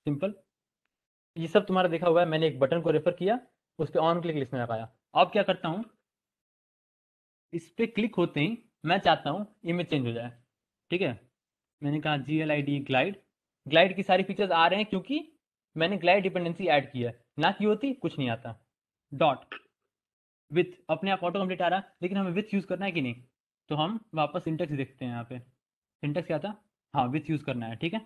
simple. ये सब तुम्हारा देखा हुआ है, मैंने एक बटन को रेफर किया, उस पर ऑन क्लिक लिसनर आया। अब क्या करता हूँ, इस पर क्लिक होते ही मैं चाहता हूँ इमेज चेंज हो जाए, ठीक है। मैंने कहा GLID ग्लाइड, ग्लाइड की सारी फीचर्स आ रहे हैं क्योंकि मैंने ग्लाइड डिपेंडेंसी ऐड की है, ना की होती कुछ नहीं आता। डॉट विथ अपने आप ऑटो कंप्लीट आ रहा, लेकिन हमें विथ यूज़ करना है कि नहीं, तो हम वापस सिंटेक्स देखते हैं। यहाँ पे सिंटेक्स क्या था, हाँ विथ यूज़ करना है, ठीक है।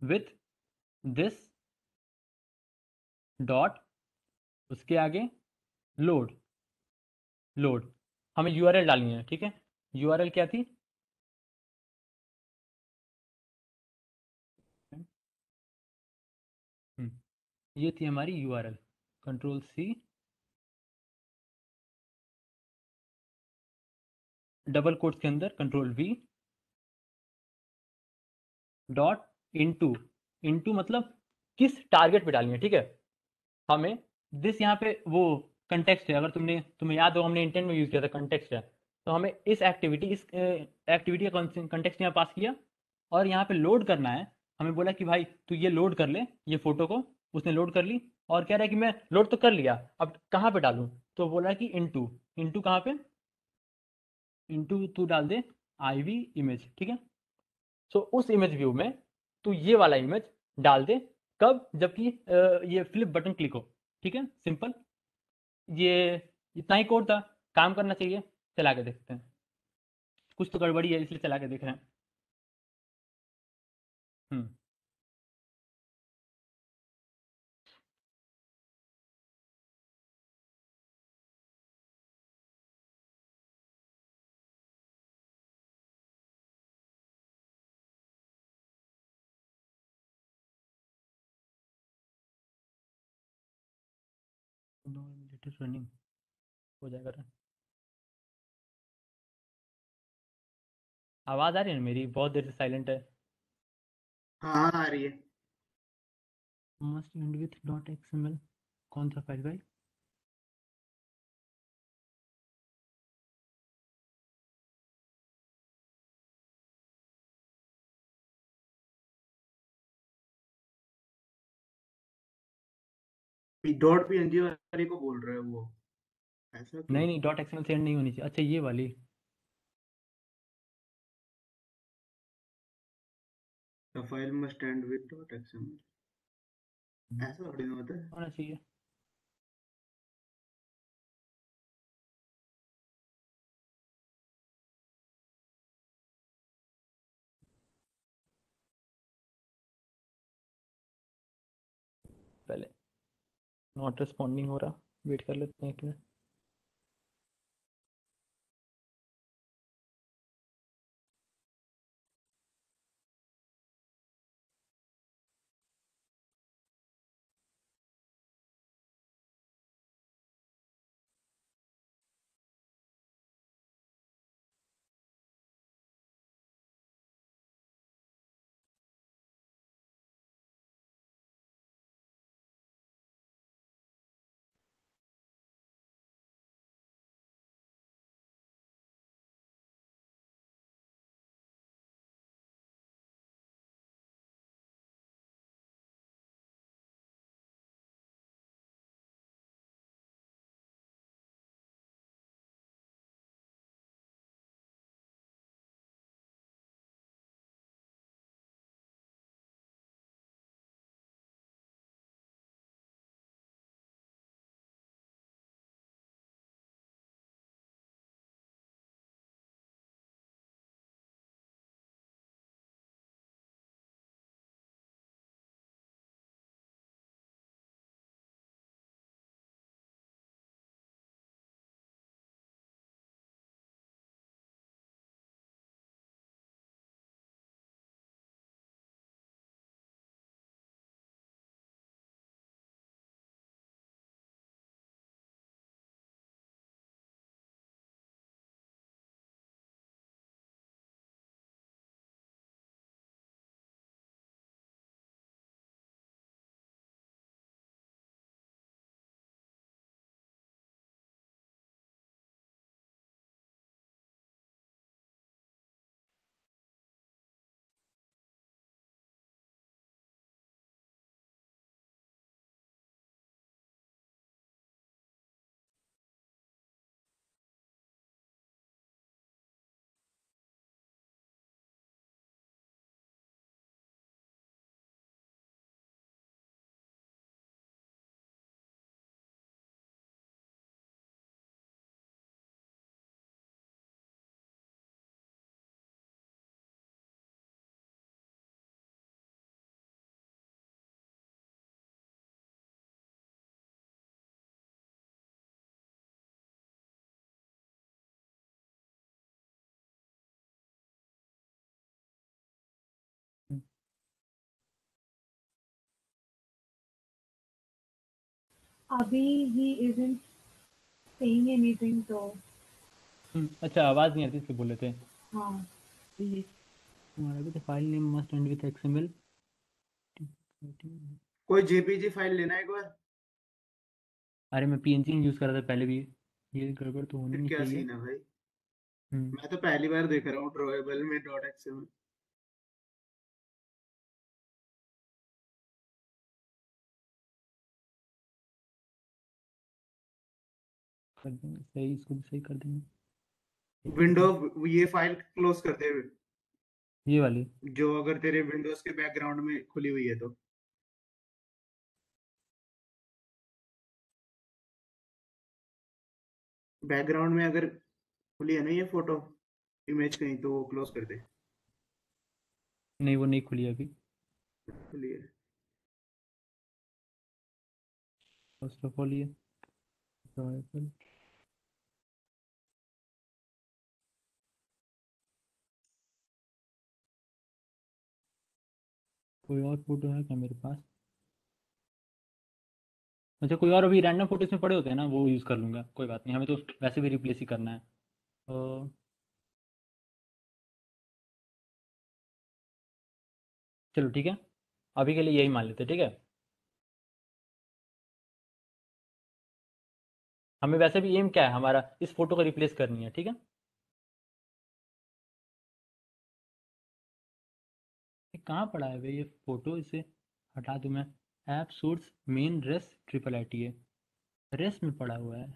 विथ दिस डॉट, उसके आगे लोड, लोड हमें URL डालनी है, ठीक है। URL क्या थी, ये थी हमारी URL, control C, double quotes के अंदर control V, dot into, into मतलब किस टारगेट पे डालनी है, ठीक है। हमें दिस यहाँ पे वो कंटेक्स्ट है, अगर तुम्हें याद हो हमने इंटेंट में यूज किया था, कंटेक्स्ट है। तो हमें इस एक्टिविटी एक्टिविटी का कंटेक्स्ट यहाँ पास किया और यहाँ पे लोड करना है। हमें बोला कि भाई तू ये लोड कर ले, ये फोटो को, उसने लोड कर ली और कह रहा है कि मैं लोड तो कर लिया, अब कहाँ पे डालूं, तो बोला कि इनटू, इनटू कहाँ पे, इनटू तू डाल दे IV इमेज, ठीक है। सो उस इमेज व्यू में तू ये वाला इमेज डाल दे, कब, जबकि ये फ्लिप बटन क्लिक हो, ठीक है। सिंपल, ये इतना ही कोड था, काम करना चाहिए। चला के देखते हैं, कुछ तो गड़बड़ी है इसलिए चला के देख रहे हैं। हम्म रनिंग हो जाएगा रन। आवाज़ आ रही है ना मेरी, बहुत देर से साइलेंट है। हाँ हाँ आ रही है। Must and with dot XML, कौन सा फाइल भाई, डॉट PNG वाले को बोल रहे हो वो, ऐसा क्यों? नहीं नहीं डॉट XML सेंड नहीं होनी चाहिए, अच्छा ये वाली। The file must and with dot XML, ऐसा थोड़ी ना होता है। होना चाहिए। पहले नॉट रिस्पॉन्डिंग हो रहा, वेट कर लेते हैं एक मिनट। अभी he isn't saying anything तो अच्छा, आवाज नहीं आती इसलिए बोल रहे थे। हाँ ये तुम्हारा भी तो file name must and with XML. कोई जेपीजी फाइल लेना है एक बार। अरे मैं पीएनजी यूज कर रहा था पहले भी, ये गड़बड़ तो होनी फिर नहीं क्या चाहिए। सीन है भाई? हम्म मैं तो पहली बार देख रहा हूँ ड्रॉएबल में डॉट एक्सएमएल। कर देंगे सही, इसको भी सही कर देंगे। विंडो, ये फाइल क्लोज कर दे, ये वाली। जो अगर तेरे विंडोज के बैकग्राउंड में खुली हुई है तो। बैकग्राउंड में अगर खुली है ना ये फोटो इमेज कहीं, तो वो क्लोज कर दे। नहीं वो नहीं खुली अभी। खुली है। फर्स्ट ऑफ ऑल ये drawable। कोई और फोटो है क्या मेरे पास? अच्छा कोई और अभी रैंडम फोटो इसमें पड़े होते हैं ना, वो यूज़ कर लूँगा, कोई बात नहीं, हमें तो वैसे भी रिप्लेस ही करना है। तो चलो ठीक है, अभी के लिए यही मान लेते हैं, ठीक है। हमें वैसे भी एम क्या है हमारा, इस फोटो को रिप्लेस करनी है, ठीक है। ये कहाँ पड़ा है भाई ये फोटो, इसे हटा दूँ मैं। App source main res triple I T है, रेस में पड़ा हुआ है।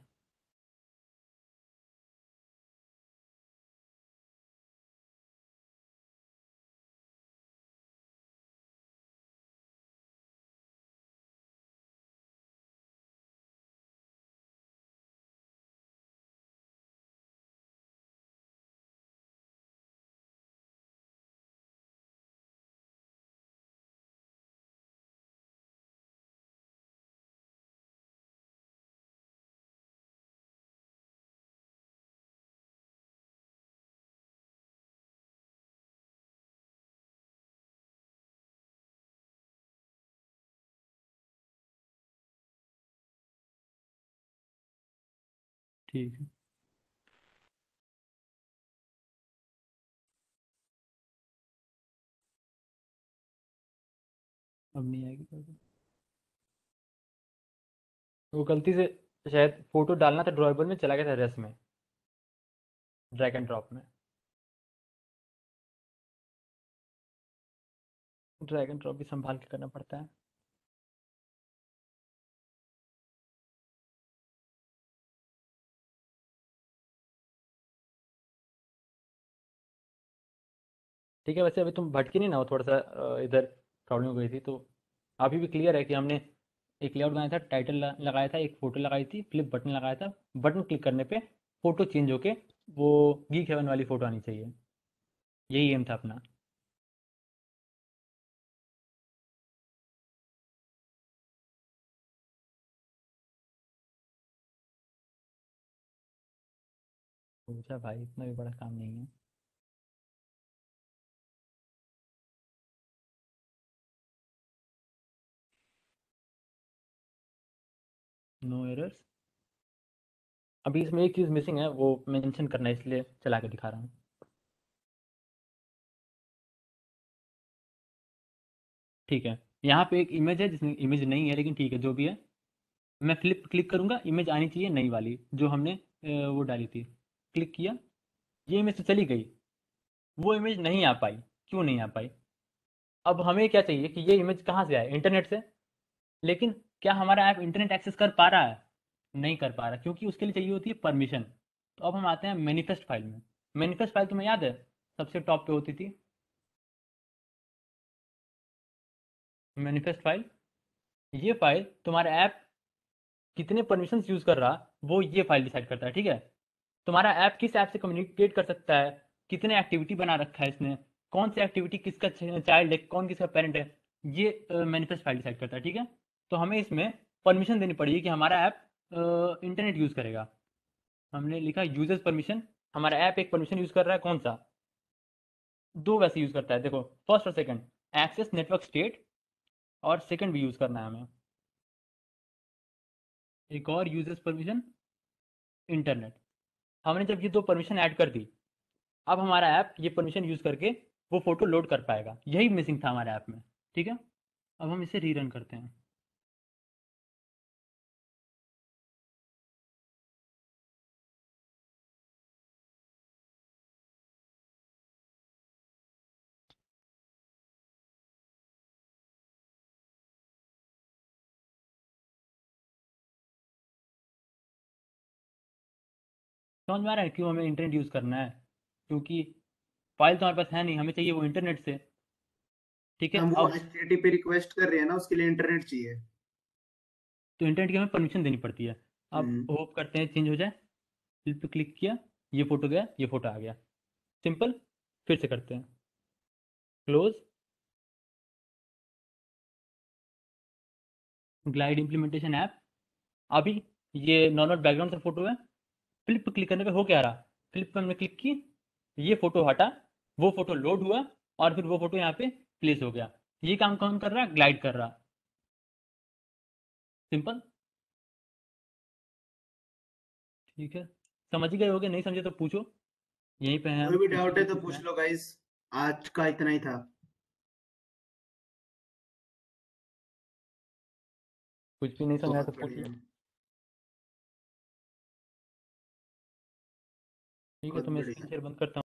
ठीक है, अब नहीं आएगी प्रॉब्लम। वो गलती से शायद फोटो डालना था ड्रॉएबल में, चला गया था रेस में, ड्रैग एंड ड्रॉप में। ड्रैग एंड ड्रॉप भी संभाल के करना पड़ता है। ठीक है, वैसे अभी तुम भटकी नहीं ना हो, थोड़ा सा इधर प्रॉब्लम हो गई थी, तो अभी भी क्लियर है कि हमने एक लेआउट बनाया था, टाइटल लगाया था, एक फ़ोटो लगाई थी, फ्लिप बटन लगाया था, बटन क्लिक करने पे फ़ोटो चेंज होके वो गीक हेवन वाली फ़ोटो आनी चाहिए, यही एम था अपना। पूछा भाई, इतना भी बड़ा काम नहीं है। No errors. अभी इसमें एक चीज़ मिसिंग है, वो मेंशन करना है, इसलिए चला के दिखा रहा हूँ। ठीक है, यहाँ पे एक इमेज है जिसमें इमेज नहीं है, लेकिन ठीक है जो भी है। मैं फ्लिप क्लिक करूंगा, इमेज आनी चाहिए नई वाली जो हमने वो डाली थी। क्लिक किया, ये इमेज तो चली गई, वो इमेज नहीं आ पाई। क्यों नहीं आ पाई? अब हमें क्या चाहिए कि ये इमेज कहाँ से आए, इंटरनेट से। लेकिन क्या हमारा ऐप इंटरनेट एक्सेस कर पा रहा है? नहीं कर पा रहा, क्योंकि उसके लिए चाहिए होती है परमिशन। तो अब हम आते हैं मैनिफेस्ट फाइल में। मैनिफेस्ट फाइल तुम्हें याद है, सबसे टॉप पे होती थी मैनिफेस्ट फाइल। ये फाइल तुम्हारा ऐप कितने परमिशंस यूज कर रहा, वो ये फाइल डिसाइड करता है, ठीक है। तुम्हारा ऐप किस ऐप से कम्युनिकेट कर सकता है, कितने एक्टिविटी बना रखा है इसने, कौन सी एक्टिविटी किसका चाइल्ड है, कौन किसका पेरेंट है, ये मैनिफेस्ट फाइल डिसाइड करता है, ठीक है। तो हमें इसमें परमिशन देनी पड़ेगी कि हमारा ऐप इंटरनेट यूज़ करेगा। हमने लिखा यूजर्स परमिशन। हमारा ऐप एक परमिशन यूज़ कर रहा है, कौन सा? दो वैसे यूज़ करता है, देखो, फर्स्ट और सेकंड, एक्सेस नेटवर्क स्टेट, और सेकंड भी यूज़ करना है हमें। एक और यूजर्स परमिशन इंटरनेट। हमने जब ये दो परमिशन ऐड कर दी, अब हमारा ऐप ये परमिशन यूज करके वो फोटो लोड कर पाएगा। यही मिसिंग था हमारे ऐप में। ठीक है, अब हम इसे रीरन करते हैं। समझ में आ रहा है क्यों हमें इंटरनेट यूज करना है? क्योंकि फाइल तो हमारे पास है नहीं, हमें चाहिए वो इंटरनेट से। ठीक है, हम वो अब HTTP रिक्वेस्ट कर रहे हैं ना, उसके लिए इंटरनेट चाहिए। तो इंटरनेट की हमें परमिशन देनी पड़ती है। अब हम्म। होप करते हैं चेंज हो जाए। फिल पे क्लिक किया, ये फोटो गया, ये फोटो आ गया। सिंपल। फिर से करते हैं, क्लोज, ग्लाइड इम्प्लीमेंटेशन ऐप। अभी ये नॉर्मल बैकग्राउंड से फोटो है। फ्लिप पे क्लिक करने पे हो क्या रहा, फ्लिप पे हमने क्लिक की, ये फोटो हटा, वो फोटो लोड हुआ, और फिर वो फोटो यहाँ पे प्लेस हो गया। ये काम कौन कर रहा है? ग्लाइड कर रहा। सिंपल। ठीक है, समझ ही गए होगे, नहीं समझे तो पूछो, यहीं पे हैं कोई हम, भी पूछने डाउट के है लिए तो कुछ पूछ है। लो गाइस। आज का इतना ही था। कुछ भी नहीं समझ आया तो बहुत पूछ लो। बढ़िया। ठीक है, बहुत तो मैं स्क्रीन बढ़िया। शेयर बंद करता हूँ।